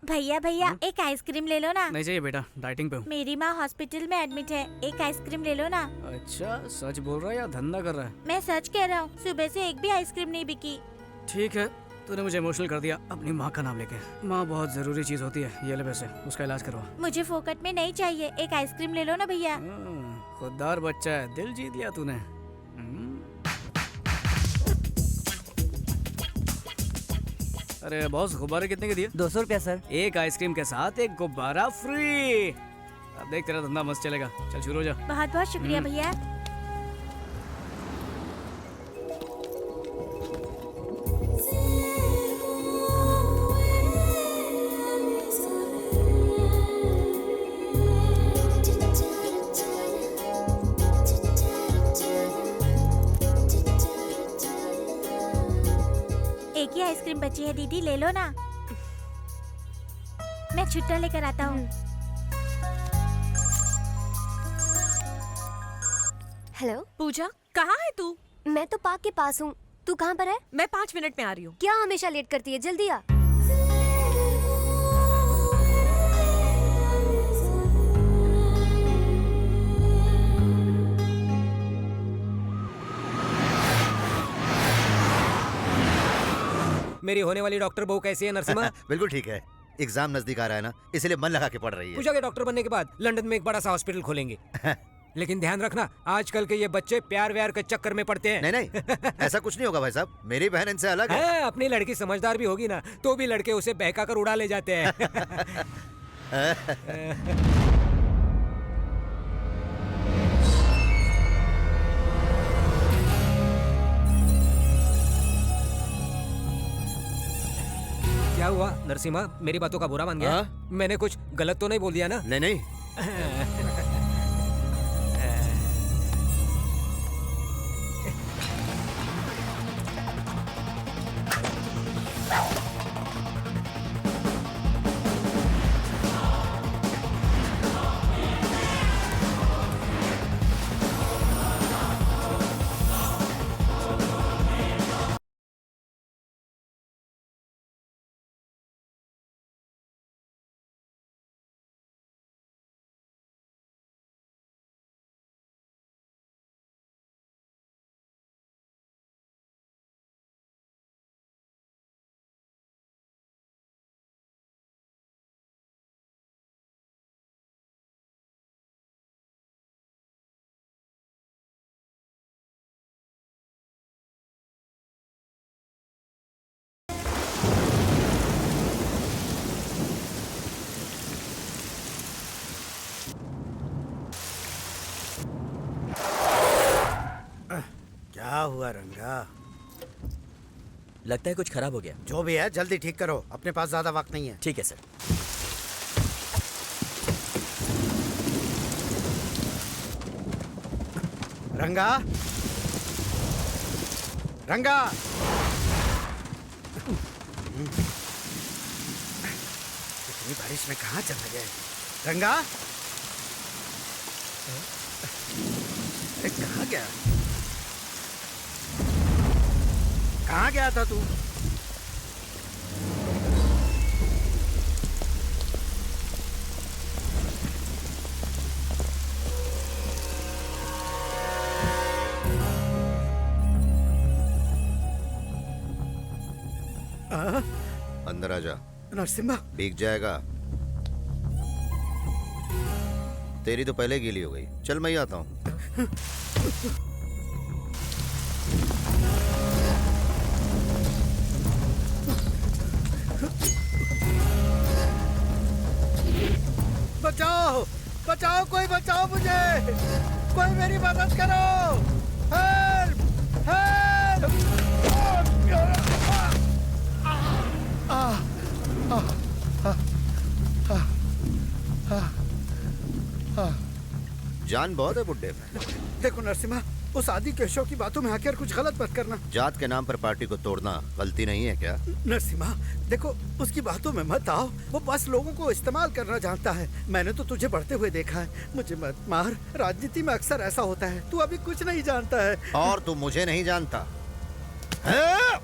भैया भैया एक आइसक्रीम ले लो ना। नहीं चाहिए बेटा, डाइटिंग पे हूँ। मेरी माँ हॉस्पिटल में एडमिट है, एक आइसक्रीम ले लो ना। अच्छा, सच बोल रहा है या धंधा कर रहा है? मैं सच कह रहा हूँ, सुबह से एक भी आइसक्रीम नहीं बिकी। ठीक है, तूने मुझे इमोशनल कर दिया अपनी माँ का नाम लेके। माँ बहुत जरूरी चीज होती है, ये ले पैसे, उसका इलाज करवा। मुझे फोकट में नहीं चाहिए, एक आइसक्रीम ले लो ना भैया। खुददार बच्चा है, दिल जीत लिया तूने। अरे बॉस, गुब्बारे कितने के दिए? 200 रुपया सर। एक आइसक्रीम के साथ एक गुब्बारा फ्री। अब देख तेरा धंधा मस्त चलेगा, चल शुरू हो जा। बहुत बहुत शुक्रिया भैया। एक ही आइसक्रीम बची है दीदी, ले लो ना। मैं छुट्टा लेकर आता हूँ। हेलो पूजा, कहाँ है तू? मैं तो पार्क के पास हूँ। तू कहाँ पर है? मैं 5 मिनट में आ रही हूँ। क्या हमेशा लेट करती है, जल्दी आ। मेरी होने वाली डॉक्टर बहू कैसी है नरसिम्हा? बिल्कुल ठीक है। एग्जाम नजदीक आ रहा है ना, इसलिए मन लगा के पढ़ रही है। पूजा के डॉक्टर बनने के बाद लंदन में एक बड़ा सा हॉस्पिटल खोलेंगे। लेकिन ध्यान रखना, आजकल के ये बच्चे प्यार व्यार के चक्कर में पड़ते हैं। नहीं नहीं, ऐसा कुछ नहीं होगा भाई साहब, मेरी बहन इनसे अलग है। अपनी लड़की समझदार भी होगी ना, तो भी लड़के उसे बहका कर उड़ा ले जाते हैं। क्या हुआ नरसिम्हा, मेरी बातों का बुरा मान गया? मैंने कुछ गलत तो नहीं बोल दिया ना? नहीं नहीं। क्या हुआ रंगा? लगता है कुछ खराब हो गया। जो भी है जल्दी ठीक करो, अपने पास ज्यादा वक्त नहीं है। ठीक है सर। रंगा, रंगा, इतनी बारिश में कहाँ चले गए? रंगा, अरे कहाँ गया? कहाँ गया था तू? अंदर आ जा। नरसिम्हा, भीग जाएगा। तेरी तो पहले गीली हो गई। चल मैं ही आता हूँ। बचाओ, बचाओ, कोई बचाओ मुझे, कोई मेरी मदद करो। Help, help. जान बहुत है बुड्ढे में। देखो नरसिम्हा, उस आदि केशव की बातों में आकर कुछ गलत मत करना। जात के नाम पर पार्टी को तोड़ना गलती नहीं है क्या? नरसिम्हा देखो, उसकी बातों में मत आओ। वो बस लोगों को इस्तेमाल करना जानता है। मैंने तो तुझे बढ़ते हुए देखा है। मुझे मत मार, राजनीति में अक्सर ऐसा होता है। तू अभी कुछ नहीं जानता है। और तू मुझे नहीं जानता।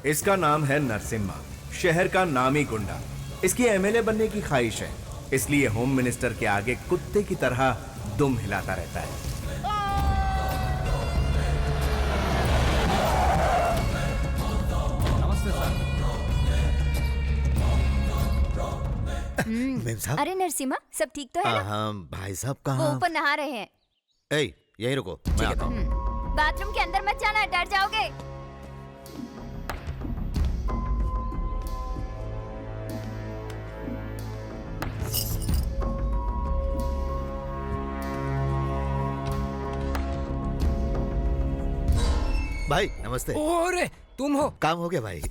इसका नाम है नरसिम्हा, शहर का नामी गुंडा। इसकी एमएलए बनने की ख्वाहिश है, इसलिए होम मिनिस्टर के आगे कुत्ते की तरह दुम हिलाता रहता है। मेम साहब। अरे नरसिम्हा, सब ठीक तो है ना? हाँ भाई साहब वो कहाँ? ऊपर नहा रहे हैं। ए, यहीं रुको, मैं आता हूँ। बाथरूम के अंदर मत जाना, डर जाओगे। भाई नमस्ते। ओरे तुम हो? काम हो गया भाई।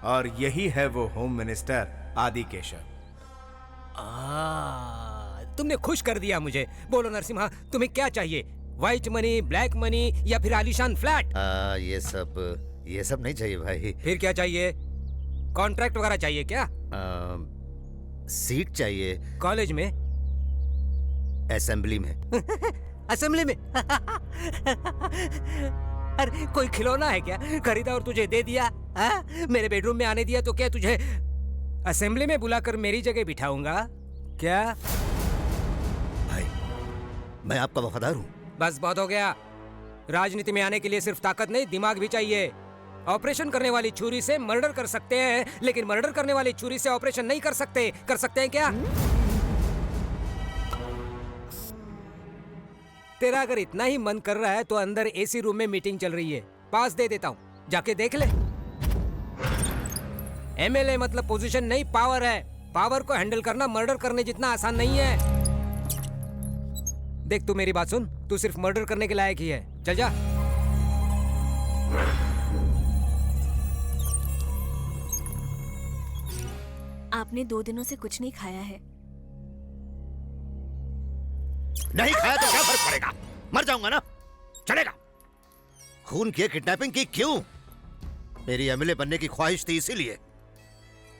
और यही है वो होम मिनिस्टर आदि केशव। तुमने खुश कर दिया मुझे। बोलो नरसिम्हा, तुम्हें क्या चाहिए? व्हाइट मनी, ब्लैक मनी या फिर आलीशान फ्लैट? ये सब नहीं चाहिए भाई। फिर क्या चाहिए? कॉन्ट्रैक्ट वगैरह चाहिए क्या? सीट चाहिए। कॉलेज में? असेंबली में। असेंबली में? अरे कोई खिलौना है क्या? खरीदा और तुझे दे दिया? मेरे बेडरूम में आने दिया तो क्या तुझे असेंबली में बुलाकर मेरी जगह बिठाऊंगा क्या? भाई मैं आपका वफादार हूँ। बस बहुत हो गया। राजनीति में आने के लिए सिर्फ ताकत नहीं, दिमाग भी चाहिए। ऑपरेशन करने वाली छुरी से मर्डर कर सकते हैं, लेकिन मर्डर करने वाली छुरी से ऑपरेशन नहीं कर सकते। कर सकते हैं क्या? तेरा अगर इतना ही मन कर रहा है तो अंदर एसी रूम में मीटिंग चल रही है, पास दे देता हूँ, जाके देख ले। एमएलए मतलब पोजीशन नहीं, पावर है। पावर को हैंडल करना मर्डर करने जितना आसान नहीं है। देख तू मेरी बात सुन, तू सिर्फ मर्डर करने के लायक ही है। चल जा। आपने 2 दिनों से कुछ नहीं खाया है। नहीं खाया तो क्या फर्क पड़ेगा? मर जाऊंगा ना, चलेगा। खून किए, किडनैपिंग की क्यों? मेरी एमएलए बनने की ख्वाहिश थी इसीलिए,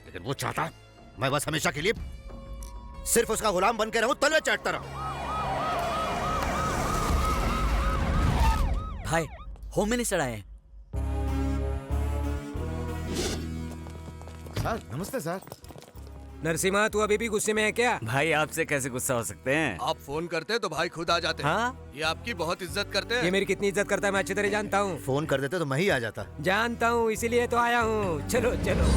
लेकिन वो चाहता मैं बस हमेशा के लिए सिर्फ उसका गुलाम बन के रहूं, तलवे चाटता रहूं। भाई होम मिनिस्टर आए हैं। सर नमस्ते सर। नरसिम्हा, तू अभी भी गुस्से में है क्या? भाई आपसे कैसे गुस्सा हो सकते हैं? आप फोन करते तो भाई खुद आ जाते। हाँ? ये आपकी बहुत इज्जत करते हैं। ये मेरी कितनी इज्जत करता है मैं अच्छी तरह जानता हूँ। फोन कर देते तो मैं ही आ जाता। जानता हूँ, इसीलिए तो आया हूँ। चलो चलो।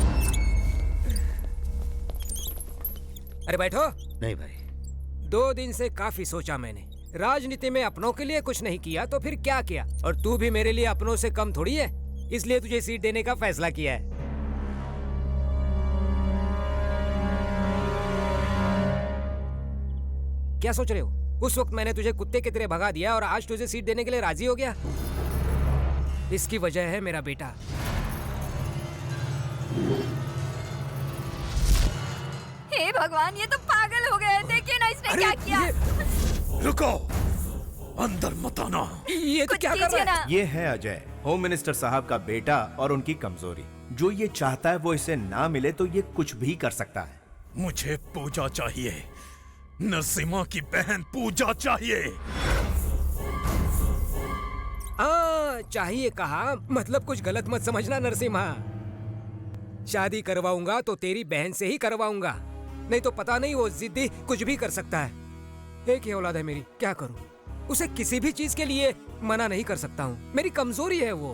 अरे बैठो। नहीं भाई। 2 दिन से काफी सोचा मैंने। राजनीति में अपनों के लिए कुछ नहीं किया तो फिर क्या किया? और तू भी मेरे लिए अपनों से कम थोड़ी है, इसलिए तुझे सीट देने का फैसला किया है। क्या सोच रहे हो? उस वक्त मैंने तुझे कुत्ते की तरह भगा दिया और आज तुझे सीट देने के लिए राजी हो गया। इसकी वजह है मेरा बेटा। हे भगवान, ये तो पागल हो गए। देखिए ना इसने क्या किया। रुको, अंदर मत आना। ये तो कुछ क्या कर कीजिए रहा है? ना। ये है अजय, होम मिनिस्टर साहब का बेटा और उनकी कमजोरी। जो ये चाहता है वो इसे ना मिले तो ये कुछ भी कर सकता है। मुझे पूजा चाहिए, नरसिम्हा की बहन पूजा चाहिए। चाहिए कहा, मतलब कुछ गलत मत समझना नरसिम्हा। शादी करवाऊंगा तो तेरी बहन से ही करवाऊंगा, नहीं तो पता नहीं वो जिद्दी कुछ भी कर सकता है। एक ही औलाद है मेरी, क्या करूं? उसे किसी भी चीज के लिए मना नहीं कर सकता हूँ, मेरी कमजोरी है वो।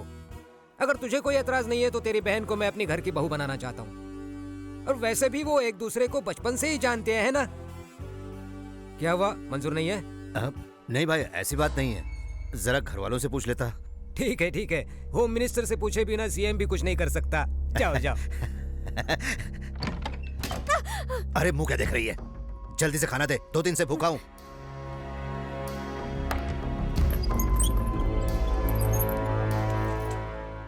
अगर तुझे कोई एतराज नहीं है तो तेरी बहन को मैं अपनी घर की बहू बनाना चाहता हूँ। और वैसे भी वो एक दूसरे को बचपन से ही जानते हैं ना। क्या हुआ, मंजूर नहीं है? नहीं भाई, ऐसी बात नहीं है, जरा घर वालों से पूछ लेता। ठीक है ठीक है, होम मिनिस्टर से पूछे बिना सीएम भी कुछ नहीं कर सकता। जाओ जाओ। अरे मुंह क्या देख रही है? जल्दी से खाना दे, 2 दिन से भूखा हूँ।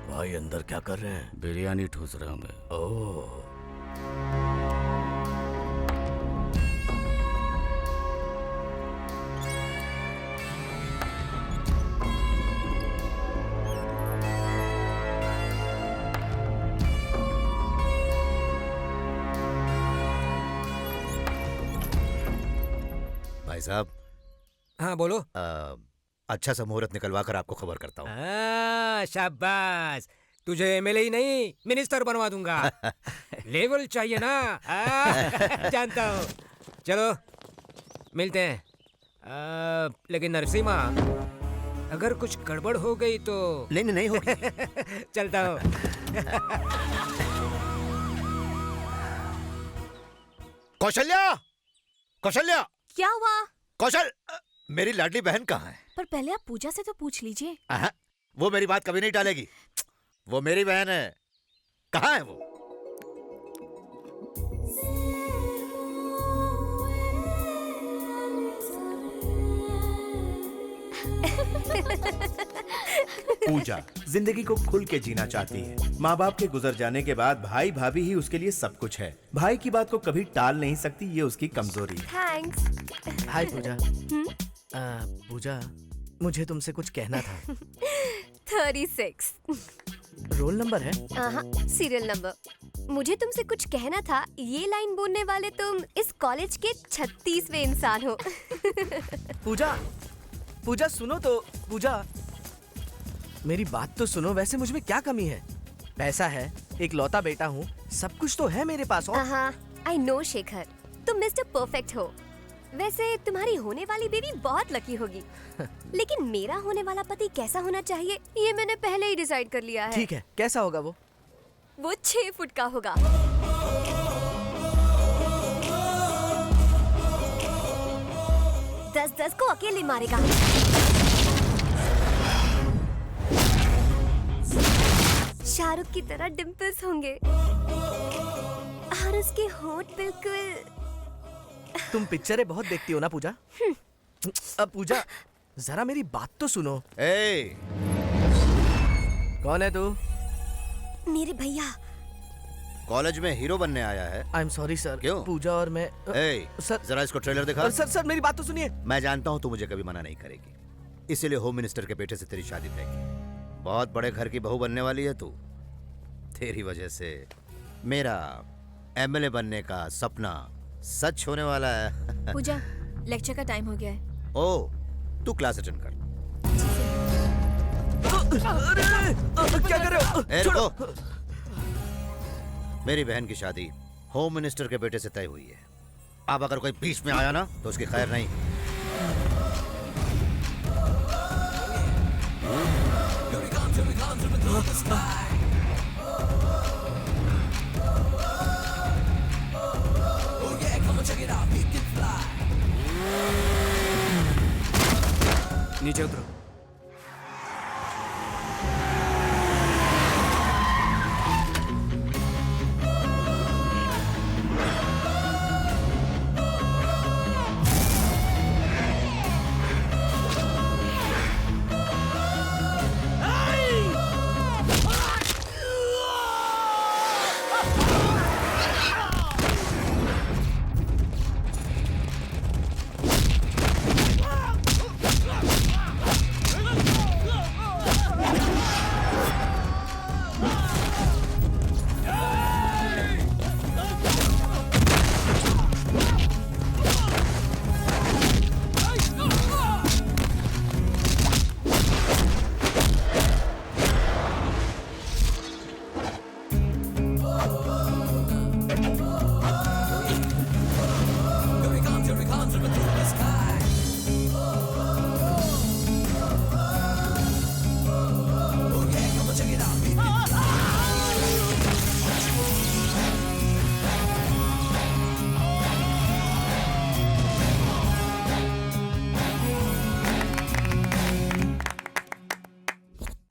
भाई अंदर क्या कर रहे हैं? बिरयानी ठूस रहा हूं मैं। ओह भाई साहब। हाँ बोलो। अच्छा सा मुहूर्त निकलवा कर आपको खबर करता हूँ। शाबाश, तुझे एमएलए ही नहीं मिनिस्टर बनवा दूंगा। लेवल चाहिए ना। जानता हूँ। चलो मिलते हैं। लेकिन नरसिम्हा, अगर कुछ गड़बड़ हो गई तो। नहीं नहीं होगी। चलता हूँ। कौशल्या, कौशल्या, क्या हुआ? कौशल, मेरी लाडली बहन कहाँ है? पर पहले आप पूजा से तो पूछ लीजिए। वो मेरी बात कभी नहीं टालेगी। वो मेरी बहन है। कहाँ है वो? पूजा जिंदगी को खुल के जीना चाहती है। माँ बाप के गुजर जाने के बाद भाई भाभी ही उसके लिए सब कुछ है। भाई की बात को कभी टाल नहीं सकती, ये उसकी कमजोरी है। थैंक्स। हाय पूजा। पूजा, मुझे तुमसे कुछ कहना था। 36 रोल नंबर है? Serial number. मुझे तुमसे कुछ कहना था। ये लाइन बोलने वाले तुम इस कॉलेज के 36वें इंसान हो। पूजा, पूजा सुनो तो। पूजा, मेरी बात तो सुनो। वैसे मुझ में क्या कमी है? पैसा है, एक लौता बेटा हूँ, सब कुछ तो है मेरे पास। और आई नो शेखर, तुम मिस्टर परफेक्ट हो। वैसे तुम्हारी होने वाली बेबी बहुत लकी होगी। लेकिन मेरा होने वाला पति कैसा होना चाहिए ये मैंने पहले ही डिसाइड कर लिया है। ठीक है, कैसा होगा वो? वो 6 फुट का होगा। 10-10 को अकेले मारेगा। शाहरुख की तरह डिम्पल्स होंगे और उसके होंठ बिल्कुल। तुम पिक्चरें बहुत देखती हो ना पूजा? अब पूजा, जरा मेरी बात तो सुनो। कौन है तू? मेरे भैया। कॉलेज में हीरो बनने आया है? I am sorry sir. क्यों? पूजा और मैं। सर जरा इसको ट्रेलर दिखा। सर मेरी बात तो सुनिए। मैं जानता हूँ तू मुझे कभी मना नहीं करेगी, इसीलिए होम मिनिस्टर के बेटे से तेरी शादी तय की। बहुत बड़े घर की बहू बनने वाली है तू। तेरी वजह से मेरा एमएलए बनने का सपना सच होने वाला है। पूजा, लेक्चर का टाइम हो गया है। ओ, तू क्लास अटेंड कर। क्या कर रहे हो? रुको। मेरी बहन की शादी होम मिनिस्टर के बेटे से तय हुई है। अब अगर कोई बीच में आया ना तो उसकी खैर नहीं। नीचे उतरो।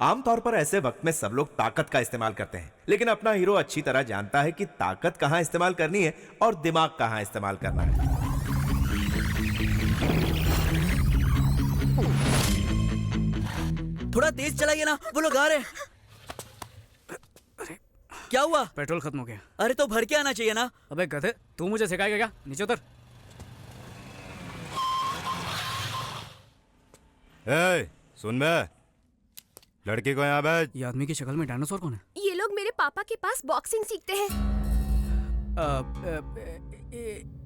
आमतौर पर ऐसे वक्त में सब लोग ताकत का इस्तेमाल करते हैं, लेकिन अपना हीरो अच्छी तरह जानता है कि ताकत कहां इस्तेमाल करनी है और दिमाग कहां इस्तेमाल करना है। थोड़ा तेज चलाइए ना, वो लोग आ रहे हैं। क्या हुआ? पेट्रोल खत्म हो गया। अरे तो भर के आना चाहिए ना। अबे गधे, तू मुझे सिखाएगा क्या? नीचे उतर। सुन बे, लड़की को यहाँ भेज। ये आदमी की शक्ल में डायनासोर कौन है? ये लोग मेरे पापा के पास बॉक्सिंग सीखते हैं।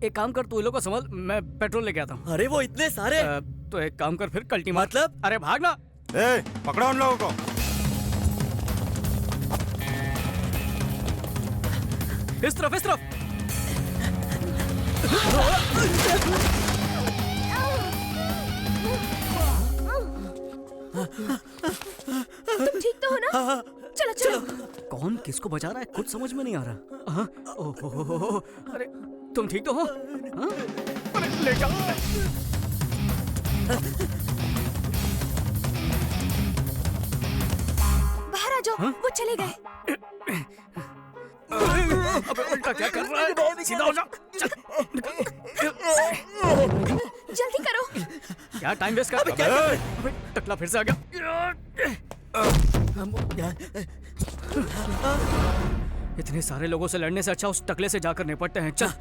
एक काम कर, तू इन लोगों को संभाल, मैं पेट्रोल लेके आता हूँ। अरे वो इतने सारे। तो एक काम कर फिर, कल्टी मार। मतलब? अरे भागना। पकड़ो उन लोगों को। इस तरफ इस तरफ। तुम ठीक तो हो ना? चलो चलो। कौन किसको बचा रहा है कुछ समझ में नहीं आ रहा। हाँ? ओहो, अरे तुम ठीक तो हो? हाँ? अरे ले जाओ। बाहर आ जाओ। हाँ? वो चले गए। अबे उल्टा क्या कर रहा है? सीधा हो जा। चल। जल्दी करो। क्या टाइम वेस्ट कर रहा है? अबे टकला फिर से आ गया। इतने सारे लोगों से लड़ने से अच्छा उस टकले से जाकर निपटते हैं। चल।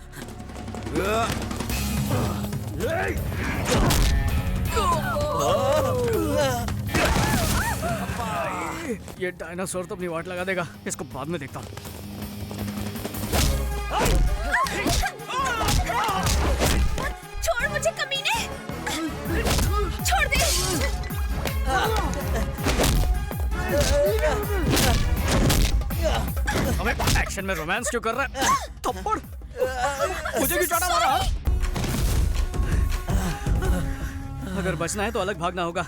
ये डायनासोर तो अपनी वाट लगा देगा, इसको बाद में देखता हूँ। छोड़ मुझे कमीने। छोड़ दे। अबे एक्शन में रोमांस क्यों कर रहा है? थप्पड़ मुझे क्यों चाटा मारा? अगर बचना है तो अलग भागना होगा।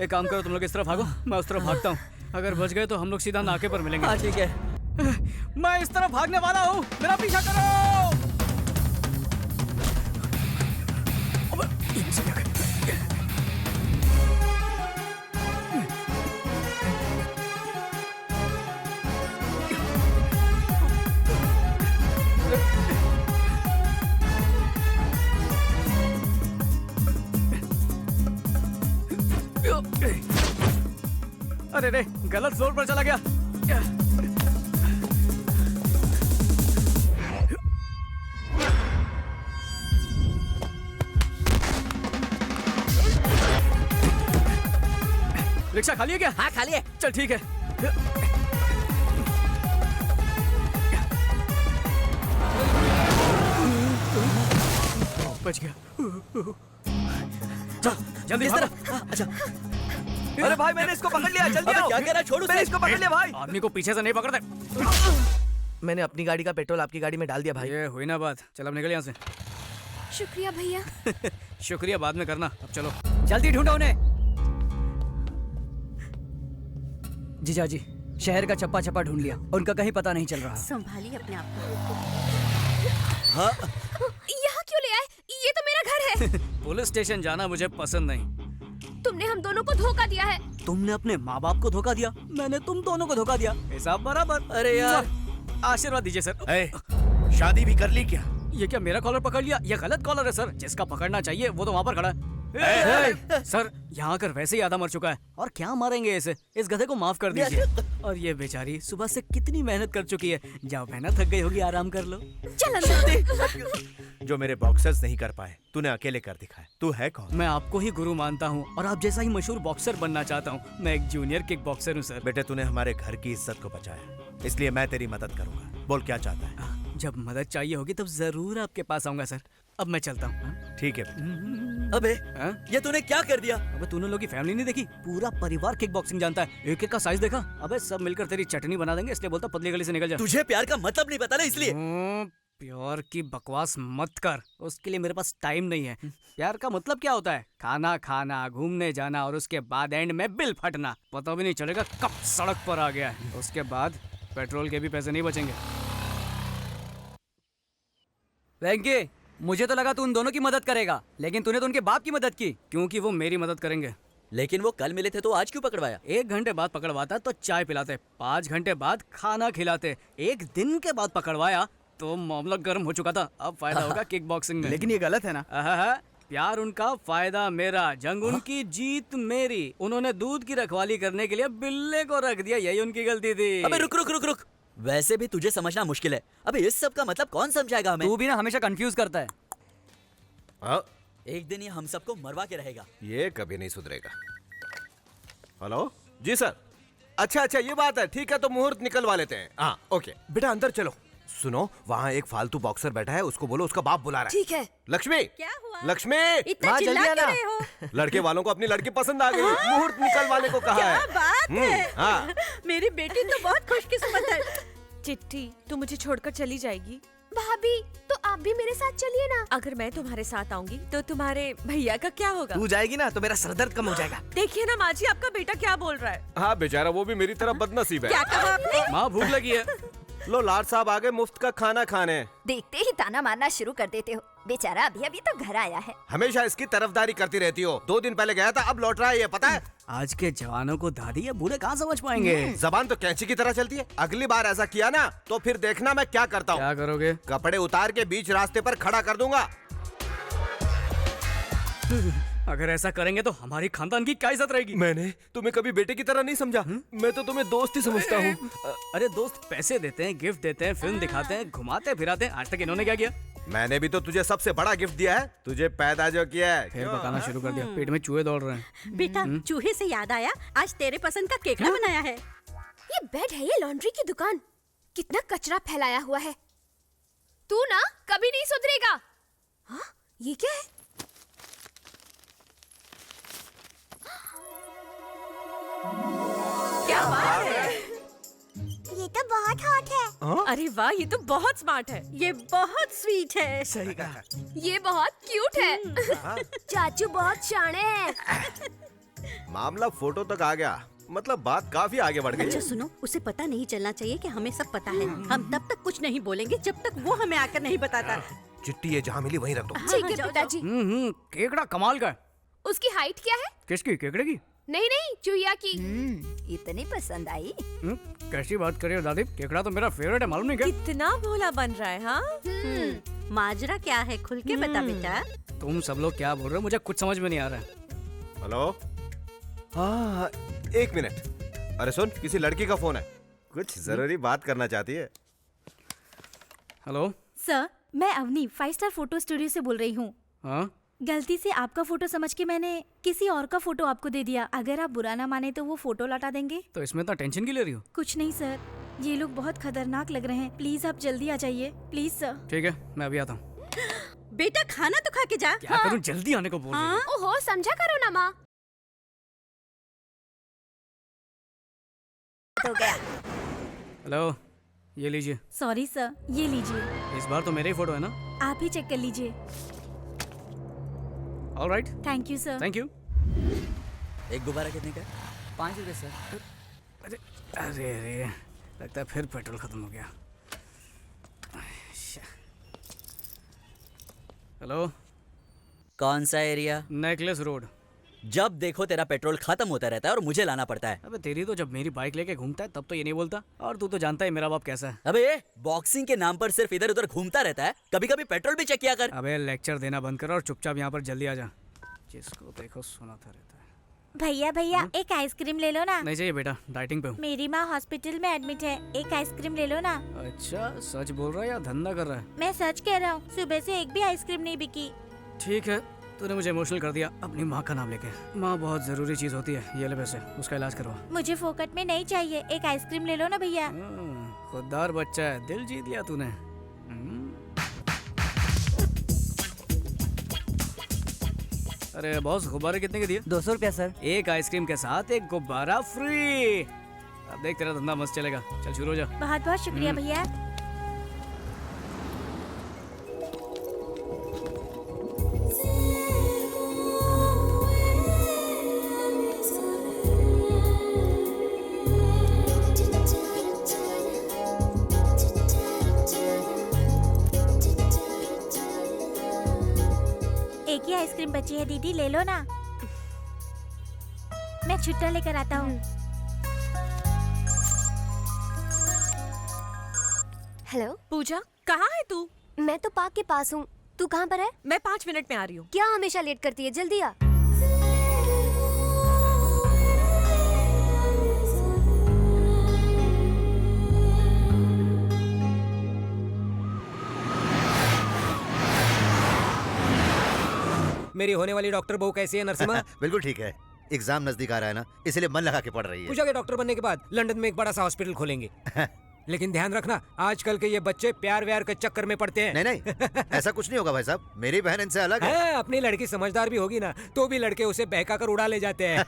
एक काम करो, तुम लोग इस तरफ भागो, मैं उस तरफ भागता हूँ। अगर बच गए तो हम लोग सीधा नाके पर मिलेंगे। हाँ ठीक है। मैं इस तरफ भागने वाला हूँ, मेरा पीछा करो। अरे रे, गलत जोर पर चला गया। रिक्शा खाली है क्या? हाँ खाली है। चल ठीक है। बच गया। चल जल्दी भागो। अच्छा। अरे भाई मैंने इसको पकड़ लिया, जल्दी आओ। क्या कह रहा है? छोड़ उसे। मैंने इसको पकड़ लिया भाई। आदमी को पीछे से नहीं पकड़ते। मैंने अपनी गाड़ी का पेट्रोल आपकी गाड़ी में डाल दिया भाई। ये हुई ना बात। चल अब निकल यहाँ से। शुक्रिया भैया। शुक्रिया बाद में करना, अब चलो। जल्दी ढूंढो उन्हें। जीजा जी, शहर का चप्पा चप्पा ढूंढ लिया, उनका कहीं पता नहीं चल रहा। संभालिए अपने आप को। हाँ? यहाँ क्यों ले आए? ये तो मेरा घर है। पुलिस स्टेशन जाना मुझे पसंद नहीं। तुमने हम दोनों को धोखा दिया है। तुमने अपने माँ बाप को धोखा दिया, मैंने तुम दोनों को धोखा दिया। हिसाब बराबर। अरे यार, आशीर्वाद दीजिए सर। शादी भी कर ली क्या? ये क्या मेरा कॉलर पकड़ लिया? ये गलत कॉलर है सर, जिसका पकड़ना चाहिए वो तो वहाँ पर खड़ा है। सर यहाँ आकर वैसे ही आधा मर चुका है, और क्या मारेंगे इसे? इस गधे को माफ कर दीजिए। और ये बेचारी सुबह से कितनी मेहनत कर चुकी है। जाओ बहना, थक गई होगी, आराम कर लो। चल अंदर। जो मेरे बॉक्सर्स नहीं कर पाए तूने अकेले कर दिखाया। तू है कौन? मैं आपको ही गुरु मानता हूँ और आप जैसा ही मशहूर बॉक्सर बनना चाहता हूँ। मैं एक जूनियर किक बॉक्सर हूँ सर। बेटे तूने हमारे घर की इज्जत को बचाया, इसलिए मैं तेरी मदद करूंगा। बोल क्या चाहता है? जब मदद चाहिए होगी तब जरूर आपके पास आऊंगा सर। अब मैं चलता हूँ। ठीक है। अबे ये तूने क्या कर दिया? अबे तूने लोग की फैमिली नहीं देखी? पूरा परिवार किक बॉक्सिंग जानता है। एक एक का साइज देखा? अबे सब मिलकर तेरी चटनी बना देंगे, इसलिए बोलता पतली गली से निकल जा। तुझे प्यार का मतलब नहीं पता ना, इसलिए। प्यार की बकवास मत कर, उसके लिए मेरे पास टाइम नहीं है। प्यार का मतलब क्या होता है? खाना खाना, घूमने जाना, और उसके बाद एंड में बिल फटना। पता भी नहीं चलेगा कब सड़क पर आ गया है। उसके बाद पेट्रोल के भी पैसे नहीं बचेंगे। वेंकी, मुझे तो लगा तू उन दोनों की मदद करेगा, लेकिन तूने तो उनके बाप की मदद की, क्योंकि वो मेरी मदद करेंगे। लेकिन वो कल मिले थे तो आज क्यों पकड़वाया? 1 घंटे बाद पकड़वाता तो चाय पिलाते, 5 घंटे बाद खाना खिलाते, 1 दिन के बाद पकड़वाया तो मामला गर्म हो चुका था। अब फायदा होगा किक बॉक्सिंग में। लेकिन ये गलत है ना? प्यार उनका, फायदा मेरा, जंग उनकी, जीत मेरी। उन्होंने दूध की रखवाली करने के लिए बिल्ले को रख दिया, यही उनकी गलती थी। अबे रुक रुक रुक रुक, वैसे भी तुझे समझना मुश्किल है। अबे इस सब का मतलब कौन समझाएगा हमें? तू भी ना हमेशा कंफ्यूज करता है। एक दिन ये हम सबको मरवा के रहेगा। ये कभी नहीं सुधरेगा। हेलो जी सर। अच्छा अच्छा ये बात है, ठीक है तो मुहूर्त निकलवा लेते हैं। हाँ ओके बेटा अंदर चलो। सुनो वहाँ एक फालतू बॉक्सर बैठा है, उसको बोलो उसका बाप बुला रहा है। ठीक है। लक्ष्मी, क्या हुआ? लक्ष्मी, इतना चिल्ला क्यों रहे हो? लड़के वालों को अपनी लड़की पसंद आ गई, मुहूर्त निकलवाने को कहा है। क्या बात है? हाँ। मेरी बेटी तो बहुत खुशकिस्मत है। चिट्ठी, तू मुझे छोड़कर चली जाएगी? भाभी तो आप भी मेरे साथ चलिए ना। अगर मैं तुम्हारे साथ आऊंगी तो तुम्हारे भैया का क्या होगा? तू जाएगी ना तो मेरा सरदर्द कम हो जाएगा। देखिए ना माँ जी, आपका बेटा क्या बोल रहा है। हाँ बेचारा, वो भी मेरी तरह बदनसीब है। क्या कहा आपने? माँ भूख लगी है। लो लाड साहब आ गए मुफ्त का खाना खाने। देखते ही ताना मारना शुरू कर देते हो। बेचारा अभी अभी तो घर आया है। हमेशा इसकी तरफदारी करती रहती हो। 2 दिन पहले गया था, अब लौट रहा है, ये पता है? आज के जवानों को दादी या बूढ़े कहाँ समझ पाएंगे। जबान तो कैंची की तरह चलती है। अगली बार ऐसा किया ना तो फिर देखना मैं क्या करता हूँ। क्या करोगे? कपड़े उतार के बीच रास्ते पर खड़ा कर दूंगा। अगर ऐसा करेंगे तो हमारी खानदान की क्या इज्जत रहेगी? मैंने तुम्हें कभी बेटे की तरह नहीं समझा। मैं तो तुम्हें दोस्त ही समझता हूँ। अरे दोस्त पैसे देते हैं, गिफ्ट देते हैं, फिल्म दिखाते हैं, घुमाते फिराते हैं। आज तक इन्होंने क्या किया? मैंने भी तो तुझे सबसे बड़ा गिफ्ट दिया है। तुझे पैदा जो किया है। फिर बताना शुरू कर दिया। पेट में चूहे दौड़ रहे हैं। बेटा चूहे से याद आया, आज तेरे पसंद का केकड़ा बनाया है। ये बेड है, ये लॉन्ड्री की दुकान। कितना कचरा फैलाया हुआ है। तू ना कभी नहीं सुधरेगा। हाँ, ये क्या है? क्या बात है? ये तो बहुत हॉट है। अरे वाह, ये तो बहुत स्मार्ट है। ये बहुत स्वीट है। सही कहा। ये बहुत क्यूट है। चाचू बहुत शाणे हैं। मामला फोटो तक आ गया, मतलब बात काफी आगे बढ़ गई। अच्छा सुनो, उसे पता नहीं चलना चाहिए कि हमें सब पता है। हम तब तक कुछ नहीं बोलेंगे जब तक वो हमें आकर नहीं बताता। चिट्ठी ये जहाँ मिली वहीं रख दो। ठीक है पिताजी। केकड़ा कमाल का है। उसकी हाइट क्या है? किसकी? केकड़े की? नहीं नहीं, चूहिया की। इतनी पसंद आई। कैसी बात कर रही हो दादी? केकड़ा तो मेरा फेवरेट है, मालूम नहीं क्या? कितना भोला बन रहा है। हाँ, माजरा क्या है, खुल के बता बेटा। तुम सब लोग क्या बोल रहे हो? मुझे कुछ समझ में नहीं आ रहा है। हेलो, हाँ 1 मिनट। अरे सुन, किसी लड़की का फोन है, कुछ जरूरी बात करना चाहती है। हेलो सर, मैं अवनी 5 स्टार फोटो स्टूडियो से बोल रही हूँ। हाँ, गलती से आपका फोटो समझ के मैंने किसी और का फोटो आपको दे दिया। अगर आप बुरा ना माने तो वो फोटो लौटा देंगे? तो इसमें इतना टेंशन क्यों ले रही हो? कुछ नहीं सर, ये लोग बहुत खतरनाक लग रहे हैं। प्लीज आप जल्दी आ जाइए, प्लीज सर। ठीक है, मैं अभी आता हूँ। बेटा खाना तो खा के जा। क्या करूँ, जल्दी आने को बोल रही हो। ओहो, समझा करो ना माँ। हो गया। हेलो, ये लीजिए। सॉरी सर, ये लीजिए। इस बार तो मेरे ही फोटो है ना? आप ही चेक कर लीजिए। Alright, thank you sir. Thank you. एक गुब्बारा कितने का? 5 रुपए सर। अरे अरे अरे, लगता है फिर पेट्रोल खत्म हो गया। हेलो, कौन सा एरिया? Necklace road. जब देखो तेरा पेट्रोल खत्म होता रहता है और मुझे लाना पड़ता है। अबे तेरी तो जब मेरी बाइक लेके घूमता है तब तो ये नहीं बोलता। और तू तो जानता है मेरा बाप कैसा है। अबे बॉक्सिंग के नाम पर सिर्फ इधर उधर घूमता रहता है, कभी कभी पेट्रोल भी चेक किया कर। अबे लेक्चर देना बंद कर और चुपचाप यहाँ पर जल्दी आ जा। जिसको देखो सुनाता रहता है। भैया भैया एक आइसक्रीम ले लो ना। नहीं चाहिए बेटा, डाइटिंग पे हूँ। मेरी माँ हॉस्पिटल में एडमिट है, एक आइसक्रीम ले लो ना। अच्छा, सच बोल रहा है या धंधा कर रहा है? मैं सच कह रहा हूँ, सुबह से एक भी आइसक्रीम नहीं बिकी। ठीक है, तूने मुझे इमोशनल कर दिया अपनी माँ का नाम लेके। माँ बहुत जरूरी चीज होती है। ये ले पैसे, उसका इलाज करवा। मुझे फोकट में नहीं चाहिए, एक आइसक्रीम ले लो ना भैया। खुददार बच्चा है, दिल जीत लिया तूने। अरे बॉस, गुब्बारे कितने के दिए? 200 रुपया सर। एक आइसक्रीम के साथ एक गुब्बारा फ्री। अब देख तेरा धंधा मस्त चलेगा। चल शुरू हो जा। बहुत बहुत शुक्रिया भैया। एक ही आइसक्रीम बची है दीदी, ले लो ना। मैं छुट्टा लेकर आता हूँ। हेलो पूजा, कहाँ है तू? मैं तो पार्क के पास हूँ। तू कहाँ पर है? मैं 5 मिनट में आ रही हूँ। क्या हमेशा लेट करती है, जल्दी आ। मेरी होने वाली डॉक्टर बहू कैसी है नरसिम्हा? बिल्कुल ठीक है। एग्जाम नजदीक आ रहा है ना, इसलिए मन लगा के पढ़ रही है। पूजा के डॉक्टर बनने के बाद लंदन में एक बड़ा सा हॉस्पिटल खोलेंगे। लेकिन ध्यान रखना, आजकल के ये बच्चे प्यार व्यार के चक्कर में पड़ते हैं। नहीं नहीं, ऐसा कुछ नहीं होगा भाई साहब, मेरी बहन इनसे अलग है। अपनी लड़की समझदार भी होगी ना, तो भी लड़के उसे बहका कर उड़ा ले जाते हैं।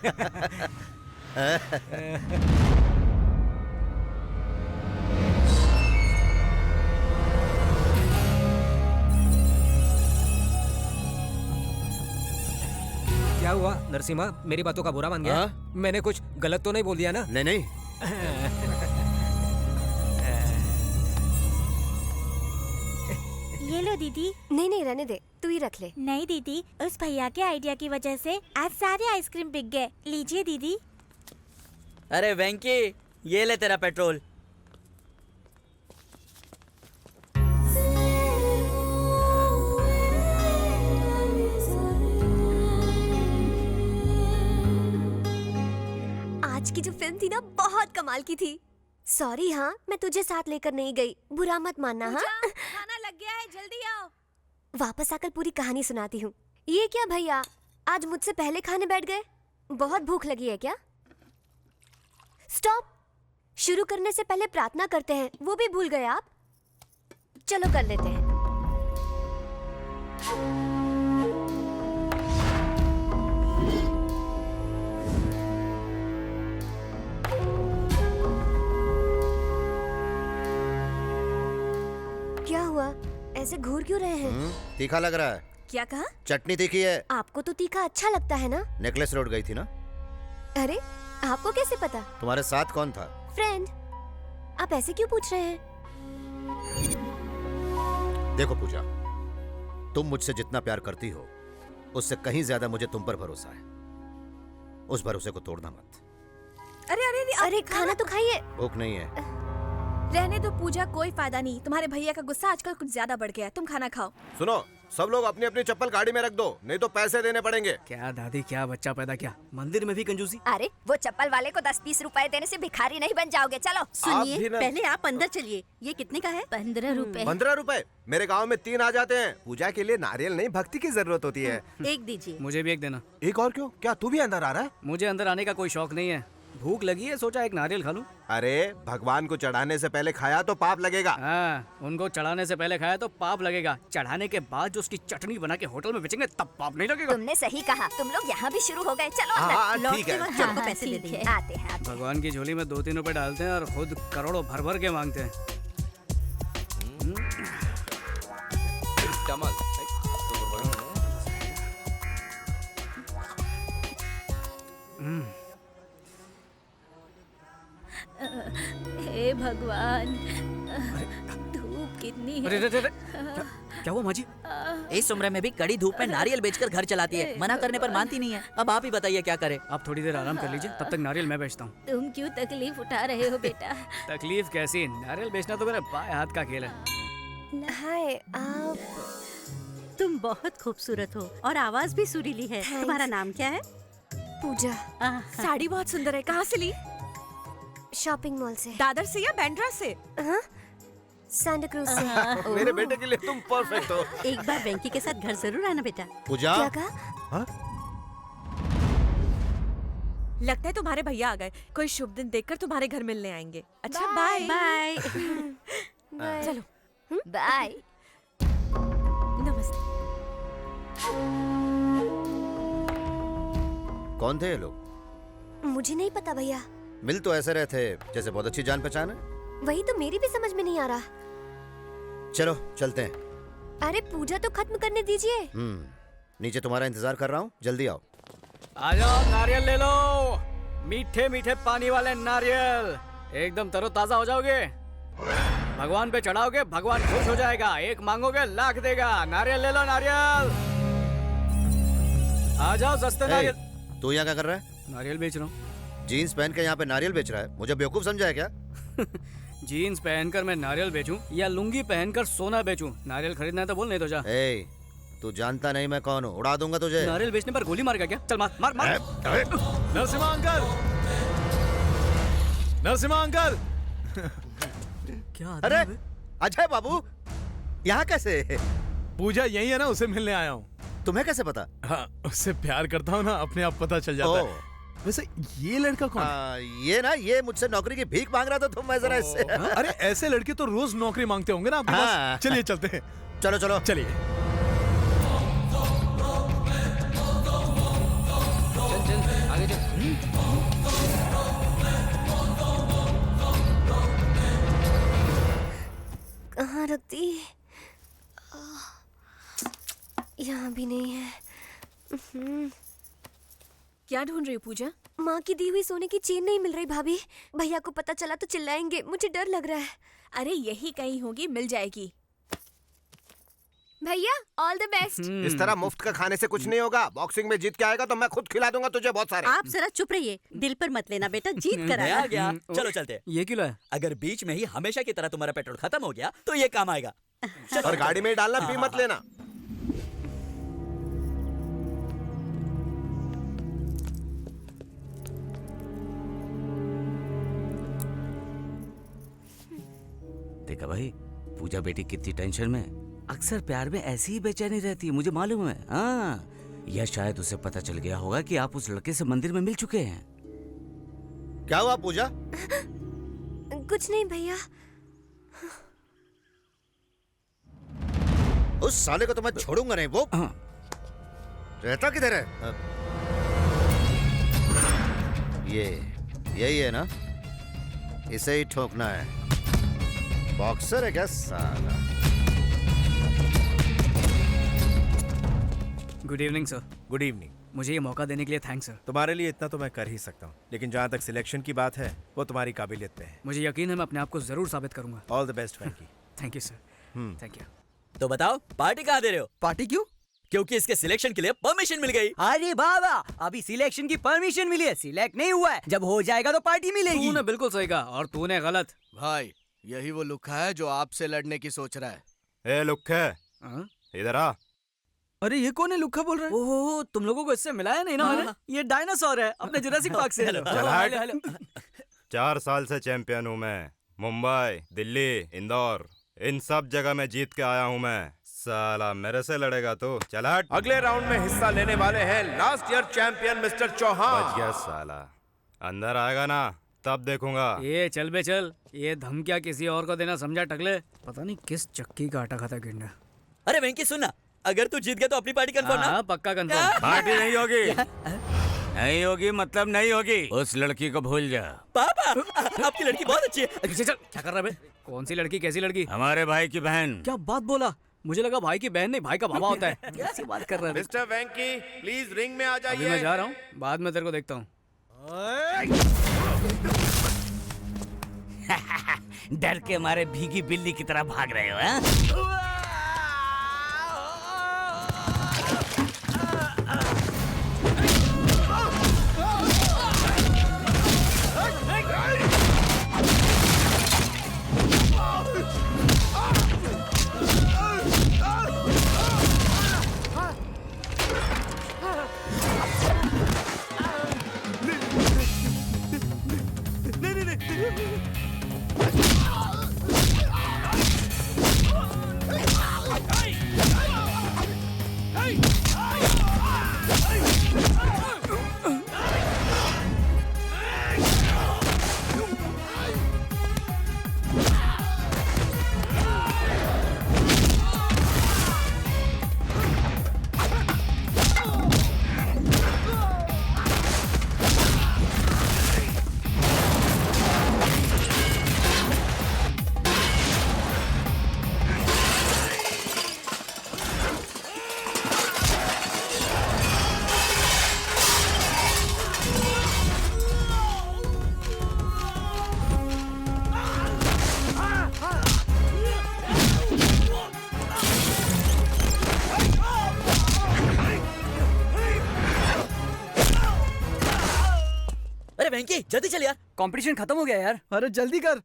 हुआ नरसिम्हा, मेरी बातों का बुरा मान गया? मैंने कुछ गलत तो नहीं बोल दिया ना? नहीं नहीं। ये लो दीदी। नहीं नहीं रहने दे, तू ही रख ले। नहीं दीदी, उस भैया के आइडिया की वजह से आज सारे आइसक्रीम बिक गए। लीजिए दीदी। अरे वेंकी, ये ले तेरा पेट्रोल। आज की जो फिल्म थी ना बहुत कमाल की थी। सॉरी हाँ, मैं तुझे साथ लेकर नहीं गई, बुरा मत मानना। हाँ खाना लग गया है, जल्दी आओ। वापस आकर पूरी कहानी सुनाती हूँ। ये क्या भैया, आज मुझसे पहले खाने बैठ गए? बहुत भूख लगी है क्या? स्टॉप। शुरू करने से पहले प्रार्थना करते हैं, वो भी भूल गए आप? चलो कर लेते हैं। क्या हुआ, ऐसे घूर क्यों रहे हैं? तीखा लग रहा है। क्या कहा? चटनी तीखी है। आपको तो तीखा अच्छा लगता है ना? नेकलेस रोड गई थी ना? अरे आपको कैसे पता? तुम्हारे साथ कौन था? फ्रेंड। आप ऐसे क्यों पूछ रहे हैं? देखो पूजा, तुम मुझसे जितना प्यार करती हो उससे कहीं ज्यादा मुझे तुम पर भरोसा है। उस भरोसे को तोड़ना मत। अरे अरे अरे, अरे खाना तो खाइए। भूख नहीं है। रहने दो पूजा, कोई फायदा नहीं। तुम्हारे भैया का गुस्सा आजकल कुछ ज्यादा बढ़ गया है। तुम खाना खाओ। सुनो, सब लोग अपनी अपनी चप्पल गाड़ी में रख दो, नहीं तो पैसे देने पड़ेंगे। क्या दादी, क्या बच्चा पैदा किया, मंदिर में भी कंजूसी। अरे वो चप्पल वाले को 10-20 रुपए देने से भिखारी नहीं बन जाओगे। चलो सुनिए, पहले आप अंदर चलिए। ये कितने का है? 15 रुपए। 15 रुपए? मेरे गांव में 3 आ जाते हैं। पूजा के लिए नारियल नहीं, भक्ति की जरूरत होती है। एक दीजिए। मुझे भी एक देना। एक और क्यों? क्या तू भी अंदर आ रहा है? मुझे अंदर आने का कोई शौक नहीं है, भूख लगी है, सोचा एक नारियल खा लूं। अरे भगवान को चढ़ाने से पहले खाया तो पाप लगेगा। हाँ, उनको चढ़ाने से पहले खाया तो पाप लगेगा, चढ़ाने के बाद जो उसकी चटनी बना के होटल में बेचेंगे तब पाप नहीं लगेगा। तुमने सही कहा, तुम लोग यहाँ भी शुरू हो गए। चलो हाँ, अंदर। ठीक है। लौटते वक्त चलो। आपको पैसे दे देंगे। आते हैं आते हैं। भगवान की झोली में 2-3 रुपए डालते हैं और खुद करोड़ों भर भर के मांगते हैं। हे भगवान, धूप कितनी है। अरे क्या हुआ माँ जी? इस उम्र में भी कड़ी धूप में नारियल बेचकर घर चलाती है, मना करने पर मानती नहीं है। अब आप ही बताइए क्या करे। आप थोड़ी देर आराम कर लीजिए, तब तक नारियल मैं बेचता हूँ। तुम क्यों तकलीफ उठा रहे हो बेटा? तकलीफ कैसी, नारियल बेचना तो मेरे बाएं हाथ का खेल है। हाय, आप तुम बहुत खूबसूरत हो और आवाज भी सुरीली है। तुम्हारा नाम क्या है? पूजा। साड़ी बहुत सुंदर है। कहाँ से ली? शॉपिंग मॉल से। दादर से या बैंड्रा से? सांता क्रूज से। मेरे बेटे के लिए तुम परफेक्ट हो। एक बार वेंकी के साथ घर जरूर आना बेटा। पूजा। क्या कहा? लगता है तुम्हारे भैया आ गए। कोई शुभ दिन देखकर तुम्हारे घर मिलने आएंगे। अच्छा बाय बाय। चलो बाय। नमस्ते। कौन थे ये लोग? मुझे नहीं पता भैया। मिल तो ऐसे रहे थे जैसे बहुत अच्छी जान पहचान है। वही तो मेरी भी समझ में नहीं आ रहा। चलो चलते हैं। अरे पूजा तो खत्म करने दीजिए। नीचे तुम्हारा इंतजार कर रहा हूँ, जल्दी आओ। आ जाओ, नारियल ले लो, मीठे मीठे पानी वाले नारियल, एकदम तरोताजा हो जाओगे। भगवान पे चढ़ाओगे, भगवान खुश हो जाएगा। एक मांगोगे लाख देगा। नारियल ले लो, नारियल। आ जाओ, सस्ते नारियल। तू यहाँ क्या कर रहा है? नारियल बेच रहा हूँ। जीन्स पहन के यहाँ पे नारियल बेच रहा है, मुझे बेवकूफ समझा है क्या? जीन्स पहनकर मैं नारियल बेचूं या लुंगी पहनकर सोना बेचूं? नारियल खरीदना है तो बोल, नहीं तो जा। तू जानता नहीं मैं कौन हूँ, उड़ा दूंगा तुझे। नारियल बेचने पर गोली मारेगा क्या? चल मार मार मार। Narasimha uncle, Narasimha uncle. क्या? अरे अजय बाबू, यहाँ कैसे? पूजा यही है ना, उसे मिलने आया हूँ। तुम्हें कैसे पता? हाँ, उससे प्यार करता हूँ ना, अपने आप पता चल जाता है। वैसे ये लड़का कौन है? ये मुझसे नौकरी की भीख मांग रहा था, तो मैं जरा इससे। अरे ऐसे लड़के तो रोज नौकरी मांगते होंगे ना आपके पास। चलिए चलते हैं। चलो चलो चलिए। चल आगे चल। कहाँ रख दी? यहाँ भी नहीं है। क्या ढूंढ रही हो पूजा? माँ की दी हुई सोने की चेन नहीं मिल रही भाभी। भैया को पता चला तो चिल्लाएंगे, मुझे डर लग रहा है। अरे यही कहीं होगी, मिल जाएगी। भैया ऑल द बेस्ट। इस तरह मुफ्त का खाने से कुछ नहीं होगा। बॉक्सिंग में जीत के आएगा तो मैं खुद खिला दूंगा तुझे बहुत सारे। आप जरा चुप रहिए, दिल पर मत लेना बेटा, जीत कर मैं आया। आ गया, चलो चलते। ये क्यों लाया? अगर बीच में ही हमेशा की तरह तुम्हारा पेट्रोल खत्म हो गया तो ये काम आएगा। और गाड़ी में ही डालना, पी मत लेना। देखा भाई, पूजा बेटी कितनी टेंशन में। अक्सर प्यार में ऐसी ही बेचैनी रहती है, मुझे मालूम है। हाँ, या शायद उसे पता चल गया होगा कि आप उस लड़के से मंदिर में मिल चुके हैं। क्या हुआ पूजा? कुछ नहीं भैया। उस साले को तो मैं छोड़ूंगा नहीं। वो रहता किधर है? यही है ना? इसे ही ठोकना है। बॉक्सर है क्या साला? Good evening sir. Good evening. मुझे ये मौका देने के लिए थैंक्स सर। तुम्हारे लिए इतना तो मैं कर ही सकता हूँ, लेकिन जहाँ तक सिलेक्शन की बात है वो तुम्हारी काबिलियत पे है। मुझे यकीन है मैं अपने आप को जरूर साबित करूंगा। All the best Frankie. Thank you sir. Thank you. तो बताओ पार्टी कहाँ दे रहे हो? पार्टी क्यों? क्योंकि इसके सिलेक्शन के लिए परमिशन मिल गई। अरे बाबा, अभी सिलेक्शन की परमिशन मिली है, सिलेक्ट नहीं हुआ है। जब हो जाएगा तो पार्टी मिलेगी। तूने बिल्कुल सही कहा और तूने गलत। भाई यही वो लुक्खा है जो आपसे लड़ने की सोच रहा है। ए लुक्खे, इधर आ। अरे ये कौन है लुक्खा बोल रहा है? ओहो, तुम लोगों को इससे मिलाया नहीं ना मैंने? ये डायनासोर है अपने जुरासिक पार्क से। चल हट। 4 साल से चैंपियन हूँ मैं। मुंबई, दिल्ली, इंदौर, इन सब जगह में जीत के आया हूँ मैं। साला मेरे से लड़ेगा तो चल हट। अगले राउंड में हिस्सा लेने वाले हैं last year champion mister Chauhan. बच गया साला। अंदर आएगा ना तब देखूंगा। ये चल बे चल, ये धमकियाँ किसी और को देना समझा टकले? पता नहीं किस चक्की का आटा खाता गिरना। अरे वेंकी सुनना, अगर तू जीत गया तो अपनी पार्टी कंफर्म ना? पक्का कंफर्म। पार्टी नहीं होगी। नहीं होगी मतलब नहीं होगी। उस लड़की को भूल जा। पापा, आपकी लड़की बहुत अच्छी है। चल क्या कर रहा है बे? कौन सी लड़की, कैसी लड़की? हमारे भाई की बहन। क्या बात बोला? मुझे लगा भाई की बहन नहीं, भाई का बाबा होता है। कैसी बात कर रहा है? मिस्टर वेंकी प्लीज रिंग में आ जाइए। अभी मैं जा रहा हूँ, बाद में तेरे को देखता हूँ। डर के मारे भीगी बिल्ली की तरह भाग रहे हो हैं? वेंकी जल्दी चल यार, कंपटीशन खत्म हो गया यार। अरे जल्दी कर।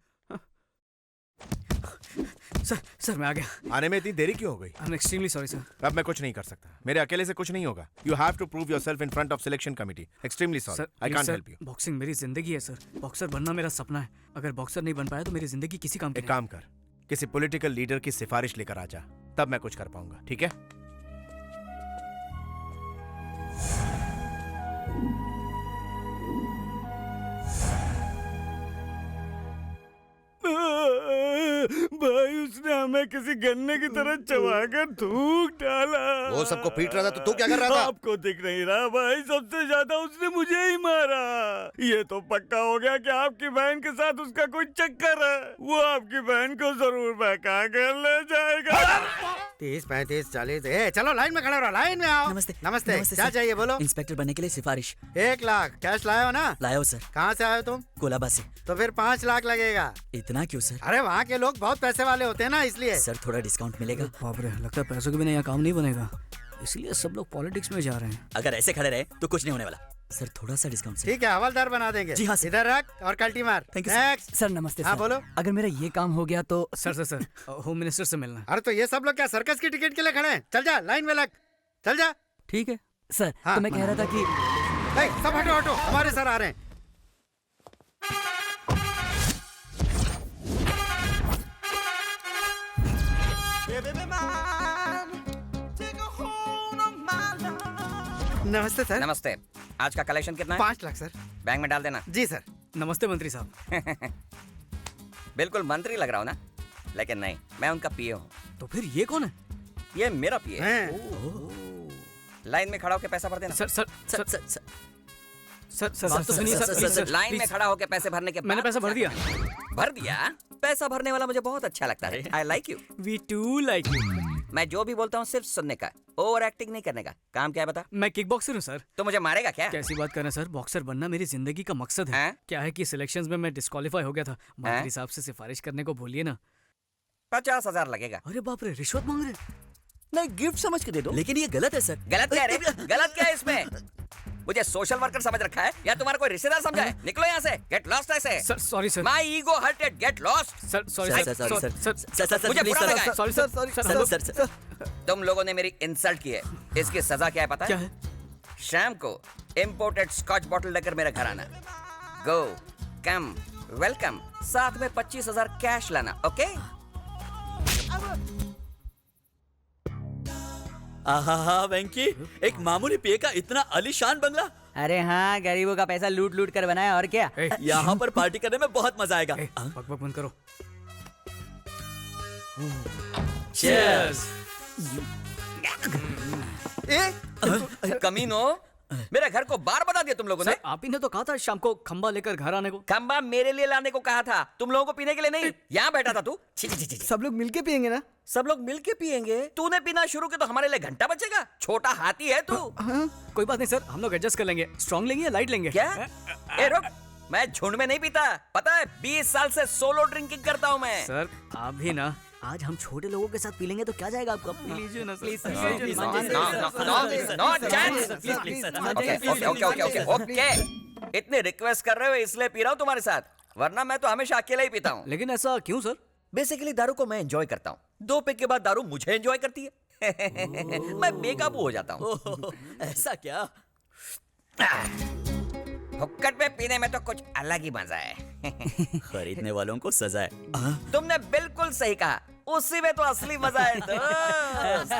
सर मैं आ गया। आने में इतनी देरी क्यों हो गई? I am extremely sorry sir. अब मैं कुछ नहीं कर सकता, मेरे अकेले से कुछ नहीं होगा। You have to prove yourself in front of selection committee. Extremely sorry, I can't help you. Boxing मेरी जिंदगी है सर, बॉक्सर बनना मेरा सपना है। अगर बॉक्सर नहीं बन पाया तो मेरी जिंदगी किसी काम की एक काम कर, किसी पॉलिटिकल लीडर की सिफारिश लेकर आ जा, तब मैं कुछ कर पाऊंगा, ठीक है? भाई उसने हमें किसी गन्ने की तरह चबाकर थूक डाला। वो सबको पीट रहा था तो तू क्या कर रहा था? आपको दिख नहीं रहा भाई, सबसे ज्यादा उसने मुझे ही मारा। ये तो पक्का हो गया कि आपकी बहन के साथ उसका कोई चक्कर है। वो आपकी बहन को जरूर बहका कर ले जाएगा। 30, 35, 40। चलो लाइन में खड़े रहो, लाइन में आओ। नमस्ते। नमस्ते। क्या चाहिए बोलो? इंस्पेक्टर बनने के लिए सिफारिश। 1 लाख कैश लाए हो ना? लाया हो सर। कहाँ से आए हो तुम? कोलाबा से। तो फिर 5 लाख लगेगा। इतना क्यों सर? अरे वहाँ के लोग बहुत पैसे वाले होते हैं ना, इसलिए। सर थोड़ा डिस्काउंट मिलेगा? बाप रे, लगता है पैसों के बिना यहाँ काम नहीं बनेगा, इसलिए सब लोग पॉलिटिक्स में जा रहे हैं। अगर ऐसे खड़े रहे तो कुछ नहीं होने वाला। सर थोड़ा सा डिस्काउंट। ठीक है, हवलदार बना देंगे। जी हाँ। इधर रख और कल्टी मार। Thank you Next। सर। नमस्ते हाँ सर। बोलो। अगर मेरा ये काम हो गया तो सर होम मिनिस्टर से मिलना। अरे तो ये सब लोग क्या सर्कस की टिकट के लिए खड़े हैं? चल जा, लाइन में लग, चल जा। ठीक है सर। हाँ। तो मैं कह रहा था कि सब हटो हटो, हमारे सर आ रहे हैं। नमस्ते सर। नमस्ते। आज का कलेक्शन कितना है? 5 लाख सर। बैंक में डाल देना। जी सर। नमस्ते मंत्री साहब। बिल्कुल मंत्री लग रहा हूँ ना, लेकिन नहीं, मैं उनका पीए हूँ। तो फिर ये कौन है? ये मेरा पीए है। लाइन में खड़ा होकर पैसा भर देना। सर बात तो सुनिए सर। लाइन में खड़ा होकर पैसे भरने के बाद मैंने पैसा भर दिया। भर दिया? पैसा भरने वाला मुझे बहुत अच्छा लगता है। I like you. We too like you. मैं जो भी बोलता हूँ सिर्फ सुनने का, ओवर एक्टिंग नहीं करने का। काम क्या है बता? मैं किक बॉक्सर हूँ सर। तो मुझे मारेगा क्या? कैसी बात कर रहे हैं सर, बॉक्सर बनना मेरी जिंदगी का मकसद है। क्या है कि सिलेक्शंस में मैं डिस्क्वालीफाई हो गया था, मंत्री साहब से सिफारिश करने को भूलिए ना। 50,000 लगेगा। अरे बाप रे, रिश्वत मांग रहे? नहीं, गिफ्ट समझ के दे दो। लेकिन ये गलत है सर। गलत क्या है? गलत क्या है इसमें? मुझे सोशल वर्कर समझ रखा है या तुम्हारा कोई रिश्तेदार समझा है? निकलो यहाँ से, गेट लॉस्ट ऐसे। Sir sorry sir. My ego hurted, get lost. Sir sorry sir. मुझे बुरा लगा। Sorry sir. तुम लोगों ने मेरी इंसल्ट की है, इसकी सजा क्या है पता है? क्या है? शाम को इंपोर्टेड स्कॉच बॉटल लेकर मेरे घर आना। गो कम वेलकम, साथ में 25,000 कैश लाना। ओके? आहा वेंकी, एक मामूली पीए का इतना आलीशान बंगला। अरे हाँ, गरीबों का पैसा लूट लूट कर बनाया, और क्या। यहाँ पर पार्टी करने में बहुत मजा आएगा। बक बंद करो। Cheers। कमीनो, मेरे घर को बार बना दिया तुम लोगों ने। आप ही ने तो कहा था शाम को खंबा लेकर घर आने को। खंबा मेरे लिए लाने को कहा था, तुम लोगों को पीने के लिए नहीं। यहाँ बैठा था तू। सब लोग मिलके पियेंगे ना? सब लोग मिलके पियेंगे? तूने पीना शुरू किया तो हमारे लिए घंटा बचेगा। छोटा हाथी है तू। कोई बात नहीं सर, हम लोग एडजस्ट कर लेंगे। स्ट्रॉन्ग लेंगे या लाइट लेंगे? क्या? ए रुक, मैं झुंड में नहीं पीता, पता है? 20 साल से सोलो ड्रिंकिंग करता हूँ मैं। सर आप भी ना, आज हम छोटे लोगों के साथ पी लेंगे तो क्या जाएगा आपका? पी लीजिए ना प्लीज। ओके, इतनी रिक्वेस्ट कर रहे हो इसलिए पी रहा हूँ तुम्हारे साथ, वरना मैं तो हमेशा अकेला ही पीता हूँ। लेकिन ऐसा क्यों सर? बेसिकली दारू को मैं एंजॉय करता हूँ, 2 पैक के बाद दारू मुझे एंजॉय करती है। मैं बेकाबू हो जाता हूँ। ऐसा क्या? हुक्कड़ में पीने में तो कुछ अलग ही मजा है। खरीदने वालों को सजा है। तुमने बिल्कुल सही कहा, उसी में तो असली मजा है दोस्त।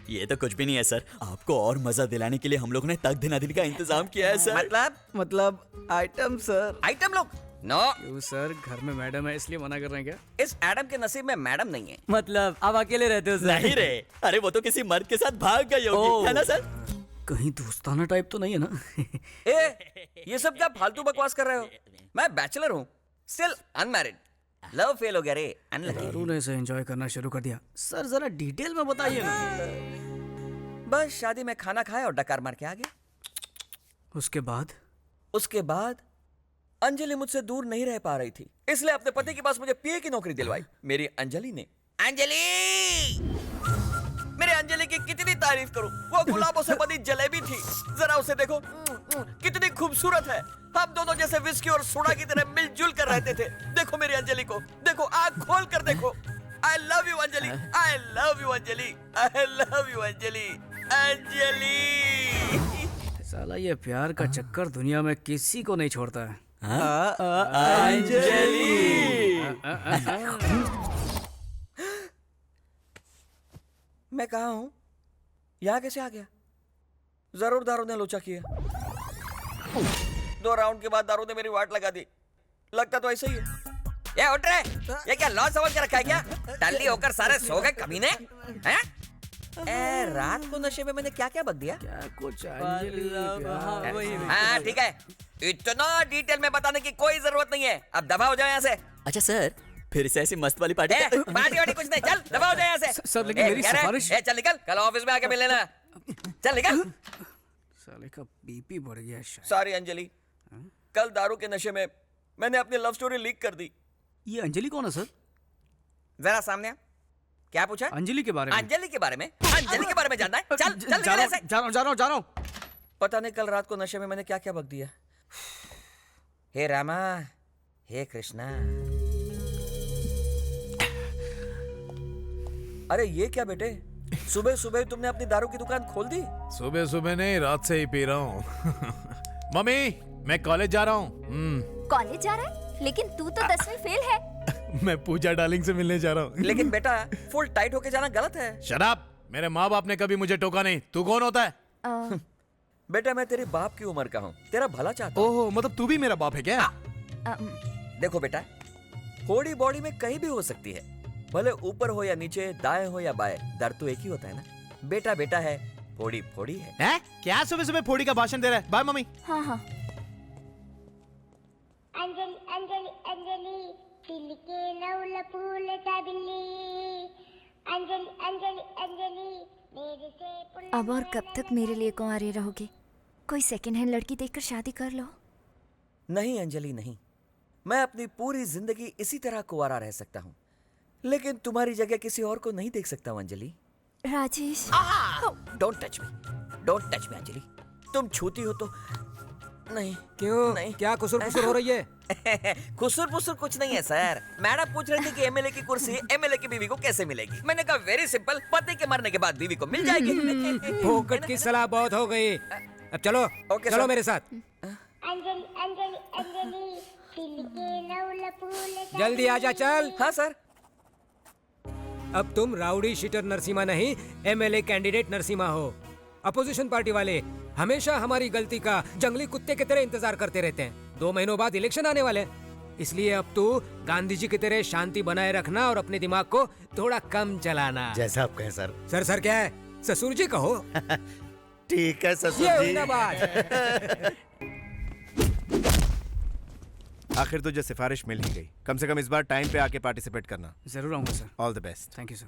ये तो कुछ भी नहीं है सर, आपको और मजा दिलाने के लिए हम लोगों ने तक दिना दिन का इंतजाम किया है सर। मतलब आइटम सर। आइटम लोग? नो। क्यों सर, घर में मैडम है इसलिए मना कर रहे हैं क्या? इस एडम के नसीब में मैडम नहीं है। मतलब आप अकेले रहते हो सर? नहीं रे, अरे वो तो किसी मर्द के साथ भाग गई होगी, है ना सर? कहीं दोस्ताना टाइप तो नहीं है ना? ये सब क्या फालतू बकवास कर रहे हो? मैं बैचलर हूँ, स्टिल अनमैरिड। लव फेल हो गया रे, अनलकी। दारू ने इसे एंजॉय करना शुरू कर दिया। सर जरा डिटेल में बताइए ना। बस शादी में खाना खाया और डकार मार के आ गया। उसके बाद अंजलि मुझसे दूर नहीं रह पा रही थी, इसलिए अपने पति के पास मुझे पीए की नौकरी दिलवाई। मेरी अंजलि ने। अंजलि! मेरे अंजलि की कितनी तारीफ करूं, वो गुलाबों से बनी जलेबी थी। जरा उसे देखो, कितनी खूबसूरत है। हम दोनों जैसे विस्की और सोडा की तरह मिलजुल कर रहते थे। देखो मेरी अंजलि को, देखो, आंख खोल कर देखो। I love you Anjali, I love you Anjali, I love you Anjali, Anjali. साला ये प्यार का चक्कर दुनिया में किसी को नहीं छोड़ता है। अंजलि! मैं कहा हूं, यहाँ कैसे आ गया? जरूर दारू ने लोचा किया। 2 राउंड के बाद दारू ने मेरी वाट लगा दी। लगता तो ऐसा ही है। ये उठ रहे, ये क्या लॉ समझ के रखा है क्या? टल्ली होकर सारे सो गए कमीने हैं? रात को नशे में मैंने क्या क्या बक दिया? क्या कुछ हाँ ठीक है, इतना डिटेल में बताने की कोई जरूरत नहीं है। अब दबा हो जाओ यहाँ से। अच्छा सर, फिर से ऐसी मस्त वाली पार्टी पार्टी वार्टी कुछ नहीं, चल दबा हो जाओ यहाँ से। सर लेकिन मेरी सिफारिश। चल निकल, कल ऑफिस में आके मिल लेना। चल निकल। साले का बीपी बढ़ गया शायद। सॉरी अंजलि, कल दारू के नशे में मैंने अपनी लव स्टोरी लीक कर दी। ये अंजलि कौन है सर? जरा सामने आ। क्या पूछा? अंजलि के बारे में। अंजलि के बारे में? अंजलि के बारे में जानना है? चल चल निकल ऐसे। जा रहा हूँ। पता नहीं कल रात को नशे में मैंने क्या क्या बक दिया। हे रामा, हे कृष्णा। अरे ये क्या बेटे, सुबह सुबह तुमने अपनी दारू की दुकान खोल दी? सुबह सुबह नहीं, रात से ही पी रहा हूँ। मम्मी, मैं कॉलेज जा रहा हूँ। कॉलेज जा रहा है? लेकिन तू तो 10वीं फेल है। मैं पूजा डार्लिंग से मिलने जा रहा हूँ। लेकिन बेटा, फुल टाइट होके जाना गलत है। शराब, मेरे माँ बाप ने कभी मुझे टोका नहीं। तू कौन होता है? बेटा मैं तेरे बाप की उम्र का हूँ, तेरा भला चाहता हूँ। ओह, मतलब तू भी मेरा बाप है क्या? देखो बेटा, फोड़ी बॉडी में कहीं भी हो सकती है, भले ऊपर हो या नीचे, दाएं हो या बाएं, दर्द तो एक ही होता है ना। बेटा बेटा है, फोड़ी फोड़ी है। क्या सुबह सुबह फोड़ी का भाषण दे रहा है? Bye mummy. हाँ। अंजलि अंजलि अंजलि दिल के नौल फूल सा बिल्ली। अंजलि अंजलि अंजलि मेरे से। अब और कब तक मेरे लिए कुंवारे रहोगे? कोई सेकंड हैंड लड़की देखकर शादी कर लो। नहीं अंजलि नहीं, मैं अपनी पूरी जिंदगी इसी तरह कुंवारा रह सकता हूँ, लेकिन तुम्हारी जगह किसी और को नहीं देख सकता हूँ Anjali. Rajesh, don't touch me Anjali. तुम छूती हो तो नहीं। क्यों? नहीं। क्या कुसुर पुसुर हो रही है? कुसुर पुसुर कुछ नहीं है सर। मैडम पूछ रही थी कि एमएलए की कुर्सी एमएलए की बीवी को कैसे मिलेगी। मैंने कहा वेरी सिंपल, पति के मरने के बाद बीवी को मिल जाएगी। फोकट की सलाह बहुत हो गई। अब चलो चलो मेरे साथ। अंजलि अंजलि अंजलि दिल के नौल फूल। जल्दी आजा चल। हाँ सर। अब तुम राउडी शीटर नरसिम्हा नहीं, एमएलए कैंडिडेट नरसिम्हा हो। अपोजिशन पार्टी वाले हमेशा हमारी गलती का जंगली कुत्ते की तरह इंतजार करते रहते हैं। 2 महीनों बाद इलेक्शन आने वाले, इसलिए अब तू गांधी जी की तरह शांति बनाए रखना और अपने दिमाग को थोड़ा कम चलाना। जैसा आप कहें सर। सर क्या है? ससुर जी कहो। ठीक है ससुर ये जी। हुई ना बात। आखिर तुझे सिफारिश मिल ही गई। कम से कम इस बार टाइम पे आके पार्टिसिपेट करना। जरूर आऊंगा sir. All the best. Thank you sir.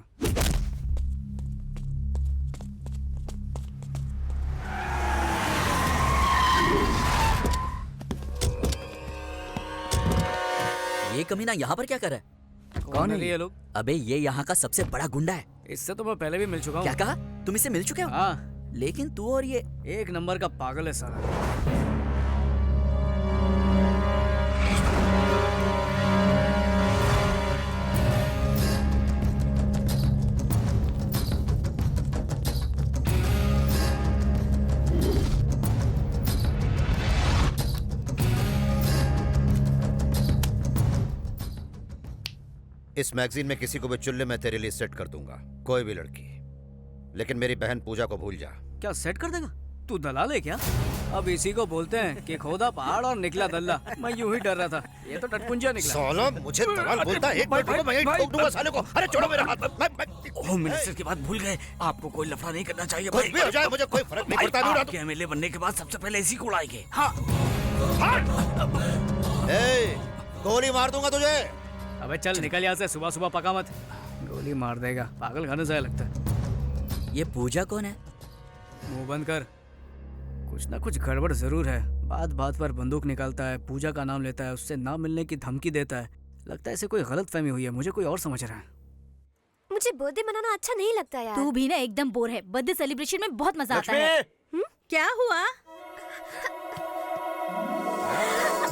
ये कमीना यहाँ पर क्या कर रहा है? कौन है ये लोग? अबे ये यहाँ का सबसे बड़ा गुंडा है। इससे तो मैं पहले भी मिल चुका हूँ। क्या कहा? तुम इससे मिल चुके हो? हाँ। लेकिन तू और ये एक नंबर का पागल है साला। इस मैगजीन में किसी को भी चुल्ले में तेरे लिए सेट कर दूंगा, कोई भी लड़की। लेकिन मेरी बहन पूजा को भूल जा। क्या सेट कर देगा? तू दलाल है क्या? अब इसी को बोलते हैं कि खोदा पहाड़ और निकला दल्ला। मैं यूं ही डर रहा था, ये तो टटपुंजा निकला। साला मुझे दलाल बोलता है, एक मिनट रुको, मैं ठोक दूंगा साले को। अरे छोड़ो मेरा हाथ। होम मिनिस्टर की बात भूल गए। आपको कोई लफड़ा नहीं करना चाहिए। कोई भी हो जाए मुझे कोई फर्क नहीं पड़ता। आपके एमएलए बनने के बाद सबसे पहले इसी को उड़ाएंगे। हाँ। गोली मार दूंगा तुझे। अबे चल निकल यहाँ से, सुबह सुबह पका मत। गोली मार देगा, पागल खाने से लगता है। ये पूजा कौन है? मुंह बंद कर, कुछ ना कुछ गड़बड़ जरूर है। बात बात पर बंदूक निकालता है, पूजा का नाम लेता है, उससे ना मिलने की धमकी देता है। लगता है इसे कोई गलत फहमी हुई है, मुझे कोई और समझ रहा है। मुझे बर्थडे मनाना अच्छा नहीं लगता यार। तू भी ना एकदम बोर है। बर्थडे सेलिब्रेशन में बहुत मजा आता है। क्या हुआ?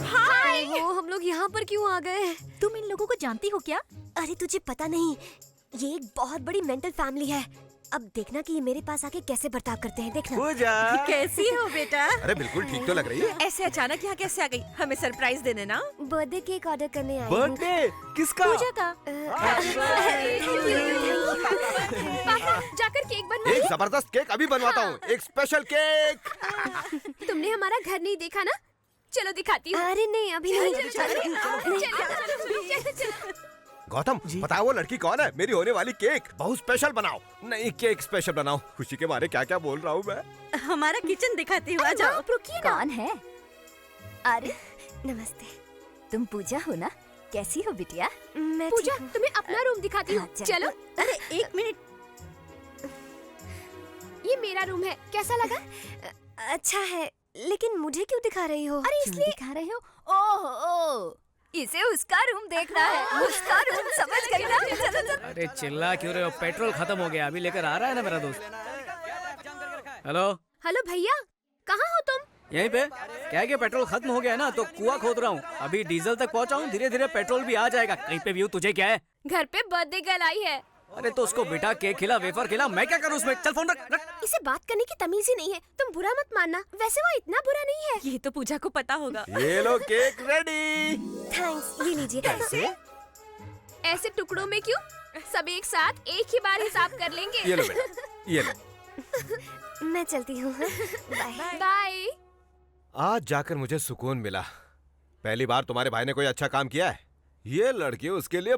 हाय, वो हम लोग यहाँ पर क्यों आ गए? तुम इन लोगों को जानती हो क्या? अरे तुझे पता नहीं, ये एक बहुत बड़ी मेंटल फैमिली है। अब देखना कि ये मेरे पास आके कैसे बर्ताव करते हैं। देखना। पूजा कैसी हो बेटा? अरे बिल्कुल ठीक तो लग रही है। ऐसे अचानक यहाँ कैसे आ गई? हमें सरप्राइज देने ना। बर्थडे केक ऑर्डर करने आई हूँ। बर्थडे किसका? पूजा का। पापा जाकर केक बनवाइए। एक जबरदस्त केक अभी बनवाता हूँ। एक स्पेशल केक। तुमने हमारा घर नहीं देखा ना? चलो दिखाती हूँ। अरे नहीं अभी नहीं। गौतम बताओ वो लड़की कौन है? मेरी होने वाली केक बहुत स्पेशल बनाओ। नहीं केक स्पेशल बनाओ। खुशी के मारे क्या क्या बोल रहा हूँ मैं। हमारा किचन दिखाती हूँ, आ जाओ। कौन है? अरे नमस्ते, तुम पूजा हो ना? कैसी हो बिटिया? मैं पूजा तुम्हें अपना रूम दिखाती हूँ। चलो। अरे एक मिनट, ये मेरा रूम है, कैसा लगा? अच्छा है, लेकिन मुझे क्यों दिखा रही हो? अरे इसलिए दिखा रहे हो? ओह इसे उसका रूम देखना है। उसका रूम समझ गई ना? चलो चलो। अरे चिल्ला क्यों रहे हो? पेट्रोल खत्म हो गया, अभी लेकर आ रहा है ना मेरा दोस्त। हेलो हेलो भैया, कहाँ हो तुम? यहीं पे। क्या है कि पेट्रोल खत्म हो गया है ना, तो कुआं खोद रहा हूँ। अभी डीजल तक पहुँचा हूँ, धीरे धीरे पेट्रोल भी आ जाएगा। कहीं पे भी हूँ। तुझे क्या है? घर पे बर्थडे गर्ल आई है। अरे तो उसको बिठा केक खिला, वेफर खिला, मैं क्या करूँ उसमें? चल फोन रख। इसे बात करने की तमीज ही नहीं है। तुम बुरा मत मानना, वैसे वो इतना बुरा नहीं है। ये तो पूजा को पता होगा। ये लो केक रेडी। थैंक्स, ये लीजिए। कैसे? ऐसे टुकड़ों में क्यों? सब एक साथ एक ही बार हिसाब कर लेंगे। ये लो बेटा, ये लो। मैं चलती हूँ। Bye bye. आज जाकर मुझे सुकून मिला। पहली बार तुम्हारे भाई ने कोई अच्छा काम किया है। ये लड़की उसके लिए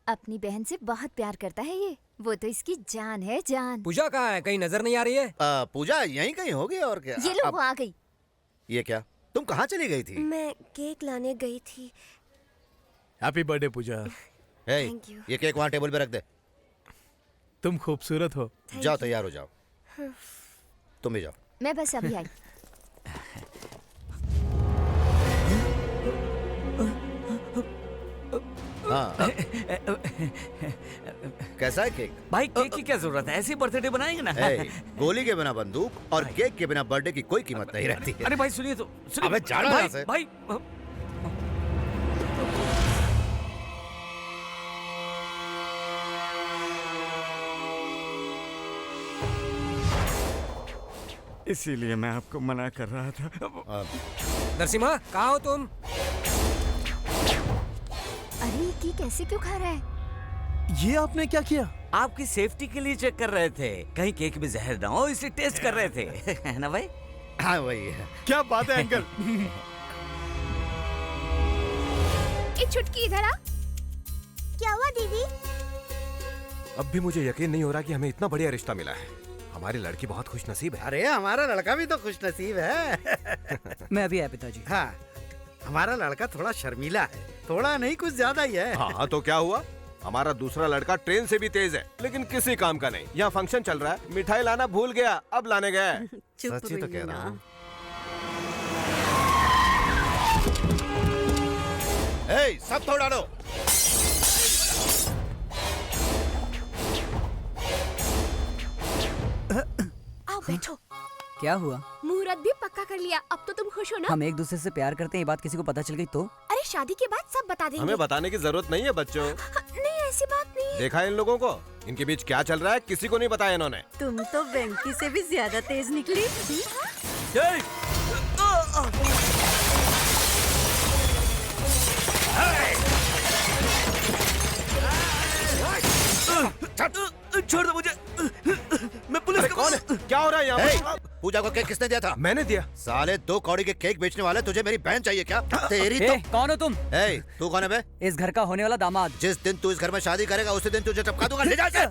अपनी बहन से बहुत प्यार करता है ये। वो तो इसकी जान है, जान। पूजा कहाँ है? कहीं नजर नहीं आ रही है? पूजा यहीं कहीं होगी और क्या। ये लो, वो आ गई। ये क्या, तुम कहाँ चली गई थी? मैं केक लाने गई थी। Happy birthday Pooja. Thank you. ये केक वहाँ टेबल पे रख दे। तुम खूबसूरत हो। जाओ तैयार हो जाओ। तुम भी जाओ। मैं बस अभी आई। हाँ। कैसा है केक? भाई केक की क्या जरूरत है? ऐसी बर्थडे बनाएंगे ना। गोली के बिना बंदूक और केक के बिना बर्थडे की कोई कीमत नहीं रहती है। अरे भाई सुनिए तो। अबे जाना यहाँ से। भाई इसीलिए मैं आपको मना कर रहा था। नरसिम्हा कहाँ हो तुम? अरे ये केक ऐसे क्यों खा रहा है? ये आपने क्या किया? आपकी सेफ्टी के लिए चेक कर रहे थे, कहीं केक में जहर ना हो, इसलिए टेस्ट कर रहे थे। है ना भाई? हाँ वही है। क्या बात है अंकल। एक छुटकी इधर आ। क्या हुआ दीदी? अब भी मुझे यकीन नहीं हो रहा कि हमें इतना बढ़िया रिश्ता मिला है। हमारी लड़की बहुत खुशनसीब है। अरे हमारा लड़का भी तो खुशनसीब है। मैं अभी आया पिताजी। हाँ, हमारा लड़का थोड़ा शर्मीला है, थोड़ा नहीं कुछ ज्यादा ही है। हाँ तो क्या हुआ? हमारा दूसरा लड़का ट्रेन से भी तेज है, लेकिन किसी काम का नहीं। यहाँ फंक्शन चल रहा है, मिठाई लाना भूल गया, अब लाने गया। सच्ची तो कह रहा हूँ। सब थोड़ा लो। आओ बैठो। क्या हुआ? मुहूर्त भी पक्का कर लिया, अब तो तुम खुश हो ना? हम एक दूसरे से प्यार करते हैं, ये बात किसी को पता चल गई तो? अरे शादी के बाद सब बता देंगे। हमें बताने की जरूरत नहीं है बच्चों। नहीं ऐसी बात नहीं है। देखा इन लोगों को, इनके बीच क्या चल रहा है किसी को नहीं बताया इन्होंने। तुम तो वेंकी से भी ज्यादा तेज निकली। छोड़ दो मुझे, मैं पुलिस का। कौन है? क्या हो रहा है यहाँ पे? पूजा को केक किसने दिया था? मैंने दिया। साले 2 कौड़ी के केक बेचने वाले, तुझे मेरी बहन चाहिए क्या? तेरी तो। कौन हो तुम? तू कौन है बे? इस घर का होने वाला दामाद। जिस दिन तू इस घर में शादी करेगा उसी दिन तुझे टपका दूंगा। ले जा इसे।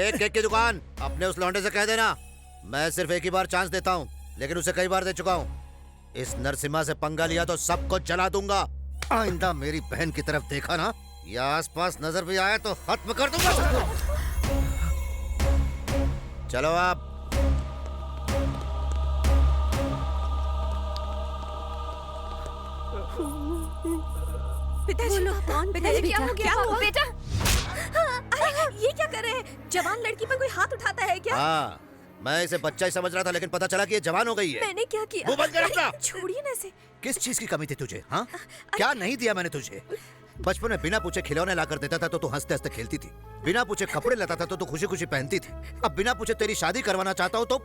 एक केक की दुकान अपने उस लौंडे से कह देना, मैं सिर्फ एक ही बार चांस देता हूँ, लेकिन उसे कई बार दे चुका हूँ। इस नरसिम्हा से पंगा लिया तो सबको जला दूंगा। आइंदा मेरी बहन की तरफ देखा ना या आसपास नजर भी आया तो खत्म कर दूंगा। चलो आप। पिताजी, पिताजी क्या हो गया? बेटा अरे ये क्या कर रहे हैं? जवान लड़की पर कोई हाथ उठाता है क्या? हाँ, मैं इसे बच्चा ही समझ रहा था, लेकिन पता चला कि ये जवान हो गई है। मैंने क्या किया? वो बंद कर अपना। छोड़िए ना इसे। किस चीज की कमी थी तुझे? हाँ, क्या नहीं दिया मैंने तुझे? बचपन में बिना पूछे खिलौने लाकर देता था तो तू हंसते हंसते खेलती थी, बिना पूछे कपड़े लाता था तो तू खुशी खुशी पहनती थी। अब बिना पूछे तेरी शादी करवाना चाहता हूँ तो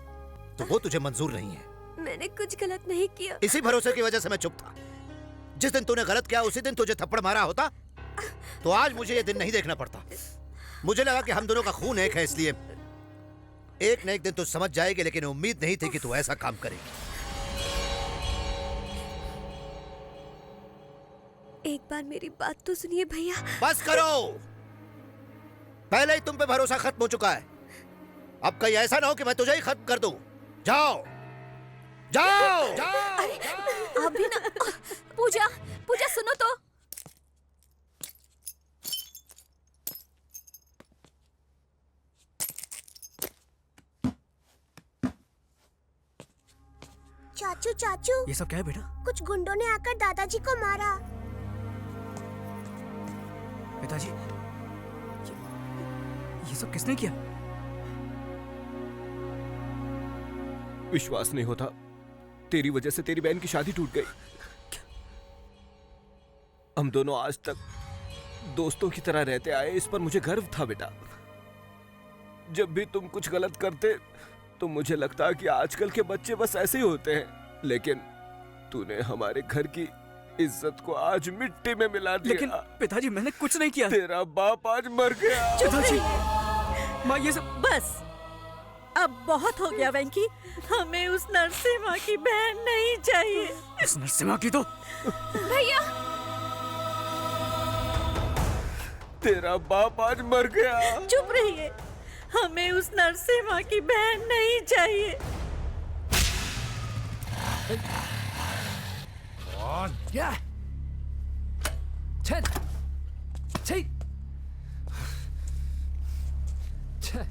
वो तुझे मंजूर नहीं है। मैंने कुछ गलत नहीं किया। इसी भरोसे की वजह से मैं चुप था। जिस दिन तूने गलत किया उसी दिन तुझे थप्पड़ मारा होता तो आज मुझे ये दिन नहीं देखना पड़ता। मुझे लगा कि हम दोनों का खून एक है, इसलिए एक न एक दिन तू समझ जाएगी, लेकिन उम्मीद नहीं थी कि तू ऐसा काम करेगी। एक बार मेरी बात तो सुनिए भैया। बस करो, पहले ही तुम पे भरोसा खत्म हो चुका है। अब कहीं ऐसा ना हो कि मैं तुझे ही खत्म कर दूं। जाओ जाओ, अरे अभी ना। पूजा, पूजा सुनो तो। चाचू चाचू, ये सब क्या है बेटा? कुछ गुंडों ने आकर दादाजी को मारा। पिताजी, ये सब किसने किया? विश्वास नहीं होता, तेरी वजह से तेरी बहन की शादी टूट गई। हम दोनों आज तक दोस्तों की तरह रहते आए, इस पर मुझे गर्व था बेटा। जब भी तुम कुछ गलत करते तो मुझे लगता कि आजकल के बच्चे बस ऐसे ही होते हैं, लेकिन तूने हमारे घर की इज्जत को आज मिट्टी में मिला दिया। लेकिन पिताजी, मैंने कुछ नहीं किया। तेरा बाप आज मर गया। पिताजी, माँ ये सब बस अब बहुत हो गया वेंकी। हमें उस नरसिम्हा की बहन नहीं चाहिए। उस नरसिम्हा की तो भैया, तेरा बाप आज मर गया। चुप रहिए, हमें उस नरसिम्हा की बहन नहीं चाहिए। क्या? छे, छे, छे।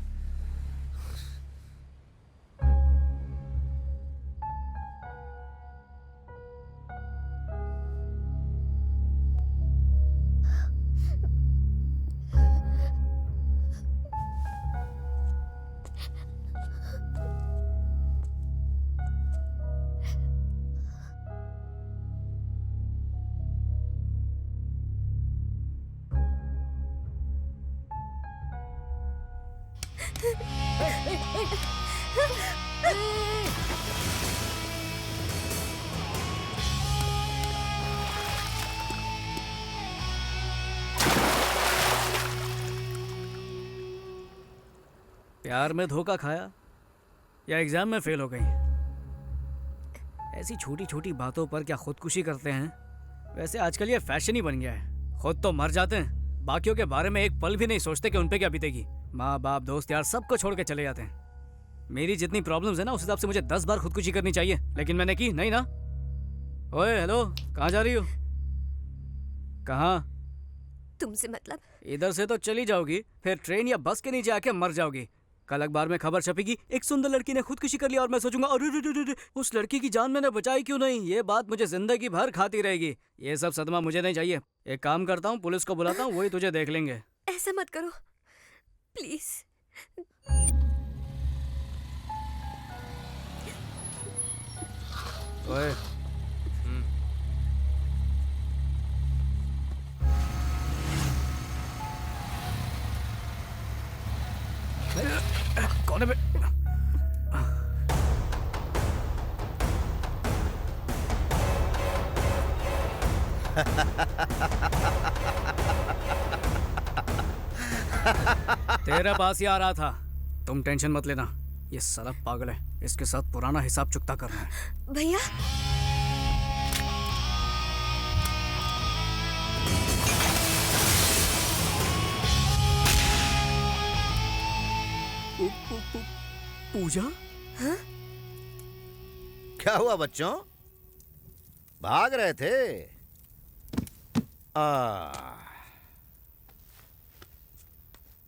प्यार में धोखा खाया या एग्जाम में फेल हो गई? ऐसी छोटी छोटी बातों पर क्या खुदकुशी करते हैं? वैसे आजकल ये फैशन ही बन गया है। खुद तो मर जाते हैं, बाकियों के बारे में एक पल भी नहीं सोचते कि उन पे क्या बीतेगी। माँ बाप दोस्त यार सबको छोड़ के चले जाते हैं। मेरी जितनी प्रॉब्लम्स है ना, उस हिसाब से मुझे 10 बार खुदकुशी करनी चाहिए, लेकिन मैंने की नहीं ना। ओए हेलो, कहाँ जा रही हो? कहाँ? तुमसे मतलब? इधर से तो चली जाओगी, फिर ट्रेन या बस के नीचे आके मर जाओगी। कल अखबार में खबर छपेगी, एक सुंदर लड़की ने खुदकुशी कर लिया, और मैं सोचूंगा अरे उस लड़की की जान मैंने बचाई क्यों नहीं। ये बात मुझे जिंदगी भर खाती रहेगी। ये सब सदमा मुझे नहीं चाहिए। एक काम करता हूँ, पुलिस को बुलाता हूँ, वही तुझे देख लेंगे। ऐसा मत करो प्लीज। ओए कौन है बे? तेरे पास ही आ रहा था। तुम टेंशन मत लेना, ये साला पागल है, इसके साथ पुराना हिसाब चुकता करना है। भैया, पूजा? हाँ? क्या हुआ बच्चों, भाग रहे थे?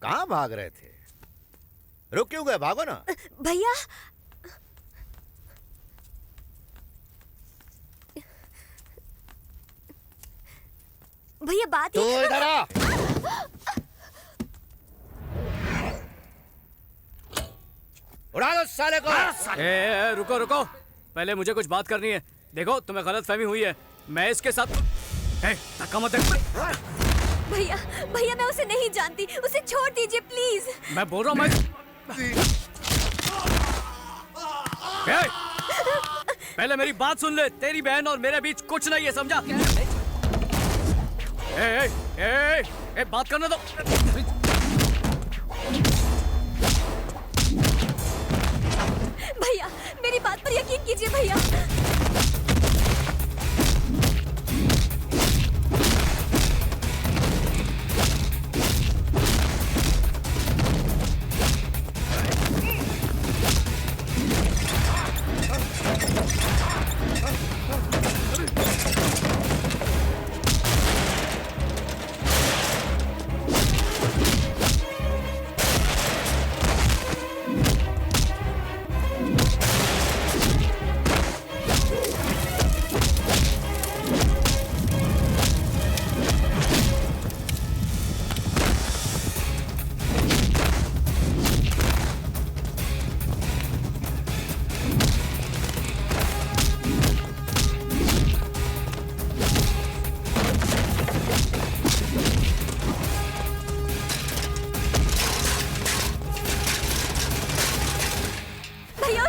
कहाँ भाग रहे थे? रुक क्यों गए? भागो ना। भैया, भैया बात तो इधर आ। उड़ा दो साले को। रुको रुको, पहले मुझे कुछ बात करनी है। देखो तुम्हें गलतफहमी हुई है, मैं इसके साथ धक्का मत दे। भैया, भैया मैं उसे नहीं जानती, उसे छोड़ दीजिए प्लीज। मैं बोल रहा हूँ पहले मेरी बात सुन ले। तेरी बहन और मेरे बीच कुछ नहीं है, समझा? बात करने दो। भैया मेरी बात पर यकीन कीजिए भैया।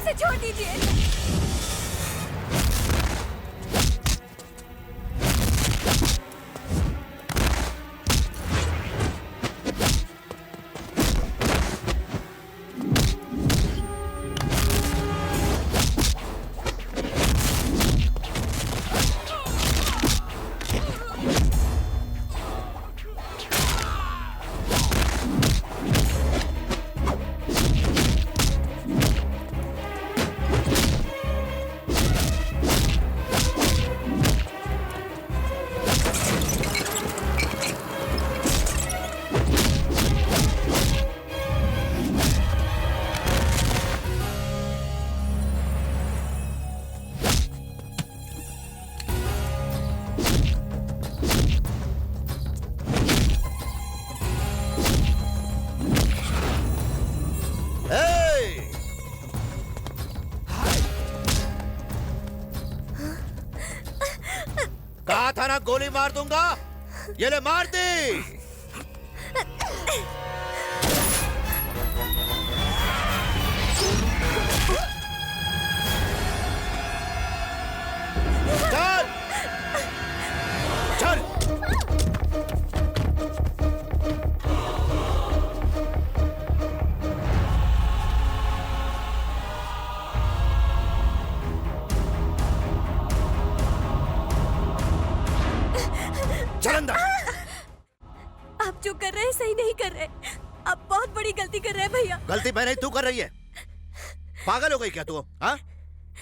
उसे छोड़ दीजिए। कहा था ना गोली मार दूंगा, ये ले मार दी। चल चल। चल अंदर। आप जो कर रहे हैं सही नहीं कर रहे। आप बहुत बड़ी गलती कर रहे हैं भैया। गलती मैं नहीं, तू कर रही है। पागल हो गई क्या तू? हाँ,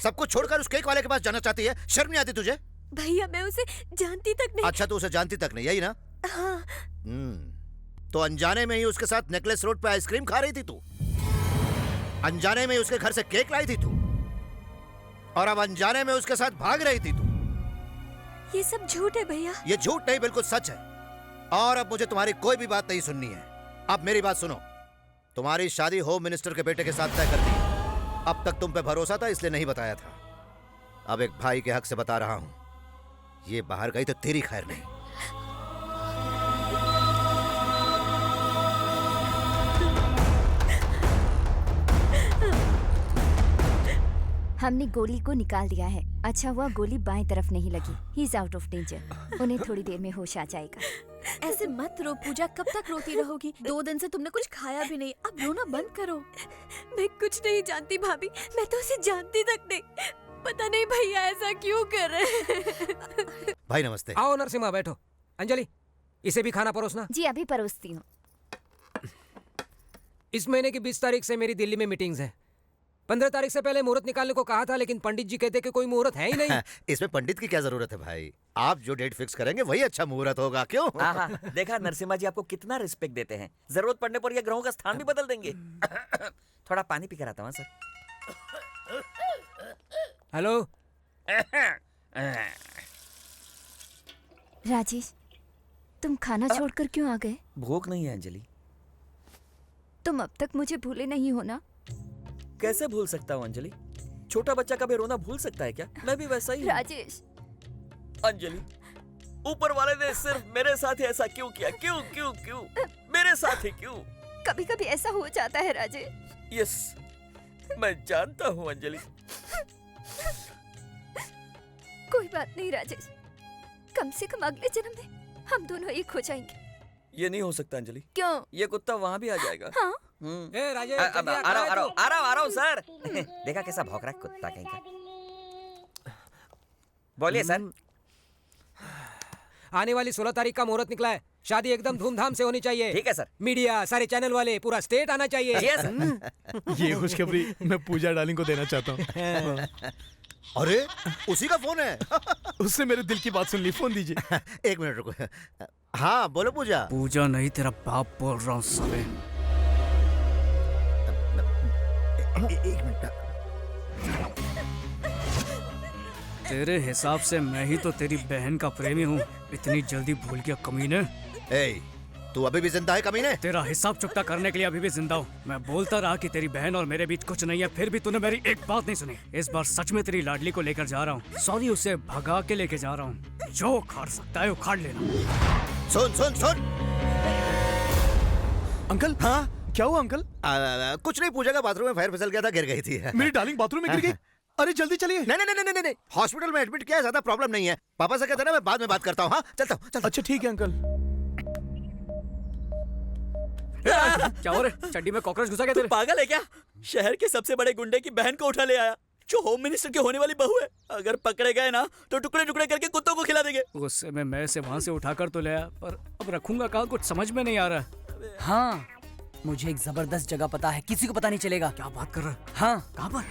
सब कुछ छोड़कर उस केक वाले के पास जाना चाहती है? शर्म नहीं आती तुझे? भैया मैं उसे जानती तक नहीं। अच्छा, तू उसे जानती तक नहीं, यही ना? हाँ। तो अनजाने में ही उसके साथ नेकलेस रोड पे आइसक्रीम खा रही थी तू? अनजाने में ही उसके घर से केक लाई थी तू? और अब अनजाने में उसके साथ भाग रही थी तू? ये सब झूठ है भैया। ये झूठ नहीं, बिल्कुल सच है। और अब मुझे तुम्हारी कोई भी बात नहीं सुननी है। अब मेरी बात सुनो। तुम्हारी शादी होम मिनिस्टर के बेटे के साथ तय कर दी। अब तक तुम पे भरोसा था इसलिए नहीं बताया था। अब एक भाई के हक से बता रहा हूं, ये बाहर गई तो तेरी खैर नहीं। हमने गोली को निकाल दिया है। अच्छा हुआ गोली बाएं तरफ नहीं लगी। He is out of danger. उन्हें थोड़ी देर में होश आ जाएगा। ऐसे मत रो पूजा, कब तक रोती रहोगी? 2 दिन से तुमने कुछ खाया भी नहीं। अब रोना बंद करो। मैं कुछ नहीं जानती भाभी, मैं तो उसे जानती तक नहीं। पता नहीं भैया ऐसा क्यों कर रहे हैं। भाई नमस्ते। आओ नरसिम्हा, बैठो। अंजलि, इसे भी खाना परोसना। जी अभी परोसती हूँ। इस महीने की 20 तारीख से मेरी दिल्ली में मीटिंग्स हैं। 15 तारीख से पहले मुहूर्त निकालने को कहा था, लेकिन पंडित जी कहते कि कोई मुहूर्त है ही नहीं। इसमें पंडित की क्या जरूरत है भाई? आप जो डेट फिक्स करेंगे वही अच्छा मुहूर्त होगा, क्यों? देखा नरसिम्हा जी आपको कितना रिस्पेक्ट देते हैं। जरूरत पड़ने पर ये ग्रहों का स्थान भी बदल देंगे। थोड़ा पानी पी कर आता हूँ सर। हेलो। राजेश, तुम खाना छोड़कर क्यों आ गए? भूख नहीं है अंजलि। तुम अब तक मुझे भूले नहीं हो ना? कैसे भूल सकता हूँ अंजलि? छोटा बच्चा कभी रोना भूल सकता है क्या? मैं भी वैसा ही हूँ। राजेश। अंजलि, ऊपर वाले ने सिर्फ मेरे साथ ही ऐसा क्यों किया? क्यों क्यों क्यों मेरे साथ ही क्यों? कभी कभी ऐसा हो जाता है राजेश। यस, मैं जानता हूँ अंजलि। कोई बात नहीं राजेश, कम से कम अगले जन्म में हम दोनों एक हो जाएंगे। ये नहीं हो सकता अंजलि। क्यों? ये कुत्ता वहाँ भी आ जाएगा। हाँ? ए राजेश, आ रहा हूँ सर। देखा कैसा भौंक रहा है कुत्ता कहीं का। बोलिए सर। आने वाली 16 तारीख का मुहूर्त निकला है। शादी एकदम धूमधाम से होनी चाहिए। ठीक है सर। मीडिया, सारे चैनल वाले, पूरा स्टेट आना चाहिए। ये खुशखबरी मैं पूजा डार्लिंग को देना चाहता हूँ। अरे उसी का फोन है। उससे मेरे दिल की बात सुन ली। फोन दीजिए। 1 मिनट रुको। हाँ बोलो पूजा। पूजा नहीं, तेरा बाप बोल रहा हूँ साले। 1 मिनट। तेरे हिसाब से मैं ही तो तेरी बहन का प्रेमी हूँ। इतनी जल्दी भूल गया कमीने। तू अभी भी जिंदा है कमीने? तेरा हिसाब चुकता करने के लिए अभी भी जिंदा हूँ। मैं बोलता रहा कि तेरी बहन और मेरे बीच कुछ नहीं है, फिर भी तूने मेरी एक बात नहीं सुनी। इस बार सच में तेरी लाडली को लेकर जा रहा हूँ। सॉरी, उसे भगा के लेके जा रहा हूँ। जो उखाड़ सकता है उखाड़ लेना। सुन सुन सुन। अंकल। हाँ क्या हुआ अंकल? कुछ नहीं, पूजा का बाथरूम में फायर फिसल गया था, गिर गई थी। मेरी डार्लिंग बाथरूम में गिर गई? अरे जल्दी चलिए। नहीं, हॉस्पिटल में एडमिट किया है, ज्यादा प्रॉब्लम नहीं है। पापा से कहते ना मैं बाद में बात करता हूँ। हाँ चलता हूँ। अच्छा ठीक है अंकल। क्या हो रहा है? चड्डी में कॉकरोच घुसा गया तेरे? पागल है क्या? शहर के सबसे बड़े गुंडे की बहन को उठा ले आया, जो होम मिनिस्टर की होने वाली बहू है। अगर पकड़े गए ना तो टुकड़े टुकड़े करके कुत्तों को खिला देंगे। गुस्से में मैं से वहाँ से उठाकर तो ले आया, पर अब रखूंगा कहाँ, कुछ समझ में नहीं आ रहा। हाँ, मुझे एक जबरदस्त जगह पता है, किसी को पता नहीं चलेगा। क्या बात कर रहा है? हाँ, कहाँ पर?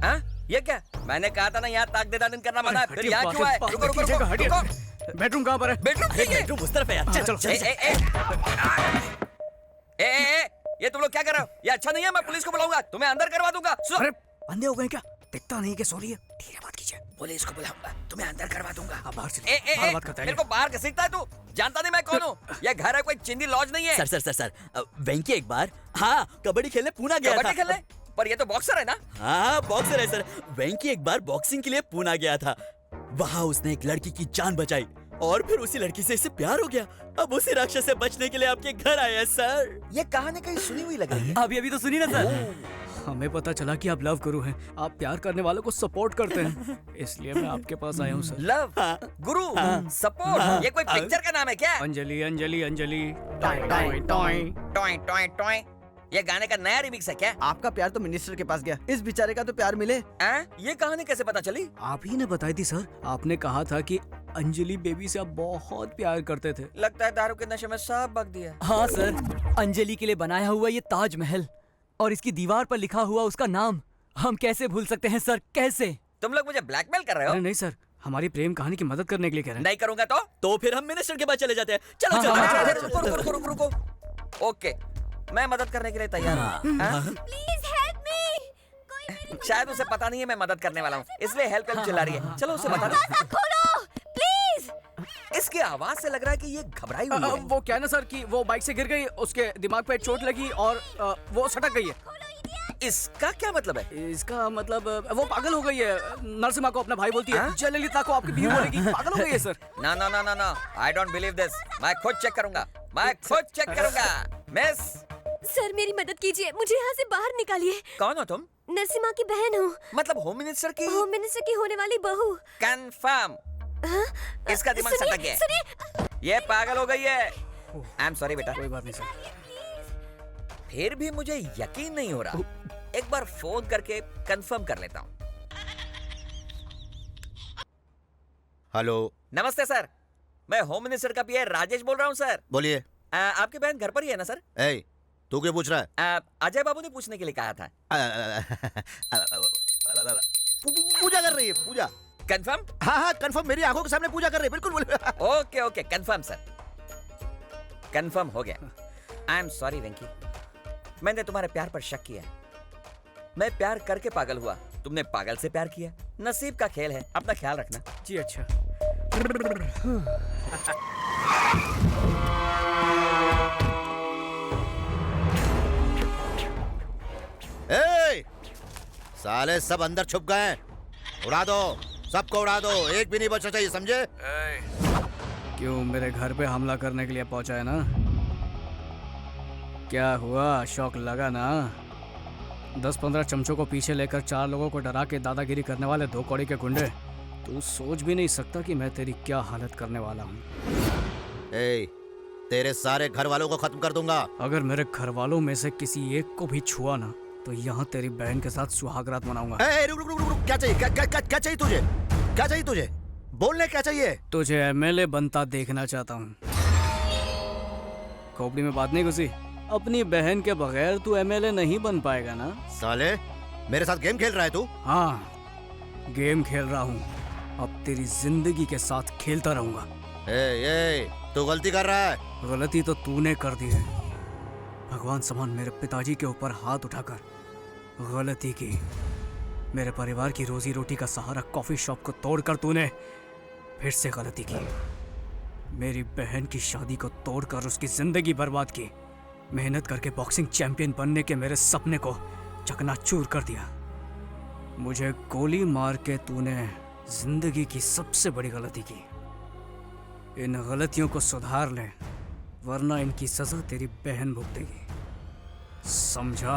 हाँ? ये क्या? मैंने कहा था ना यहाँ ताक देदान करना मना है। फिर यहाँ क्यों आए? रुको रुको रुको। बेडरूम कहाँ पर है? बेडरूम उस तरफ है यार। चलो ये तुम लोग क्या कर रहे हो? ये अच्छा नहीं है, मैं पुलिस को बुलाऊंगा, तुम्हें अंदर करवा दूंगा। अरे अंधे हो गए क्या? दिखता नहीं कि सो रही है। ठीक है, बात कीजिए। पुलिस को बुलाऊंगा, तुम्हें अंदर करवा दूंगा। बाहर से बात करता है। मेरे को बाहर घसीटता है तू? जानता नहीं मैं कौन हूँ? ये घर है, कोई चिंदी लॉज नहीं है। सर वेंकी एक बार हाँ कबड्डी खेलने पूना गया था। कबड्डी खेलने? पर ये तो बॉक्सर है ना? हाँ बॉक्सर है सर। वेंकी एक बार बॉक्सिंग के लिए पूना गया था। वहाँ उसने एक लड़की की जान बचाई और फिर उसी लड़की से इसे प्यार हो गया। अब उसी राक्षस से बचने के लिए आपके घर आया है सर। ये कहानी कहीं सुनी हुई लग रही है। अभी तो सुनी ना सर। हमें पता चला कि आप लव गुरु हैं, आप प्यार करने वालों को सपोर्ट करते हैं, इसलिए मैं आपके पास आया हूँ सर। लव गुरु सपोर्ट, ये कोई पिक्चर का नाम है क्या? Anjali Anjali Anjali toy toy toy. ये गाने का नया रिमिक्स है क्या? आपका प्यार तो मिनिस्टर के पास गया, इस बेचारे का तो प्यार मिले। ये कहानी कैसे पता चली? आप ही ने बताई थी सर। आपने कहा था कि अंजलि बेबी से आप बहुत प्यार करते थे। लगता है दारू के नशे में सब बक दिया। हाँ सर, अंजलि के लिए बनाया हुआ ये ताजमहल और इसकी दीवार पर लिखा हुआ उसका नाम हम कैसे भूल सकते हैं सर, कैसे? तुम लोग मुझे ब्लैकमेल कर रहे हो? अरे नहीं सर, हमारी प्रेम कहानी की मदद करने के लिए कह रहे हैं। नहीं करूंगा तो फिर हम मिनिस्टर के पास चले जाते हैं। चलो रुको। ओके, मैं मदद करने के लिए तैयार हूँ। Please help me. शायद उसे पता नहीं है मैं मदद करने वाला हूँ, इसलिए हेल्प चिल्ला रही है। चलो उसे बता दो। खोलो प्लीज। इसकी आवाज से लग रहा है कि ये घबराई हुई है। वो क्या ना सर कि वो बाइक से गिर गई, उसके दिमाग पे चोट लगी और वो सटक गई है। इसका क्या मतलब है? इसका मतलब वो पागल हो गई है। नरसिम्हा को अपना भाई बोलती है, जयललिता को आपकी बीवी बोलेगी। पागल हो गई है सर। ना, आई डोंट बिलीव दिस। मैं खुद चेक करूंगा, मिस। सर मेरी मदद कीजिए, मुझे यहाँ से बाहर निकालिए। कौन हो तुम? नरसिम्हा की बहन हूँ। मतलब होम मिनिस्टर की? होम मिनिस्टर की होने वाली बहू। कंफर्म। इसका दिमाग सटक गया। ये पागल हो गई है। आई एम सॉरी बेटा। कोई बात नहीं सर। फिर भी मुझे यकीन नहीं हो रहा, एक बार फोन करके कंफर्म कर लेता हूँ। हेलो। नमस्ते सर, मैं होम मिनिस्टर का पीए राजेश बोल रहा हूँ सर। बोलिए। आपकी बहन घर पर ही है ना सर? तू क्यों पूछ रहा है? अजय बाबू ने पूछने के लिए कहा था। पूजा कर रही है, पूजा। कंफर्म? हाँ कंफर्म, मेरी आंखों के सामने पूजा कर रही है, बिल्कुल। ओके कंफर्म सर, कंफर्म हो गया। आई एम सॉरी वेंकी, मैंने तुम्हारे प्यार पर शक किया। मैं प्यार करके पागल हुआ, तुमने पागल से प्यार किया। नसीब का खेल है, अपना ख्याल रखना। जी अच्छा। साले सब अंदर छुप गए हैं, उड़ा दो, सबको उड़ा दो, एक भी नहीं बचना चाहिए, समझे? क्यों मेरे घर पे हमला करने के लिए पहुंचा है ना? क्या हुआ, शौक लगा ना? 10-15 चमचों को पीछे लेकर 4 लोगों को डरा के दादागिरी करने वाले 2 कौड़ी के गुंडे। तू सोच भी नहीं सकता कि मैं तेरी क्या हालत करने वाला हूँ। तेरे सारे घर वालों को खत्म कर दूंगा। अगर मेरे घर वालों में से किसी एक को भी छुआ ना तो यहाँ तेरी बहन के साथ सुहागरात मनाऊंगा। रुक, क्या चाहिए? क्या चाहिए तुझे? क्या चाहिए तुझे? बोलने क्या चाहिए? तुझे एमएलए बनता देखना चाहता हूँ। खोपड़ी में बात नहीं घुसी? अपनी बहन के बगैर तू एमएलए नहीं बन पाएगा ना? साले मेरे साथ गेम खेल रहा है तू? हाँ गेम खेल रहा हूँ, अब तेरी जिंदगी के साथ खेलता रहूंगा। तू गलती कर रहा है। गलती तो तूने कर दी है। भगवान समान मेरे पिताजी के ऊपर हाथ उठाकर गलती की। मेरे परिवार की रोजी रोटी का सहारा कॉफी शॉप को तोड़कर तूने फिर से गलती की। मेरी बहन की शादी को तोड़कर उसकी जिंदगी बर्बाद की। मेहनत करके बॉक्सिंग चैंपियन बनने के मेरे सपने को चकनाचूर कर दिया। मुझे गोली मार के तूने जिंदगी की सबसे बड़ी गलती की। इन गलतियों को सुधार ले वरना इनकी सजा तेरी बहन भुगतेगी, समझा?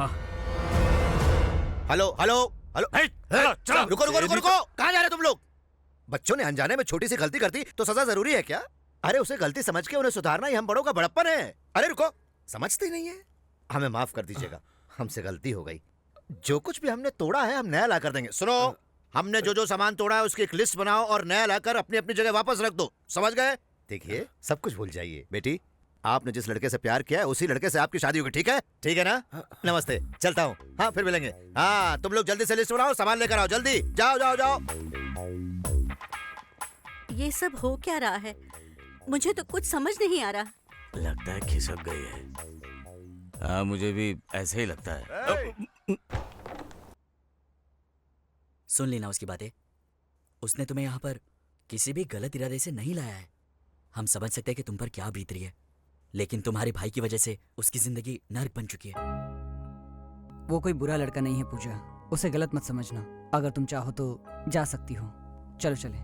हेलो हेलो हेलो चलो, रुको रुको रुको रुको, कहाँ जा रहे तुम लोग? बच्चों ने अनजाने में छोटी सी गलती कर दी तो सजा जरूरी है क्या? अरे उसे गलती समझ के उन्हें सुधारना ही हम बड़ों का बड़प्पन है। अरे रुको, समझते नहीं है? हमें माफ कर दीजिएगा, हमसे गलती हो गई। जो कुछ भी हमने तोड़ा है हम नया ला कर देंगे। सुनो, हमने जो जो सामान तोड़ा है उसकी एक लिस्ट बनाओ और नया लाकर अपनी अपनी जगह वापस रख दो, समझ गए? देखिए, सब कुछ भूल जाइए। बेटी, आपने जिस लड़के से प्यार किया है उसी लड़के से आपकी शादी होगी, ठीक है? ठीक है ना? नमस्ते, चलता हूँ। हाँ, फिर मिलेंगे। हाँ, तुम लोग जल्दी से लिस्ट बनाओ, सामान लेकर आओ, जल्दी जाओ जाओ जाओ। ये सब हो क्या रहा है? मुझे तो कुछ समझ नहीं आ रहा। लगता है खिसक गई है। हाँ, मुझे भी ऐसे ही लगता है। सुन लेना उसकी बातें। उसने तुम्हें यहाँ पर किसी भी गलत इरादे से नहीं लाया है। हम समझ सकते हैं कि तुम पर क्या बीत रही है, लेकिन तुम्हारे भाई की वजह से उसकी जिंदगी नर्क बन चुकी है। वो कोई बुरा लड़का नहीं है पूजा, उसे गलत मत समझना। अगर तुम चाहो तो जा सकती हो। चलो चले।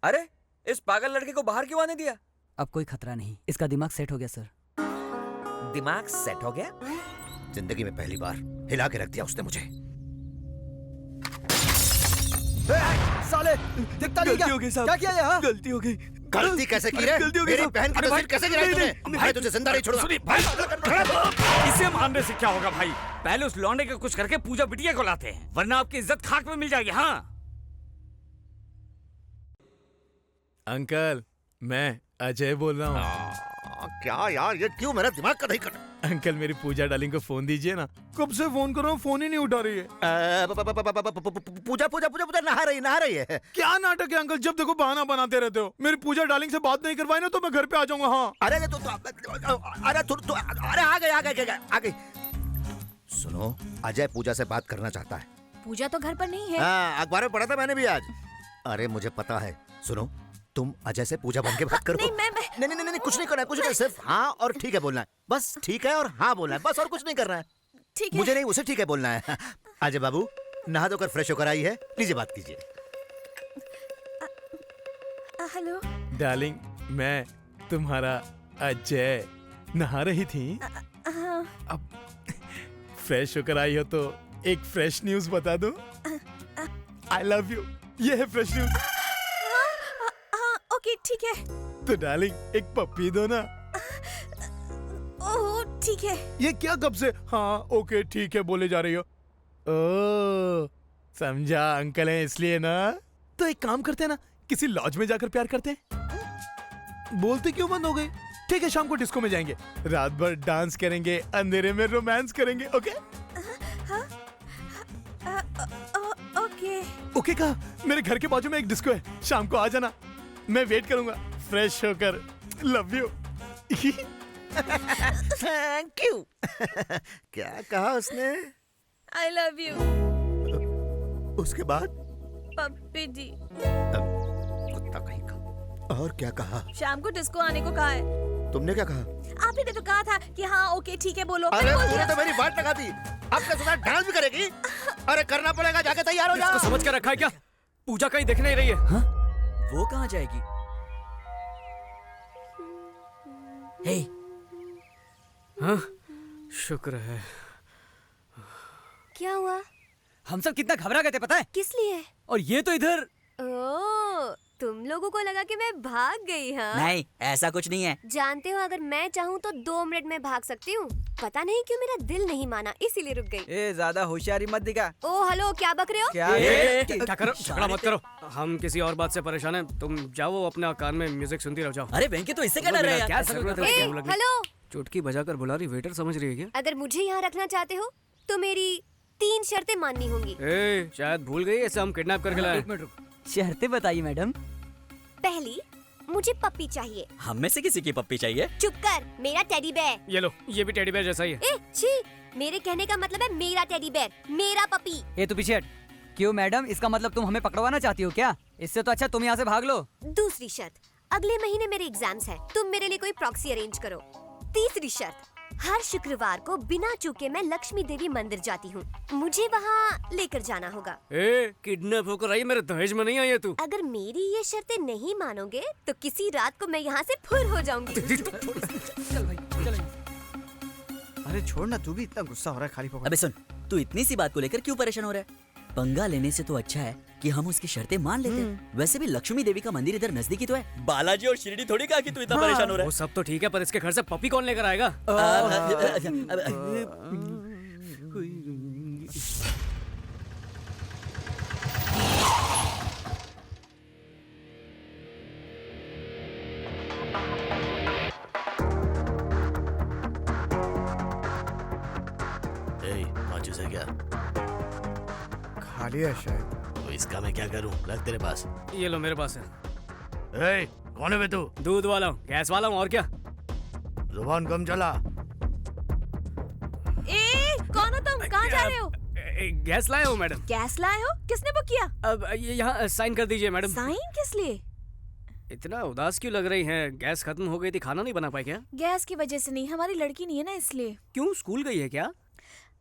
अरे, इस पागल लड़के को बाहर क्यों आने दिया? अब कोई खतरा नहीं, इसका दिमाग सेट हो गया सर। दिमाग सेट हो गया? जिंदगी में पहली बार हिला के रख दिया उसने मुझे। साले, दिखता नहीं क्या? क्या किया यहाँ? गलती हो गई। गलती कैसे की रे? मेरी बहन की तस्वीर कैसे गिराई तूने? भाई तुझे जिंदा नहीं छोड़ूंगा। इसे मारने से क्या होगा भाई? पहले उस लौंडे का कुछ करके पूजा बिटिया को लाते हैं, वरना आपकी इज्जत खाक में मिल जाएगी। हाँ अंकल, मैं अजय बोल रहा हूँ। क्या यार, ये क्यों मेरा दिमाग का दही कर? अंकल, मेरी पूजा डार्लिंग को फोन दीजिए ना। कब से फोन कर रहा हूँ, फोन ही नहीं उठा रही है। पूजा पूजा पूजा पूजा नहा रही है। क्या नाटक है अंकल, जब देखो बहाना बनाते रहते हो। मेरी पूजा डार्लिंग से बात नहीं करवाई ना तो मैं घर पे आ जाऊंगा। हाँ, अरे आ गई। सुनो, अजय पूजा से बात करना चाहता है। पूजा तो घर पर नहीं है। हाँ, अखबार में पढ़ा था मैंने भी आज। अरे मुझे पता है। सुनो, तुम अजय से पूजा बन के बात करो। नहीं, कुछ नहीं करना है, कुछ नहीं, सिर्फ हाँ और ठीक है बोलना है। बस ठीक है और हाँ बोलना है, बस, और कुछ नहीं करना है। ठीक है। मुझे नहीं, उसे ठीक है बोलना है। अजय बाबू, नहा धोकर फ्रेश होकर आई है, लीजिए बात कीजिए। हेलो डार्लिंग, मैं तुम्हारा अजय। नहा रही थी? अब फ्रेश होकर आई हो तो एक फ्रेश न्यूज बता दो। आई लव यू, ये है फ्रेश न्यूज। ओके, ठीक है। तो डार्लिंग, एक पप्पी दो ना। ओह, ठीक है। ये क्या कब से हाँ ओके ठीक है बोले जा रही हो? ओ, समझा, अंकल है इसलिए ना। तो एक काम करते हैं ना, किसी लॉज में जाकर प्यार करते हैं। बोलते क्यों बंद हो गई? ठीक है, शाम को डिस्को में जाएंगे, रात भर डांस करेंगे, अंधेरे में रोमांस करेंगे। ओके? ओके। ओके कहा? मेरे घर के बाजू में एक डिस्को है, शाम को आ जाना, मैं वेट करूंगा फ्रेश होकर। Love you. Thank you. क्या कहा उसने? I love you. उसके बाद? पप्पी जी। कुत्ता कहीं का। और क्या कहा? शाम को डिस्को आने को कहा है। तुमने क्या कहा? आप ही ने तो कहा था कि हाँ ओके ठीक है बोलो। अरे तूने तो मेरी बात लगा दी। अब क्या सुना, डांस भी करेगी? अरे करना पड़ेगा, जाके तैयार हो जा। इसको समझ कर रखा है क्या? पूजा कहीं दिख नहीं रही है। हाँ? वो कहाँ जाएगी? हे, हाँ? शुक्र है। क्या हुआ? हम सब कितना घबरा गए थे पता है? किस लिए? और ये तो इधर। ओह, तुम लोगों को लगा कि मैं भाग गई। हाँ, नहीं, ऐसा कुछ नहीं है। जानते हो, अगर मैं चाहूँ तो 2 मिनट में भाग सकती हूँ। पता नहीं क्यों मेरा दिल नहीं माना, इसीलिए रुक गई। ए, ज्यादा होशियारी मत दिखा। ओ हेलो, क्या बक रहे हो? क्या करो, झगड़ा मत करो। हम किसी और बात से परेशान हैं, तुम जाओ अपने कान में म्यूजिक सुनती रहो, जाओ। अरे वेंकी तो इससे क्या डर रहा है? क्या जरूरत है? हेलो, चुटकी बजाकर बुला रही, वेटर समझ रही है क्या? अगर मुझे यहाँ रखना चाहते हो तो मेरी 3 शर्तें माननी होंगी। शायद भूल गई, ऐसे हम किडनैप करके लाए। एक मिनट रुक, शर्तें बताइए मैडम। पहली, मुझे पप्पी चाहिए। हम में से किसी की पप्पी चाहिए? चुप कर, मेरा टेडी बेयर। ये लो, ये भी टेडी बेयर जैसा ही है। छी, मेरे कहने का मतलब है मेरा टेडी बेयर, मेरा पपी। ये तू पीछे हट। क्यों मैडम, इसका मतलब तुम हमें पकड़वाना चाहती हो क्या? इससे तो अच्छा तुम यहाँ से भाग लो। दूसरी शर्त, अगले महीने मेरे एग्जाम्स हैं, तुम मेरे लिए कोई प्रॉक्सी अरेंज करो। तीसरी शर्त, हर शुक्रवार को बिना चूके मैं लक्ष्मी देवी मंदिर जाती हूँ। मुझे वहाँ लेकर जाना होगा। किडनैप होकर आई, मेरे दहेज में नहीं आई है तू। अगर मेरी ये शर्तें नहीं मानोगे तो किसी रात को मैं यहाँ से फुर हो जाऊंगी। अरे छोड़ ना, तू भी इतना गुस्सा हो रहा है खाली पकड़। अबे सुन, तू इतनी सी बात को लेकर क्यों परेशान हो रहा है? पंगा लेने से तो अच्छा है कि हम उसकी शर्तें मान लेते हैं। वैसे भी लक्ष्मी देवी का मंदिर इधर नजदीकी तो है। बालाजी और शिरडी थोड़ी कहा कि तू इतना परेशान हो रहा है। वो सब तो ठीक है, पर इसके घर से पपी कौन लेकर आएगा? माचिस है क्या? खाली है शायद। तो इसका मैं क्या करूं? रख तेरे पास। ये लो, मेरे पास है। कौन है बे तू? दूध वाला हूँ, गैस वाला हूँ, और क्या? जुबान कम चला। कौन हो तुम? कहाँ जा रहे हो? गैस लाया हूँ मैडम। गैस लाए हो? किसने बुक किया? अब ये यहाँ साइन कर दीजिए मैडम। साइन किस लिए? इतना उदास क्यों लग रही हैं? गैस खत्म हो गई थी, खाना नहीं बना पाए क्या? गैस की वजह से नहीं, हमारी लड़की नहीं है ना, इसलिए। क्यों, स्कूल गई है क्या?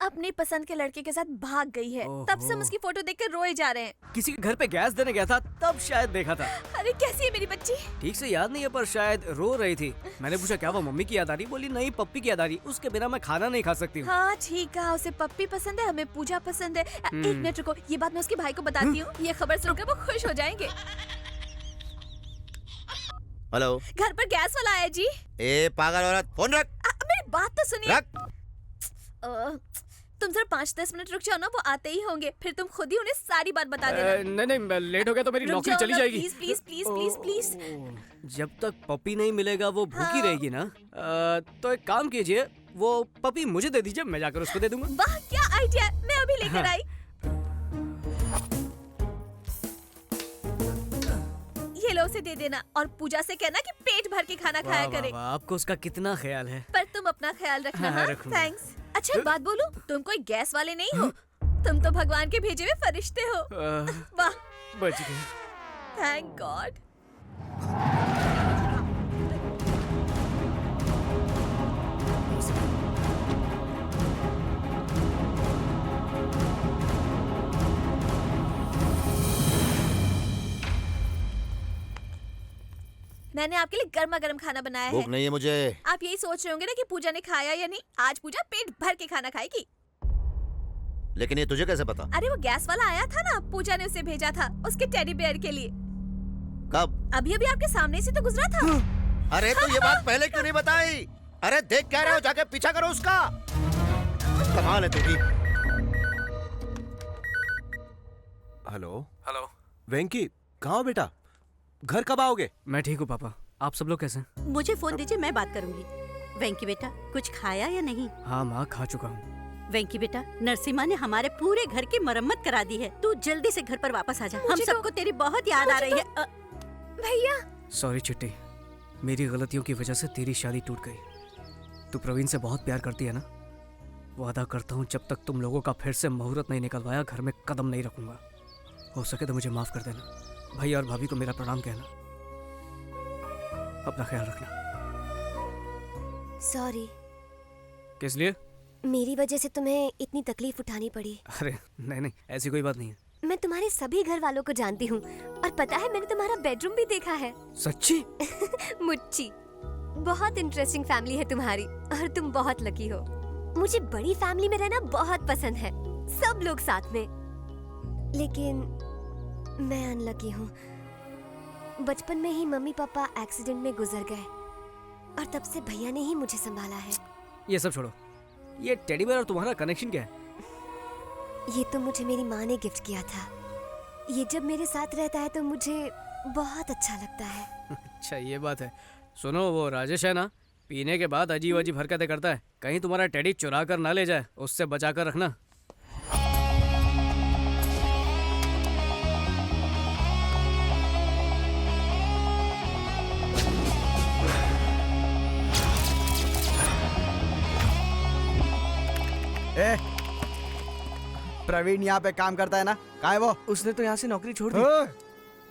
अपनी पसंद के लड़के के साथ भाग गई है। तब से हम उसकी फोटो देखकर रोए जा रहे हैं। किसी के घर पे गैस देने गया था, तब शायद देखा था। अरे कैसी है मेरी बच्ची? ठीक से याद नहीं है, पर शायद रो रही थी। मैंने पूछा क्या वो मम्मी की याद आ रही? बोली नहीं, पप्पी की याद आ रही। उसके बिना मैं खाना नहीं खा सकती हूँ। हाँ ठीक है, उसे पप्पी पसंद है, हमें पूजा पसंद है। एक मिनट रुको, ये बात मैं उसके भाई को बताती हूँ। ये खबर सुनकर वो खुश हो जाएंगे। हेलो, घर पर गैस वाला आया जी। ए पागल औरत, फोन रख। मेरी बात तो सुनिए। रख। तुम जरा 5-10 मिनट रुक जाओ ना, वो आते ही होंगे। फिर तुम खुद ही उन्हें सारी बात बता देना। नहीं, लेट हो गया तो मेरी नौकरी चली जाएगी। Please please please please please. जब तक पपी नहीं मिलेगा वो भूखी रहेगी ना। तो एक काम कीजिए, वो पपी मुझे दे दीजिए, मैं जाकर उसको दे दूंगा। वाह क्या आइडिया है, मैं अभी लेकर आई। ये लो, उसे दे देना और पूजा से कहना कि पेट भर के खाना खाया करे। आपको उसका कितना ख्याल है। पर तुम अपना ख्याल रखना। हाँ, थैंक्स। अच्छा एक बात बोलूं, तुम कोई गैस वाले नहीं हो, तुम तो भगवान के भेजे हुए फरिश्ते हो। वाह, बच गए। Thank God. मैंने आपके लिए गर्मा गर्म खाना बनाया भूख है। नहीं है मुझे। आप यही सोच रहे होंगे ना कि पूजा ने खाया या नहीं। आज पूजा पेट भर के खाना खाएगी। लेकिन ये तुझे कैसे पता? अरे वो गैस वाला आया था ना, पूजा ने उसे भेजा था उसके टेडी बेयर के लिए। कब? अभी अभी आपके सामने से तो गुजरा था। अरे तो ये बात पहले क्यों नहीं बताई? अरे देख क्या रहे हो, जाके पीछा करो उसका। कमाल है तेरी। हेलो हेलो, वेंकी, कहाँ हो बेटा? घर कब आओगे? मैं ठीक हूँ पापा, आप सब लोग कैसे? मुझे फोन दीजिए, मैं बात करूंगी। वेंकी बेटा, कुछ खाया या नहीं? हाँ माँ, खा चुका हूँ। वेंकी बेटा, नरसिम्हा ने हमारे पूरे घर की मरम्मत करा दी है। तू जल्दी से घर पर वापस आ जा। हम सबको तेरी बहुत याद आ रही है। भैया सॉरी चिट्टी, मेरी गलतियों की वजह से तेरी शादी टूट गई। तू प्रवीण से बहुत प्यार करती है ना? वादा करता हूँ जब तक तुम लोगों का फिर से मुहूर्त नहीं निकलवाया, घर में कदम नहीं रखूंगा। हो सके तो मुझे माफ कर देना। भैया और भाभी को मेरा प्रणाम कहना। अपना ख्याल रखना। सॉरी। किस लिए? मेरी वजह से तुम्हें इतनी तकलीफ उठानी पड़ी। अरे नहीं, ऐसी कोई बात नहीं है। मैं तुम्हारे सभी घर वालों को जानती हूँ और पता है मैंने तुम्हारा बेडरूम भी देखा है। सच्ची? मुच्ची, बहुत इंटरेस्टिंग फैमिली है तुम्हारी और तुम बहुत लकी हो। मुझे बड़ी फैमिली में रहना बहुत पसंद है, सब लोग साथ में। लेकिन मैं अनलकी हूँ। बचपन में ही मम्मी पापा एक्सीडेंट में गुजर गए और तब से भैया ने ही मुझे संभाला है। ये सब छोड़ो, ये टेडी बेयर और तुम्हारा कनेक्शन क्या है? ये तो मुझे मेरी माँ ने गिफ्ट किया था। ये जब मेरे साथ रहता है तो मुझे बहुत अच्छा लगता है। अच्छा ये बात है। सुनो, वो राजेश है ना, पीने के बाद अजीब अजीब हरकतें करता है। कहीं तुम्हारा टेडी चुरा कर ना ले जाए, उससे बचा कर रखना। प्रवीण यहाँ पे काम करता है ना? कहाँ है वो? उसने तो यहाँ से नौकरी छोड़ दी।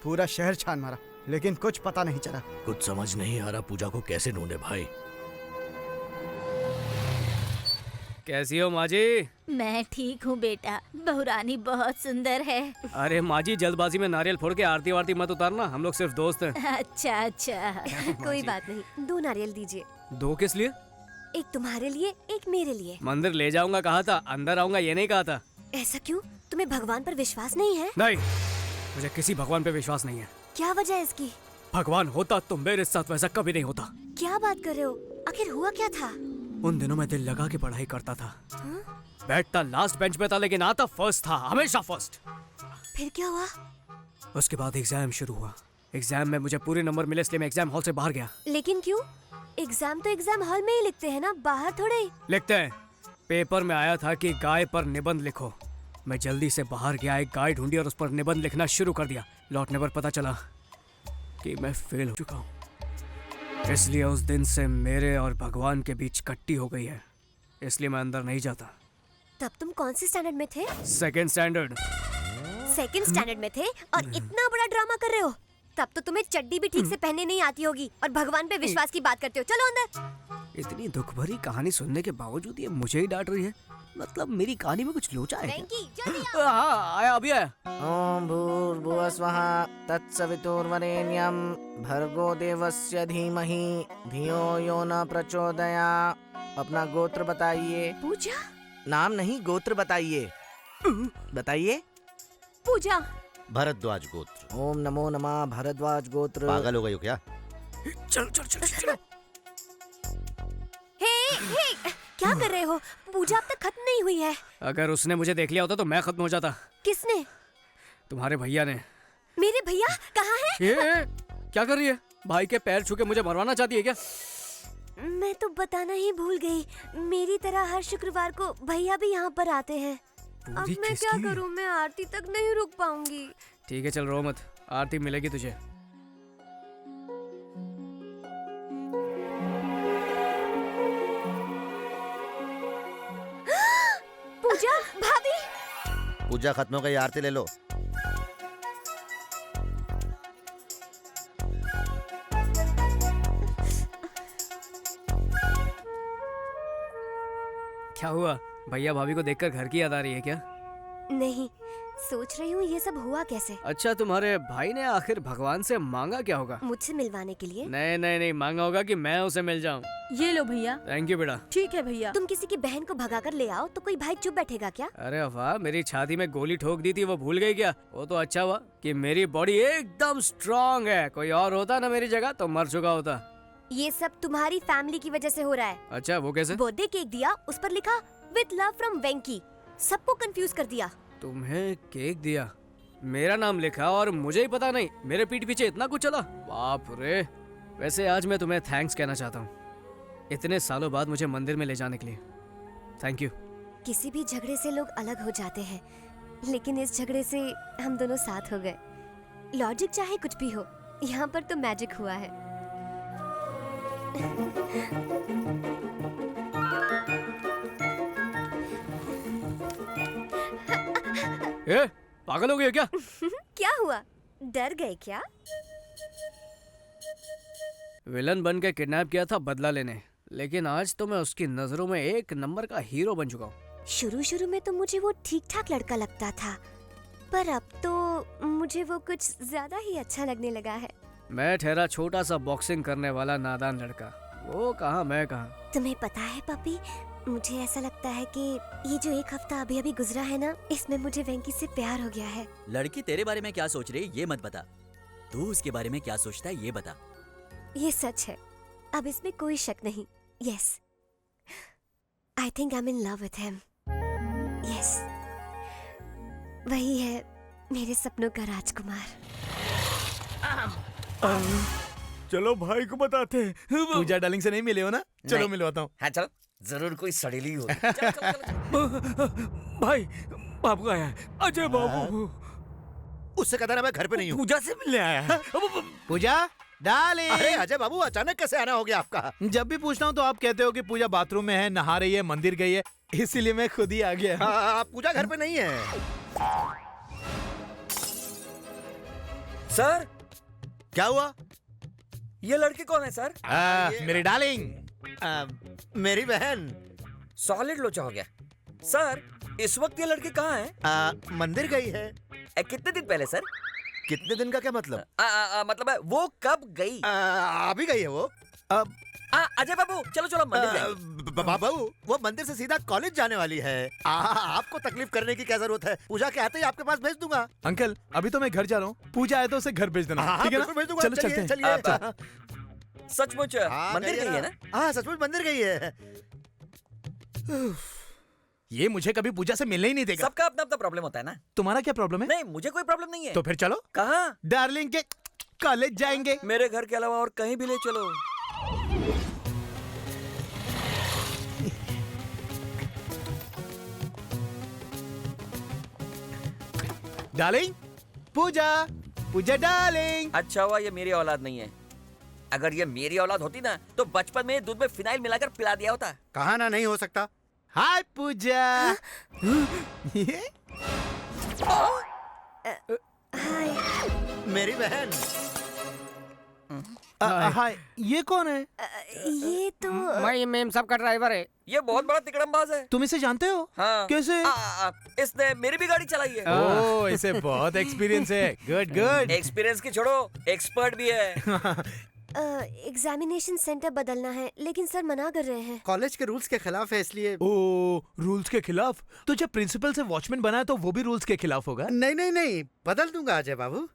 पूरा शहर छान मारा लेकिन कुछ पता नहीं चला। कुछ समझ नहीं आ रहा पूजा को कैसे ढूंढे भाई। कैसी हो माँ जी? मैं ठीक हूँ बेटा, बहुरानी बहुत सुंदर है। अरे माँ जी, जल्दबाजी में नारियल फोड़ के आरती वारती मत उतारना, हम लोग सिर्फ दोस्त हैं। अच्छा अच्छा। कोई बात नहीं, 2 नारियल दीजिए। 2 किस लिए? एक तुम्हारे लिए, एक मेरे लिए। मंदिर ले जाऊंगा कहा था, अंदर आऊंगा ये नहीं कहा था। ऐसा क्यों? तुम्हें भगवान पर विश्वास नहीं है? नहीं, मुझे किसी भगवान पे विश्वास नहीं है। क्या वजह है इसकी? भगवान होता तो मेरे साथ वैसा कभी नहीं होता। क्या बात कर रहे हो? आखिर हुआ क्या था? उन दिनों मैं दिल लगा के पढ़ाई करता था। हाँ? बैठता लास्ट बेंच पे था, लेकिन आता फर्स्ट था, हमेशा फर्स्ट। फिर क्या हुआ? उसके बाद एग्जाम शुरू हुआ। एग्जाम में मुझे पूरे नंबर मिले, इसलिए मैं एग्जाम हॉल से बाहर गया। लेकिन क्यों? एग्जाम तो एग्जाम हॉल में ही लिखते हैं ना, बाहर थोड़े ही। लिखते हैं। पेपर में आया था कि गाय पर निबंध लिखो। मैं जल्दी से बाहर गया, एक गाय ढूंढी और उस पर निबंध लिखना शुरू कर दिया। लौटने पर पता चला कि मैं फेल हो चुका हूँ। इसलिए उस दिन से मेरे और भगवान के बीच कट्टी हो गई है, इसलिए मैं अंदर नहीं जाता। तब तुम कौन से स्टैंडर्ड में थे? 2nd standard. 2nd स्टैंडर्ड में थे और इतना बड़ा ड्रामा कर रहे हो? तब तो तुम्हें चड्डी भी ठीक से पहनने नहीं आती होगी और भगवान पे विश्वास की बात करते हो। चलो अंदर। इतनी दुख भरी कहानी सुनने के बावजूद ये मुझे ही डांट रही है। मतलब मेरी कहानी में कुछ लोचा है क्या? हाँ, आया अभी आया। ओम भूर्भुवस्वः तत्सवितुर्वरेण्यं भर्गो देवस्य धीमहि धियो यो न प्रचोदयात्। अपना गोत्र बताइए। पूजा? नाम नहीं, गोत्र बताइए। बताइए। पूजा। भरद्वाज गोत्र। ओम नमो नमः भरद्वाज गोत्र। पागल हो गई हो क्या? चलो चलो चलो चलो। हे, क्या कर रहे हो? पूजा अब तक खत्म नहीं हुई है। अगर उसने मुझे देख लिया होता तो मैं खत्म हो जाता। किसने? तुम्हारे भैया ने। मेरे भैया कहाँ हैं? ये क्या कर रही है? भाई के पैर छू के मुझे मरवाना चाहती है क्या? मैं तो बताना ही भूल गई। मेरी तरह हर शुक्रवार को भैया भी यहाँ पर आते हैं। अब मैं क्या करूँ? मैं आरती तक नहीं रुक पाऊंगी। ठीक है, चल रो मत, आरती मिलेगी तुझे। पूजा भाभी। पूजा खत्म हो गई, आरती ले लो। क्या हुआ? भैया भाभी को देखकर घर की याद आ रही है क्या? नहीं, सोच रही हूँ ये सब हुआ कैसे। अच्छा, तुम्हारे भाई ने आखिर भगवान से मांगा क्या होगा? मुझसे मिलवाने के लिए? नहीं नहीं नहीं, मांगा होगा कि मैं उसे मिल जाऊँ। ये लो भैया। थैंक यू बेटा। ठीक है भैया। तुम किसी की बहन को भगा कर ले आओ तो कोई भाई चुप बैठेगा क्या? अरे वाह, मेरी छाती में गोली ठोक दी थी, वो भूल गई क्या? वो तो अच्छा हुआ कि मेरी बॉडी एकदम स्ट्रांग है। कोई और होता ना मेरी जगह तो मर चुका होता। ये सब तुम्हारी फैमिली की वजह से हो रहा है। अच्छा, वो कैसे? बर्थडे केक दिया, उस पर लिखा विद लव फ्रॉम वेंकी। सबको कंफ्यूज कर दिया। तुम्हें केक दिया, मेरा नाम लिखा और मुझे ही पता नहीं? मेरे पीठ पीछे इतना कुछ चला? बाप रे। वैसे आज मैं तुम्हें थैंक्स कहना चाहता हूँ, इतने सालों बाद मुझे मंदिर में ले जाने के लिए। Thank you. किसी भी झगड़े से लोग अलग हो जाते हैं, लेकिन इस झगड़े से हम दोनों साथ हो गए। लॉजिक चाहे कुछ भी हो, यहाँ पर तो मैजिक हुआ है। ए, पागल हो गई हो क्या? क्या हुआ? डर गए क्या? विलन बन के किडनैप किया था बदला लेने, लेकिन आज तो मैं उसकी नजरों में एक नंबर का हीरो बन चुका हूँ। शुरू शुरू में तो मुझे वो ठीक ठाक लड़का लगता था, पर अब तो मुझे वो कुछ ज्यादा ही अच्छा लगने लगा है। मैं ठहरा छोटा सा बॉक्सिंग करने वाला नादान लड़का, वो कहाँ मैं कहाँ। तुम्हें पता है पपी, मुझे ऐसा लगता है कि ये जो 1 हफ्ता अभी अभी गुजरा है ना, इसमें मुझे वेंकी से प्यार हो गया है। लड़की तेरे बारे में क्या सोच रही है ये मत बता, तू उसके बारे में क्या सोचता है ये बता। ये सच है, अब इसमें कोई शक नहीं। Yes, I think I am in love with him. Yes, वही है मेरे सपनों का राजकुमार। चलो भाई को बताते हैं। पूजा डार्लिंग से नहीं मिले हो ना? चलो नहीं। मिलवाता हूँ। हाँ चलो, जरूर कोई सड़ेली होगी। भाई, बाबू आया है, अजय बाबू। उससे कहता ना मैं घर पे नहीं हूँ। पूजा से मिलने आया है। पूजा डार्लिंग। अरे अजय बाबू, अचानक कैसे आना हो गया आपका? जब भी पूछता हूँ तो आप कहते हो कि पूजा बाथरूम में है, नहा रही है, मंदिर गई है, इसीलिए मैं खुद ही आ गया। हाँ, पूजा घर पे नहीं है। सर, क्या हुआ? ये लड़की कौन है सर? मेरी डार्लिंग। मेरी बहन सॉलिड लोचा हो गया। सर इस वक्त ये लड़की कहाँ है? मंदिर गई है। कितने दिन पहले सर? कितने दिन का क्या मतलब? मतलब है वो कब गई? अभी गई है वो। अजय बाबू चलो चलो मंदिर जाएंगे। बाबू वो मंदिर से सीधा कॉलेज जाने वाली है। आपको तकलीफ करने की क्या जरूरत है? पूजा के आते ही आपके पास भेज दूंगा। अंकल अभी तो मैं घर जा रहा हूँ, पूजा आए तो उसे घर भेज देना, ठीक है ना? भेज दूंगा। चलो चलते हैं। सचमुच मंदिर गई है ना? हाँ सचमुच मंदिर गई है। ये मुझे कभी पूजा से मिलने ही नहीं देगा। सबका अपना अपना प्रॉब्लम होता है ना। तुम्हारा क्या प्रॉब्लम है? नहीं मुझे कोई प्रॉब्लम नहीं है। तो फिर चलो। कहाँ? डार्लिंग के कॉलेज जाएंगे। मेरे घर के अलावा और कहीं भी ले चलो। डार्लिंग पूजा, पूजा डार्लिंग। अच्छा हुआ ये मेरी औलाद नहीं है। अगर ये मेरी औलाद होती ना तो बचपन में दूध में फिनाइल मिलाकर पिला दिया होता। कहा ना नहीं हो सकता। हाय पूजा। मेरी बहन। हाय, ये कौन है? ये तो मैं मेम साहब का ड्राइवर है। ये बहुत बड़ा तिकड़मबाज है। तुम इसे जानते हो? हाँ। कैसे? इसने मेरी भी गाड़ी चलाई है। ओह इसे बहुत एक्सपीरियंस है। Good good. एक्सपीरियंस की छोड़ो, एक्सपर्ट भी है। एग्जामिनेशन सेंटर बदलना है लेकिन सर मना कर रहे हैं। कॉलेज के रूल्स के खिलाफ है इसलिए। ओह रूल्स के खिलाफ? तो जब प्रिंसिपल से वॉचमैन बना है तो वो भी रूल्स के खिलाफ होगा? नहीं नहीं नहीं, बदल दूंगा अजय बाबू।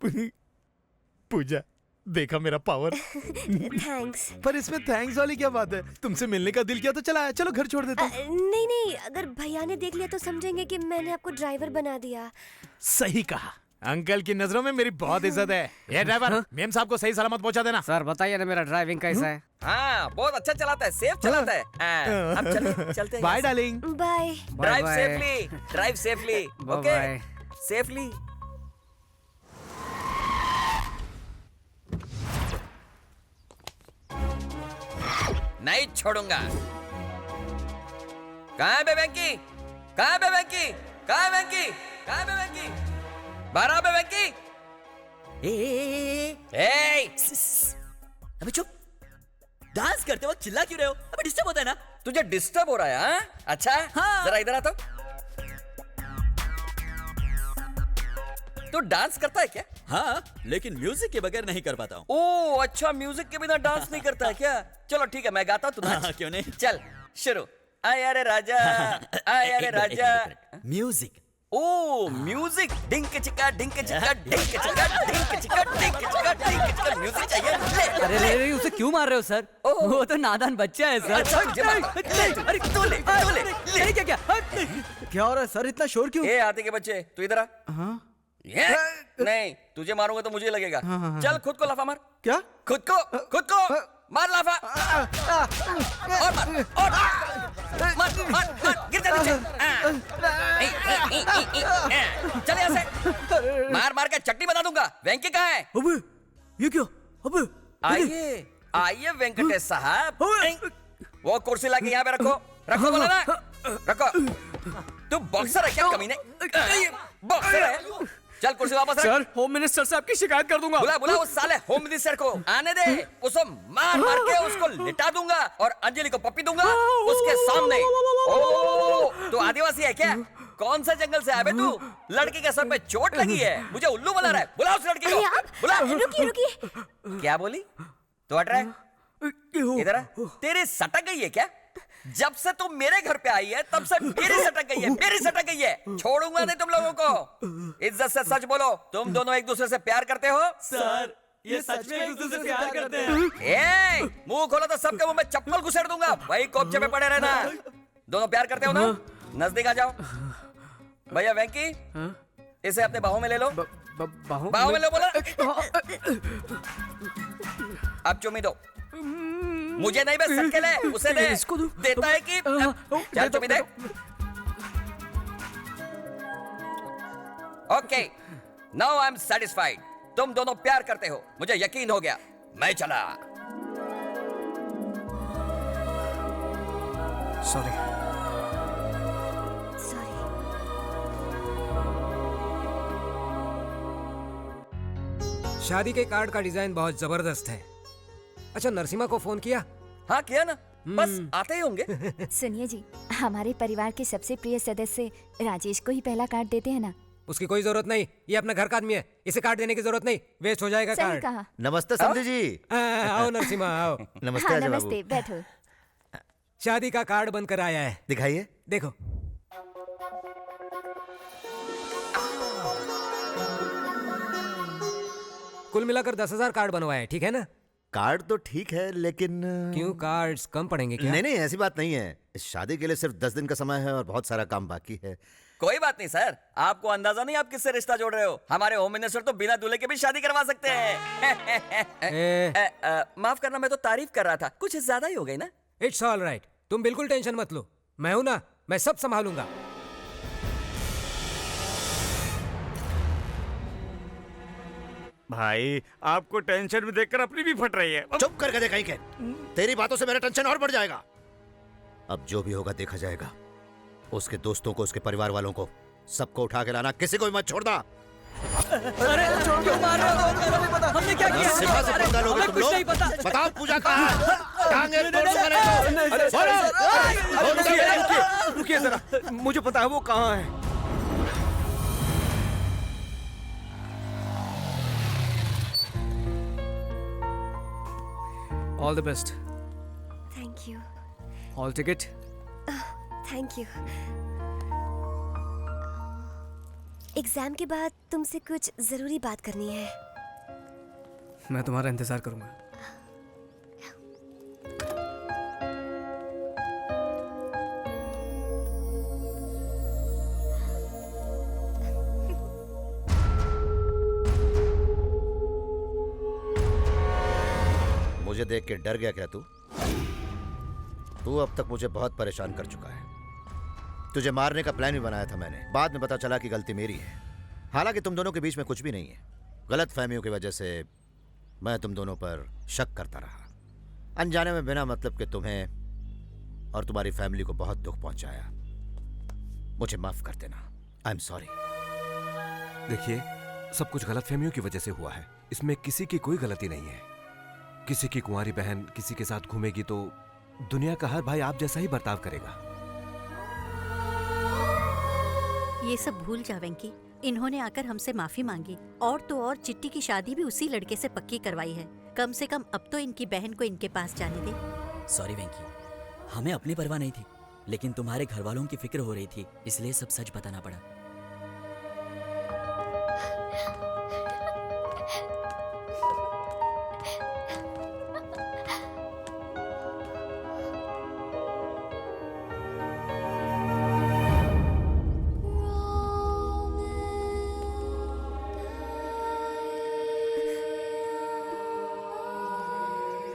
पूजा देखा मेरा पावर। थैंक्स। पर इसमें थैंक्स वाली क्या बात है? तुमसे मिलने का दिल किया तो चला, चलो घर छोड़ देता हूँ। नहीं नहीं, अगर भैया ने देख लिया तो समझेंगे कि मैंने आपको ड्राइवर बना दिया। सही कहा। अंकल की नजरों में मेरी बहुत इज्जत है। ये ड्राइवर मेम साहब को सही सलामत पहुंचा देना। सर बताइए ना मेरा ड्राइविंग कैसा है? हाँ बहुत अच्छा चलाता है, सेफ चलाता है। अब चलते हैं। Bye darling. Bye. Drive safely, drive safely. Okay safely. नहीं छोड़ूंगा। कहाँ है बे वेंकी? कहाँ है बे वेंकी? कहाँ है वेंकी? कहाँ है बे वेंकी? बाहर आ बे वेंकी। अबे चुप। डांस करते वक्त चिल्ला क्यों रहे हो? अबे डिस्टर्ब होता है ना। तुझे डिस्टर्ब हो रहा है? हाँ? अच्छा हाँ। जरा इधर आ तो। तू डांस करता है क्या? हाँ लेकिन म्यूजिक के बगैर नहीं कर पाता हूँ। ओह अच्छा, म्यूजिक के बिना डांस नहीं करता है क्या? चलो ठीक है मैं गाता हूँ, तू नाच। क्यों नहीं? चल शुरू। आया रे राजा, आया रे राजा। म्यूजिक। ओ म्यूजिक। डिंक चिका डिंक चिका डिंक चिका डिंक चिका डिंक चिका डिंक चिका। म्यूजिक चाहिए। अरे उसे क्यों मार रहे हो सर? वो तो नादान बच्चा है सर। अरे तू ले क्या क्या क्या हो रहा है सर? इतना शोर क्यों? ए आते के बच्चे तू इधर आ। नहीं तुझे मारूंगा तो मुझे लगेगा। चल खुद को लाफा मार। क्या? खुद को मार लाफा। और मार गिर जा नीचे। चल यहाँ से मार के चट्टी बना दूंगा। वेंकी कहाँ है? अबे ये क्या? अबे आइए वेंकटेश साहब। वो कुर्सी लाके यहाँ पे रखो बोला ना। रखो। तू बॉक्सर है क्या कमीने? बॉक्सर है? चल कुर्सी वापस रख। सर होम मिनिस्टर से आपकी शिकायत कर दूंगा। बुला उस साले होम मिनिस्टर को। आने दे। उसको मार के उसको लिटा दूंगा और अंजलि को पप्पी दूंगा उसके सामने। ओ तू आदिवासी है क्या? कौन सा जंगल से आया बे तू? लड़की के सर पे चोट लगी है, मुझे उल्लू बना रहा है। बुला उस लड़की को। बुला। रुकिए। क्या बोली? तो हट रहा है? इधर आ। तेरी सटक गई है क्या? जब से तुम मेरे घर पे आई है तब से मेरी सटक गई है। छोड़ूंगा नहीं तुम लोगों को। इज्जत से सच बोलो, तुम दोनों एक दूसरे से प्यार करते हो? सर ये सच में एक दूसरे से प्यार करते हैं। मुंह खोलो तो सबके मुंह में चप्पल घुसेड़ दूंगा। वही कोपचे में पड़े रहना। दोनों प्यार करते हो ना? नजदीक आ जाओ। भैया वेंकी इसे अपने बाहों में ले लो। बाहों में लो बोला। अब चुमी दो। मुझे नहीं बस सबके ले, उसे दे। देता है कि चल चुमी दे। Okay now I am satisfied. तुम दोनों प्यार करते हो, मुझे यकीन हो गया। मैं चला। सॉरी। शादी के कार्ड का डिजाइन बहुत जबरदस्त है। अच्छा नरसिम्हा को फोन किया? हाँ किया ना। बस आते ही होंगे। सुनिए जी, हमारे परिवार के सबसे प्रिय सदस्य राजेश को ही पहला कार्ड देते हैं ना। उसकी कोई जरूरत नहीं, ये अपना घर का आदमी है, इसे कार्ड देने की जरूरत नहीं, वेस्ट हो जाएगा सही कार्ड। कहा। नमस्ते समधी जी। आओ नरसिम्हा आओ। नमस्ते हाँ, अजय बाबू। नमस्ते, बैठो। शादी का कार्ड बनकर आया है। दिखाइए। देखो। कुल मिलाकर 10,000 कार्ड बनवाए हैं, ठीक है ना? कार्ड तो ठीक है लेकिन क्यों, कार्ड्स कम पड़ेंगे क्या? नहीं नहीं, ऐसी बात नहीं है। इस शादी के लिए सिर्फ 10 दिन का समय है और बहुत सारा काम बाकी है। कोई बात नहीं सर, आपको अंदाजा नहीं आप किससे रिश्ता जोड़ रहे हो। हमारे होम मिनिस्टर तो बिना दूल्हे के भी शादी करवा सकते हैं। माफ करना, मैं तो तारीफ कर रहा था, कुछ ज्यादा ही हो गई ना। इट्स ऑल राइट, तुम बिल्कुल टेंशन मत लो, मैं हूं ना, मैं सब संभालूंगा। भाई आपको टेंशन में देखकर अपनी भी फट रही है। चुप कर गधे कहीं के। तेरी बातों से मेरा टेंशन और बढ़ जाएगा। अब जो भी होगा देखा जाएगा। उसके दोस्तों को, उसके परिवार वालों को, सबको उठा के लाना, किसी को भी मत छोड़ना। अरे क्यों मार रहे हो? हमने क्या किया? सिम्हा से पंगा लोगे तुम लोग? बताओ पूजा कहाँ है? टांगे तोड़ दूंगा नहीं तो। रुकिए जरा, मुझे पता है वो कहाँ है। All the best. Thank you. All ticket. Thank you. Exam के बाद तुमसे कुछ जरूरी बात करनी है। मैं तुम्हारा इंतजार करूंगा। मुझे देख के डर गया क्या तू? तू अब तक मुझे बहुत परेशान कर चुका है। तुझे मारने का प्लान भी बनाया था मैंने, बाद में पता चला कि गलती मेरी है। हालांकि तुम दोनों के बीच में कुछ भी नहीं है। गलत फहमियों की वजह से मैं तुम दोनों पर शक करता रहा, अनजाने में बिना मतलब के तुम्हें और तुम्हारी फैमिली को बहुत दुख पहुंचाया। मुझे माफ कर देना। I am sorry. देखिए, सब कुछ गलतफहमियों की वजह से हुआ है। इसमें किसी की कोई गलती नहीं है। किसी की कुंवारी बहन किसी के साथ घूमेगी तो दुनिया का हर भाई आप जैसा ही बर्ताव करेगा। ये सब भूल जा वेंकी। इन्होंने आकर हमसे माफी मांगी और तो और चिट्टी की शादी भी उसी लड़के से पक्की करवाई है। कम से कम अब तो इनकी बहन को इनके पास जाने दे। सॉरी वेंकी, हमें अपनी परवाह नहीं थी, लेकिन तुम्हारे घर वालों की फिक्र हो रही थी, इसलिए सब सच बताना पड़ा।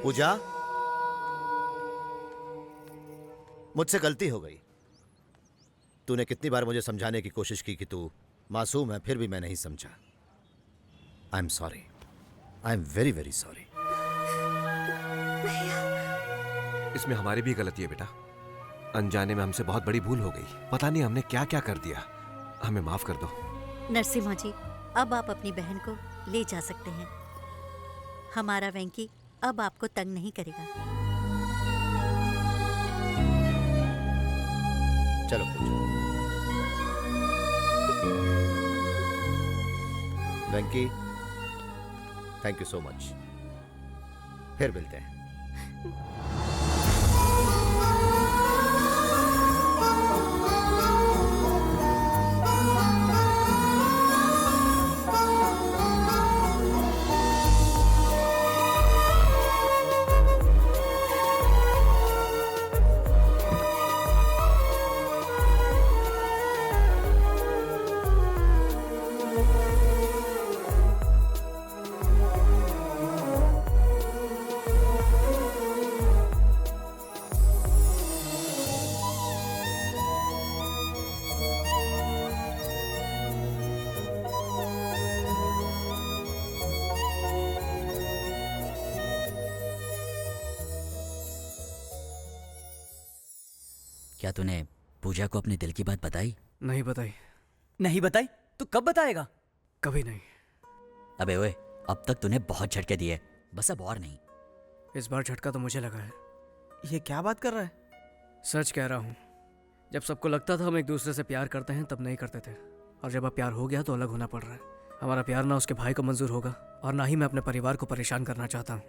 पूजा, मुझसे गलती हो गई। तूने कितनी बार मुझे समझाने की कोशिश की कि तू मासूम है, फिर भी मैं नहीं समझा। I am sorry. I am very very sorry. इसमें हमारी भी गलती है बेटा। अनजाने में हमसे बहुत बड़ी भूल हो गई। पता नहीं हमने क्या क्या कर दिया। हमें माफ कर दो। नरसिम्हा जी, अब आप अपनी बहन को ले जा सकते हैं। हमारा वेंकी अब आपको तंग नहीं करेगा। चलो पूजा। वेंकी, थैंक यू सो मच। फिर मिलते हैं। क्या तूने पूजा को अपने दिल की बात बताई? नहीं बताई। नहीं बताई? तो कब बताएगा? कभी नहीं। अबे ओए, अब तक तूने बहुत झटके दिए, बस अब और नहीं। इस बार झटका तो मुझे लगा है। ये क्या बात कर रहा है? सच कह रहा हूँ। जब सबको लगता था हम एक दूसरे से प्यार करते हैं तब नहीं करते थे, और जब अब प्यार हो गया तो अलग होना पड़ रहा है। हमारा प्यार ना उसके भाई को मंजूर होगा और ना ही मैं अपने परिवार को परेशान करना चाहता हूँ,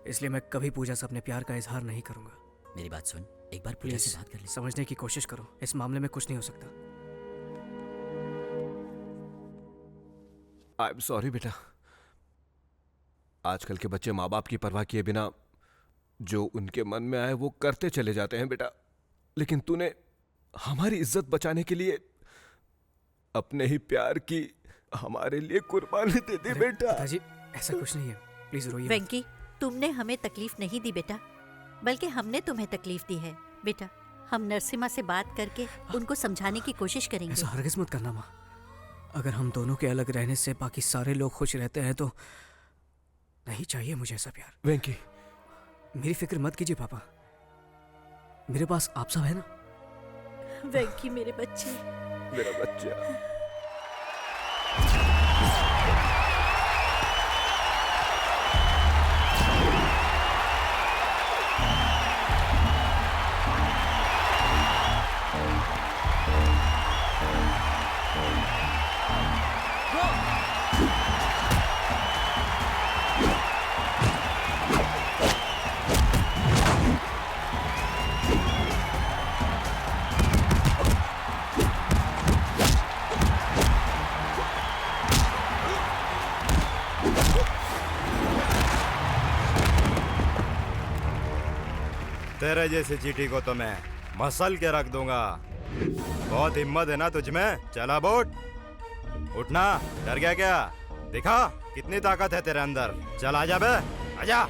इसलिए मैं कभी पूजा से अपने प्यार का इजहार नहीं करूंगा। मेरी बात सुन, एक बार पूजा से बात कर ले। समझने की कोशिश करो, इस मामले में कुछ नहीं हो सकता। आई एम सॉरी बेटा। आजकल के बच्चे माँ बाप की परवाह किए बिना जो उनके मन में आए वो करते चले जाते हैं बेटा, लेकिन तूने हमारी इज्जत बचाने के लिए अपने ही प्यार की हमारे लिए कुर्बानी दे दी बेटा। पिताजी ऐसा कुछ नहीं है, प्लीज रोइए मत। वेंकी, तुमने हमें तकलीफ नहीं दी बेटा, बल्कि हमने तुम्हें तकलीफ दी है। बेटा, हम नरसिम्हा से बात करके उनको समझाने की कोशिश करेंगे। ऐसा हरगिज़ मत करना माँ। अगर हम दोनों के अलग रहने से बाकी सारे लोग खुश रहते हैं तो नहीं चाहिए मुझे ऐसा प्यार। वेंकी, मेरी फिक्र मत कीजिए पापा, मेरे पास आप सब है ना। वेंकी मेरे बच्चे, मेरा बच्चा। तेरे जैसी चीटी को तो मैं मसल के रख दूंगा। बहुत हिम्मत है ना तुझ में? चला बोट, उठना। डर गया क्या? दिखा कितनी ताकत है तेरे अंदर। चल आजा बे, आजा।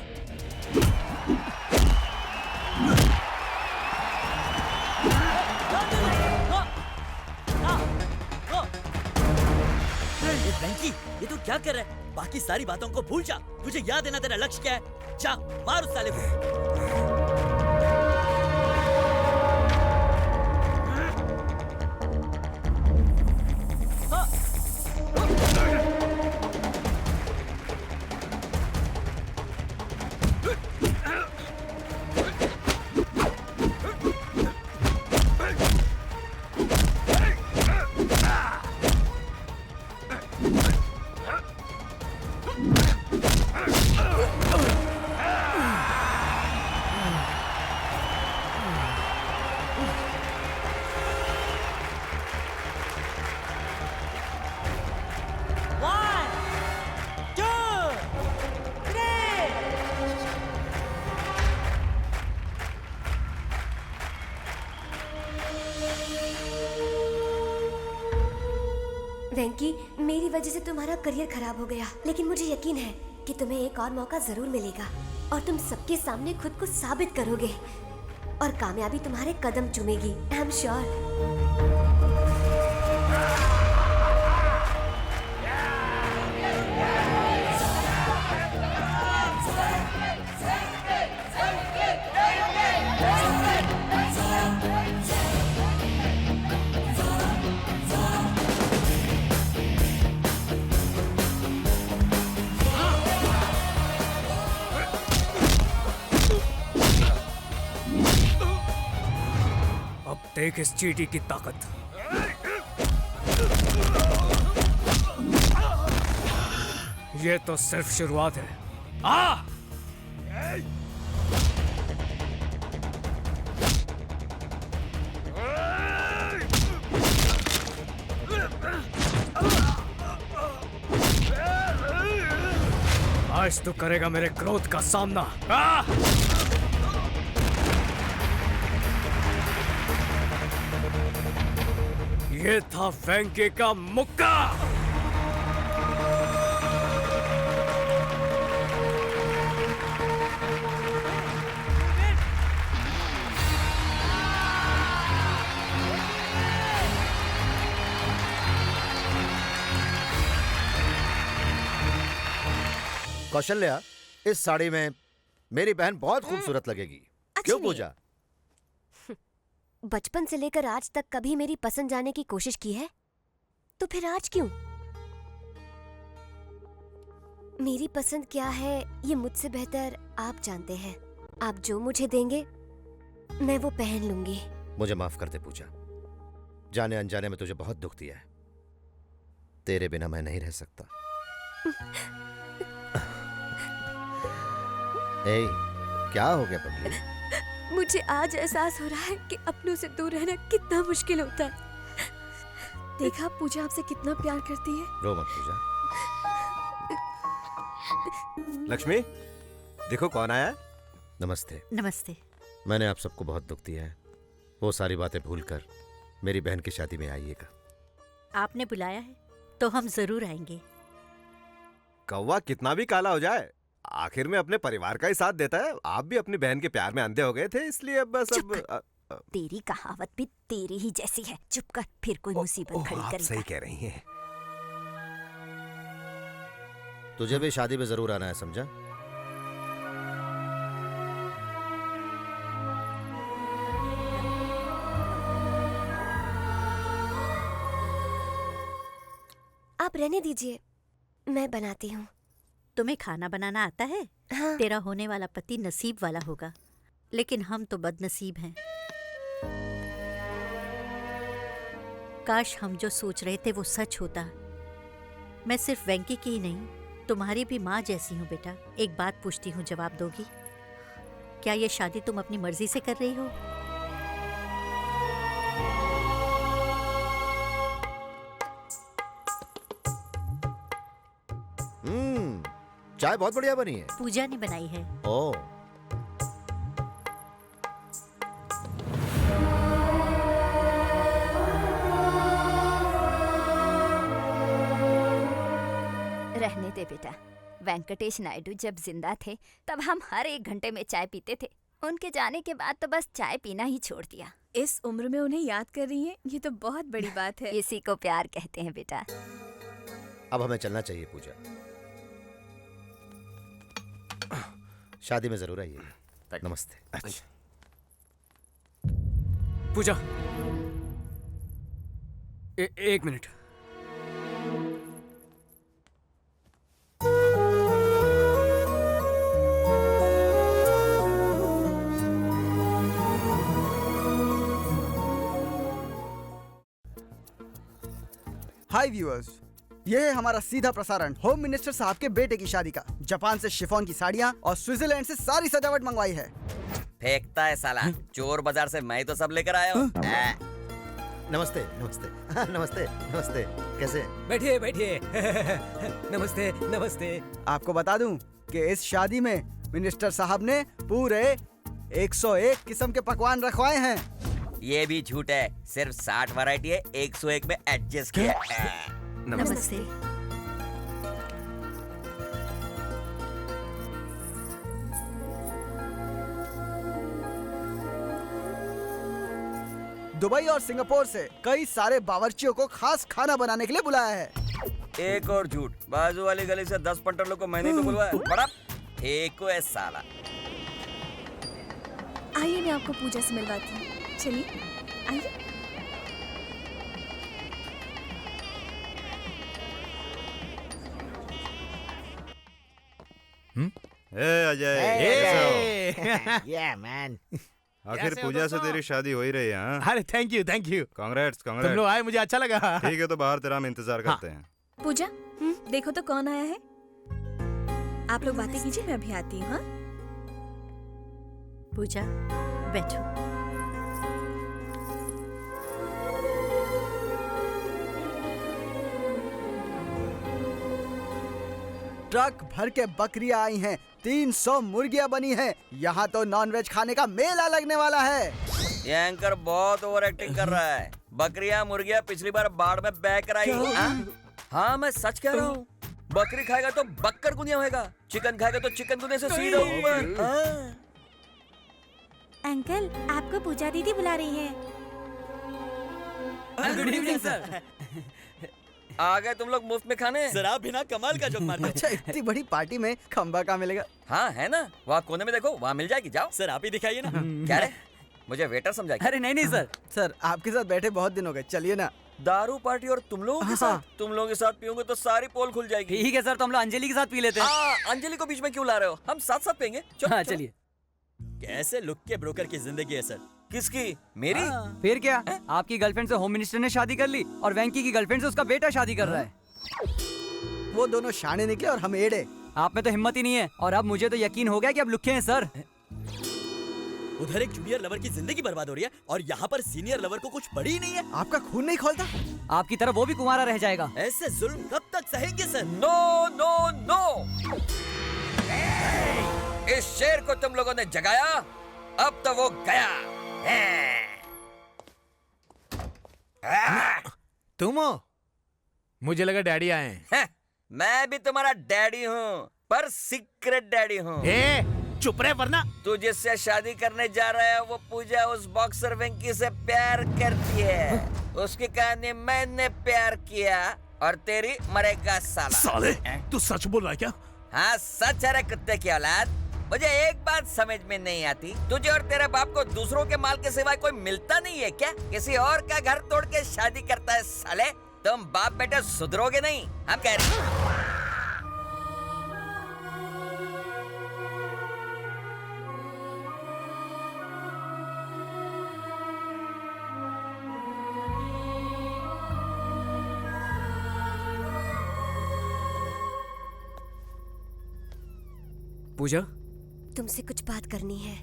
वेंकी, ये तू क्या कर रहा है? बाकी सारी बातों को भूल जा। तुझे याद है ना तेरा लक्ष्य क्या है? जा मार उस साले को। वेंकी, मेरी वजह से तुम्हारा करियर खराब हो गया, लेकिन मुझे यकीन है कि तुम्हें एक और मौका जरूर मिलेगा और तुम सबके सामने खुद को साबित करोगे और कामयाबी तुम्हारे कदम चूमेगी। I am sure. देख इस चींटी की ताकत। ये तो सिर्फ शुरुआत है। आ! आज तू करेगा मेरे क्रोध का सामना। आ! ये था वेंकी का मुक्का। कौशल्या, इस साड़ी में मेरी बहन बहुत खूबसूरत लगेगी। क्यों पूजा? बचपन से लेकर आज तक कभी मेरी पसंद जाने की कोशिश की है? तो फिर आज क्यों? मेरी पसंद क्या है ये मुझसे बेहतर आप जानते हैं। आप जो मुझे देंगे मैं वो पहन लूंगी। मुझे माफ कर दे पूजा, जाने अनजाने में तुझे बहुत दुख दिया है। तेरे बिना मैं नहीं रह सकता। ए, क्या हो गया पगली? मुझे आज एहसास हो रहा है कि अपनों से दूर रहना कितना मुश्किल होता है। देखा पूजा आपसे कितना प्यार करती है। रो मत पूजा। लक्ष्मी, देखो कौन आया है। नमस्ते। नमस्ते। मैंने आप सबको बहुत दुख दिया है। वो सारी बातें भूलकर मेरी बहन की शादी में आइएगा। आपने बुलाया है तो हम जरूर आएंगे। कौवा कितना भी काला हो जाए आखिर में अपने परिवार का ही साथ देता है। आप भी अपनी बहन के प्यार में अंधे हो गए थे, इसलिए अब बस अब तेरी कहावत भी तेरी ही जैसी है। चुप कर, फिर कोई मुसीबत खड़ी आप करेगा। सही कह रही हैं। तुझे भी शादी में जरूर आना है, समझा? आप रहने दीजिए, मैं बनाती हूँ। तुम्हें खाना बनाना आता है? हाँ। तेरा होने वाला पति नसीब वाला होगा, लेकिन हम तो बदनसीब हैं। काश हम जो सोच रहे थे वो सच होता। मैं सिर्फ वेंकी की ही नहीं, तुम्हारी भी माँ जैसी हूँ बेटा। एक बात पूछती हूँ, जवाब दोगी? क्या ये शादी तुम अपनी मर्जी से कर रही हो? चाय बहुत बढ़िया बनी है। पूजा ने बनाई है। ओह, रहने दे बेटा। वेंकटेश नायडू जब जिंदा थे तब हम हर 1 घंटे में चाय पीते थे। उनके जाने के बाद तो बस चाय पीना ही छोड़ दिया। इस उम्र में उन्हें याद कर रही हैं, ये तो बहुत बड़ी बात है। इसी को प्यार कहते हैं बेटा। अब हमें चलना चाहिए पूजा। शादी में जरूर आइए। नमस्ते। अच्छा। पूजा, एक मिनट। हाय व्यूअर्स, ये है हमारा सीधा प्रसारण होम मिनिस्टर साहब के बेटे की शादी का। जापान से शिफॉन की साड़ियाँ और स्विट्जरलैंड से सारी सजावट मंगवाई है। फेंकता है साला, चोर बाजार से मैं तो सब लेकर आया हूँ। नमस्ते नमस्ते। नमस्ते नमस्ते। कैसे? बैठिए बैठिए। नमस्ते नमस्ते। आपको बता दूं कि इस शादी में मिनिस्टर साहब ने पूरे 101 किस्म के पकवान रखवाए हैं। ये भी झूठ है, सिर्फ 60 वैरायटी है, 101 में एडजस्ट किया है। नमस्ते। दुबई और सिंगापुर से कई सारे बावर्चियों को खास खाना बनाने के लिए बुलाया है। एक और झूठ, बाजू वाली गली से 10 पंटरों को मैंने तो बुलवाया। बड़ा फेंको है साला। आइए मैं आपको पूजा से मिलवाती हूँ। चलिए आइए। Ajay, Yeah, man. आखिर पूजा से तेरी शादी हो ही रही है। हाँ? अरे थैंक यू कांग्रेट्स तुम लोग आए, मुझे अच्छा लगा। ठीक है, तो बाहर तेरा हम इंतजार करते हैं। पूजा, देखो तो कौन आया है। आप लोग बातें कीजिए, मैं अभी आती हूँ। हाँ? पूजा, बैठो। ट्रक भर के बकरियां आई हैं, 300 मुर्गियां बनी हैं। यहाँ तो नॉनवेज खाने का मेला लगने वाला है। ये एंकर बहुत ओवर एक्टिंग कर रहा है। बकरियां मुर्गियां पिछली बार बाढ़ में बह कर आई। हाँ मैं सच कह रहा हूँ। बकरी खाएगा तो बक्कर गुनिया होगा, चिकन खाएगा तो चिकन गुनिया से सीधा ऊपर। अंकल, आपको पूजा दीदी बुला रही है। Good evening sir. आ गए तुम लोग मुफ्त में खाने। सर आप बिना कमाल का जोक मारते। अच्छा, इतनी बड़ी पार्टी में खंबा कहाँ मिलेगा? हाँ है ना, वहाँ कोने में देखो, वहाँ मिल जाएगी। जाओ सर, आप ही दिखाइए ना। क्या रे, मुझे वेटर समझा? अरे नहीं सर। सर आपके साथ बैठे बहुत दिन हो गए, चलिए ना। दारू पार्टी और तुम लोगों के साथ? तुम लोगों के साथ पीओगे तो सारी पोल खुल जाएगी। ठीक है सर, तो हम लोग अंजलि के साथ पी लेते हैं। अंजलि को बीच में क्यों ला रहे हो? हम साथ साथ पियेंगे। हाँ चलिए। कैसे लुक के ब्रोकर की जिंदगी है सर। किसकी? मेरी? फिर क्या, आपकी गर्लफ्रेंड से होम मिनिस्टर ने शादी कर ली और वेंकी की गर्लफ्रेंड से उसका बेटा शादी कर रहा है। वो दोनों शाने निकले और हम एड़े। आप में तो हिम्मत ही नहीं है और अब मुझे तो यकीन हो गया कि अब लुक्के हैं सर। उधर एक जूनियर लवर की जिंदगी बर्बाद हो रही है और यहाँ पर सीनियर लवर को कुछ पड़ी ही नहीं है। आपका खून नहीं खोलता? आपकी तरह वो भी कुंवारा रह जाएगा। ऐसे जुल्म कब तक सहेंगे सर? No no no. इस शेर को तुम लोगों ने जगाया, अब तो वो गया। तुम हो? मुझे लगा डैडी आए हैं। मैं भी तुम्हारा डैडी हूँ, पर सीक्रेट डैडी हूँ। चुप रहे वरना। तू जिससे शादी करने जा रहा है वो पूजा उस बॉक्सर वेंकी से प्यार करती है। उसकी कहानी मैंने प्यार किया और तेरी मरेगा साला। साले, तू सच बोल रहा है क्या? हाँ सच है रे कुत्ते की औलाद। मुझे एक बात समझ में नहीं आती, तुझे और तेरे बाप को दूसरों के माल के सिवाय कोई मिलता नहीं है क्या? किसी और का घर तोड़ के शादी करता है साले। तुम बाप बेटे सुधरोगे नहीं, हम कह रहे हैं। पूजा, तुमसे कुछ बात करनी है।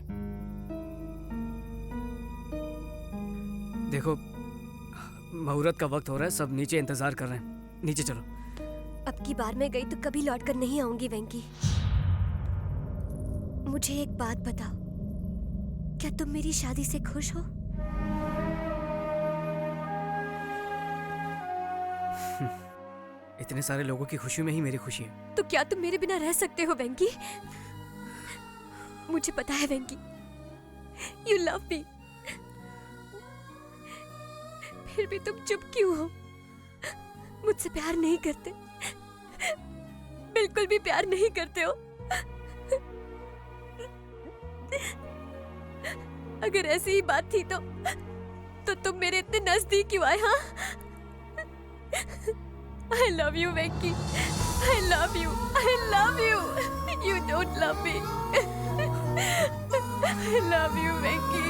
देखो मुहूर्त का वक्त हो रहा है, सब नीचे इंतजार कर रहे हैं, नीचे चलो। अब की बार मैं गई तो कभी लौट कर नहीं आऊंगी वेंकी। मुझे एक बात बताओ, क्या तुम मेरी शादी से खुश हो? इतने सारे लोगों की खुशी में ही मेरी खुशी है। तो क्या तुम मेरे बिना रह सकते हो वेंकी? मुझे पता है वेंकी, यू लव मी। फिर भी तुम चुप क्यों हो? मुझसे प्यार नहीं करते, बिल्कुल भी प्यार नहीं करते हो। अगर ऐसी ही बात थी तो तुम मेरे इतने नजदीक क्यों आए? हाँ, I love you, Venki. I love you. I love you. You don't love me. I love you, Venki.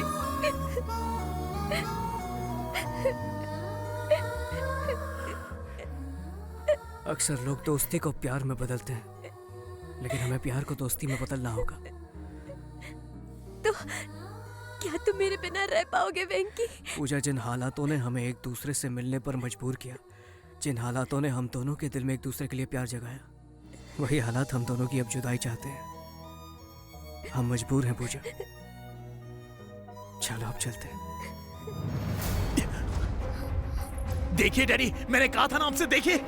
अक्सर लोग दोस्ती को प्यार में बदलते हैं, लेकिन हमें प्यार को दोस्ती में बदलना होगा। तो क्या तुम मेरे बिना रह पाओगे वेंकी? पूजा, जिन हालातों ने हमें एक दूसरे से मिलने पर मजबूर किया, जिन हालातों ने हम दोनों के दिल में एक दूसरे के लिए प्यार जगाया, वही हालात हम दोनों की अब जुदाई चाहते हैं। हम मजबूर हैं पूजा। चलो अब चलते हैं। देखिए डैडी, मैंने कहा था ना आपसे, देखिए।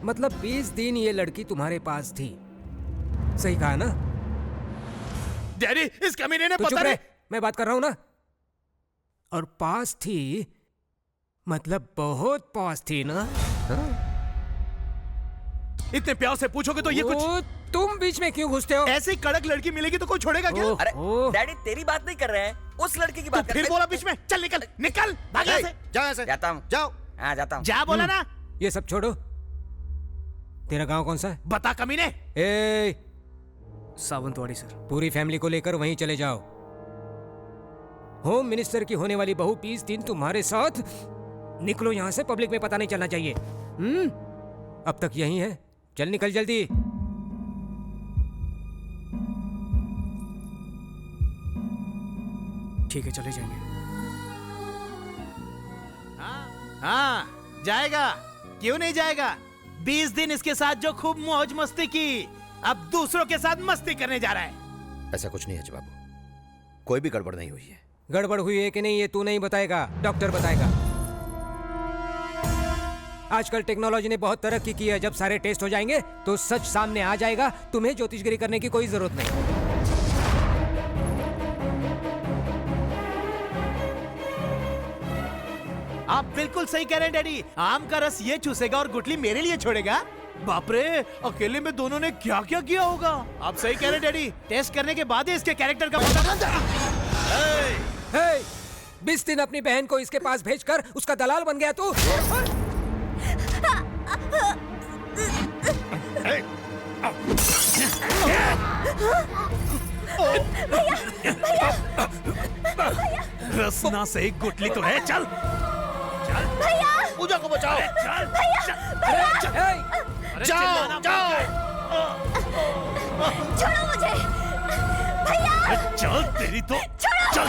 मतलब 20 दिन ये लड़की तुम्हारे पास थी, सही कहा ना? डैडी, इस कमीने ने तो पता नहीं। मैं बात कर रहा हूं ना। और पास थी मतलब बहुत पास थी ना? हाँ? इतने प्यार से पूछोगे तो ये कुछ। तुम बीच में क्यों घुसते हो? ऐसे ही कड़क लड़की मिलेगी तो कोई छोड़ेगा क्या? अरे डैडी, तेरी बात नहीं कर रहे हैं, उस लड़की की बात कर रहे हैं। फिर बोला बीच में। चल निकल निकल, भाग यहाँ से। जाओ यहाँ से। जाता हूँ। जाओ। हाँ जाता हूँ। जा बोला ना। ये सब छोड़ो, तेरा गांव कौन सा है? बता कमीने। ए, सावंतवाड़ी सर। पूरी फैमिली को लेकर वहीं चले जाओ। होम मिनिस्टर की होने वाली बहू 20 दिन तुम्हारे साथ। निकलो यहाँ से, पब्लिक में पता नहीं चलना चाहिए। अब तक यहीं है, चल निकल जल्दी। ठीक है, चले जाएंगे। हाँ जाएगा, क्यों नहीं जाएगा? 20 दिन इसके साथ जो खूब मौज मस्ती की, अब दूसरों के साथ मस्ती करने जा रहा है। ऐसा कुछ नहीं है जी बाबू, कोई भी गड़बड़ नहीं हुई है। गड़बड़ हुई है कि नहीं ये तू नहीं बताएगा, डॉक्टर बताएगा। आजकल टेक्नोलॉजी ने बहुत तरक्की की है, जब सारे टेस्ट हो जाएंगे तो सच सामने आ जाएगा। तुम्हें ज्योतिषगिरी करने की कोई जरूरत नहीं। आप बिल्कुल सही कह रहे हैं डैडी। आम का रस ये चूसेगा और गुठली मेरे लिए छोड़ेगा। बाप रे, अकेले में दोनों ने क्या क्या किया होगा। आप सही कह रहे डैडी, टेस्ट करने के बाद ही इसके कैरेक्टर का पता चलता है। 20 दिन अपनी बहन को इसके पास भेजकर उसका दलाल बन गया तू। रसना से एक गुटली तो है। चल भैया पूजा को बचाओ। भैया जाओ जाओ। छोड़ो मुझे भैया। चल तेरी तो चल।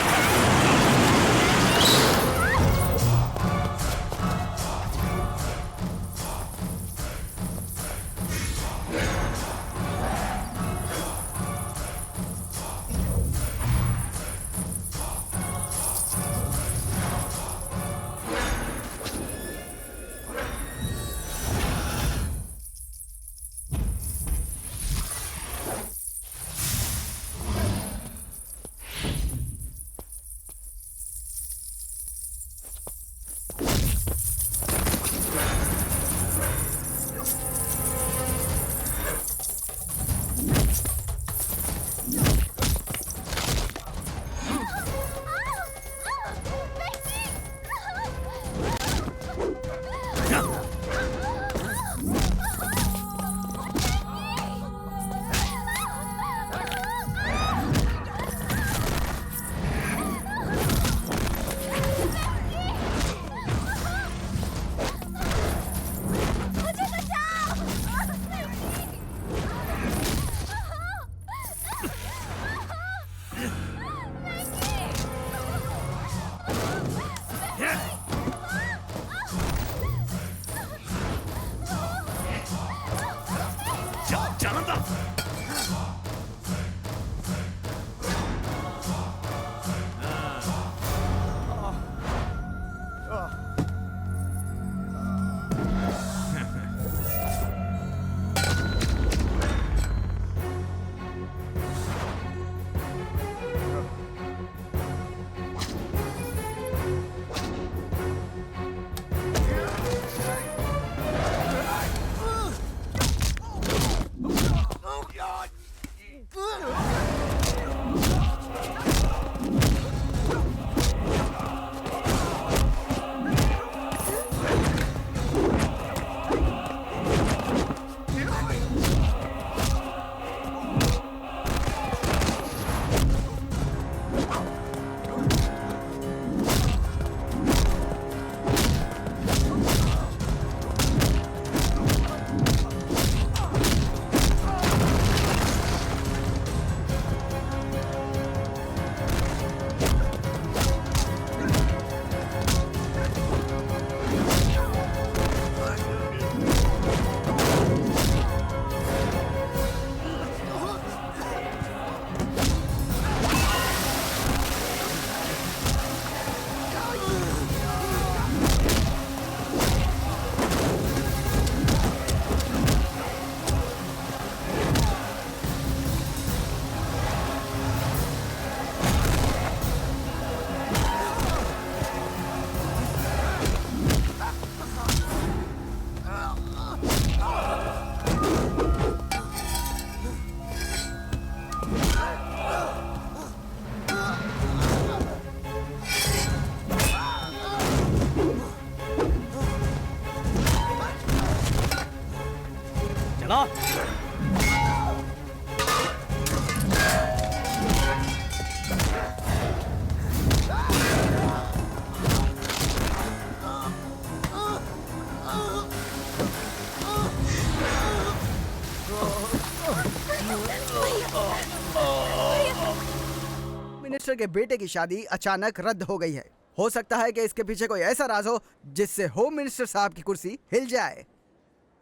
मिनिस्टर के बेटे की शादी अचानक रद्द हो गई है। हो सकता है कि इसके पीछे कोई ऐसा राज हो जिससे होम मिनिस्टर साहब की कुर्सी हिल जाए।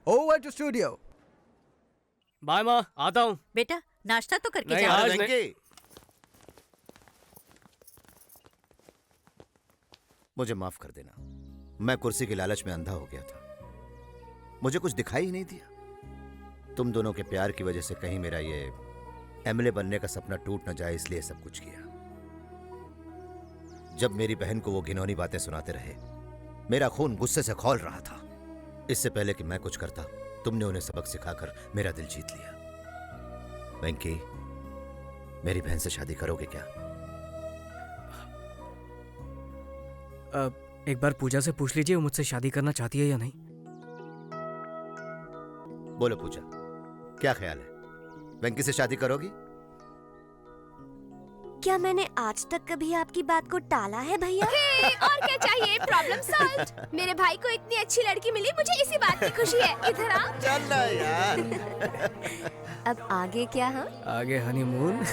Over to studio. बाय माँ, आता हूँ। बेटा नाश्ता तो करके नहीं, जाओ। आज नहीं। मुझे माफ कर देना, मैं कुर्सी के लालच में अंधा हो गया था। मुझे कुछ दिखाई ही नहीं दिया। तुम दोनों के प्यार की वजह से कहीं मेरा ये एमएलए बनने का सपना टूट न जाए, इसलिए सब कुछ किया। जब मेरी बहन को वो घिनौनी बातें सुनाते रहे, मेरा खून गुस्से से खौल रहा था। इससे पहले कि मैं कुछ करता, तुमने उन्हें सबक सिखाकर मेरा दिल जीत लिया। वेंकी, मेरी बहन से शादी करोगे क्या? एक बार पूजा से पूछ लीजिए वो मुझसे शादी करना चाहती है या नहीं। बोलो पूजा, क्या ख्याल है? वेंकी से शादी करोगी? क्या मैंने आज तक कभी आपकी बात को टाला है भैया? और क्या चाहिए? Problem solve. मेरे भाई को इतनी अच्छी लड़की मिली, मुझे इसी बात की खुशी है। इधर आ। चल ना यार। अब आगे क्या? हाँ, आगे हनीमून।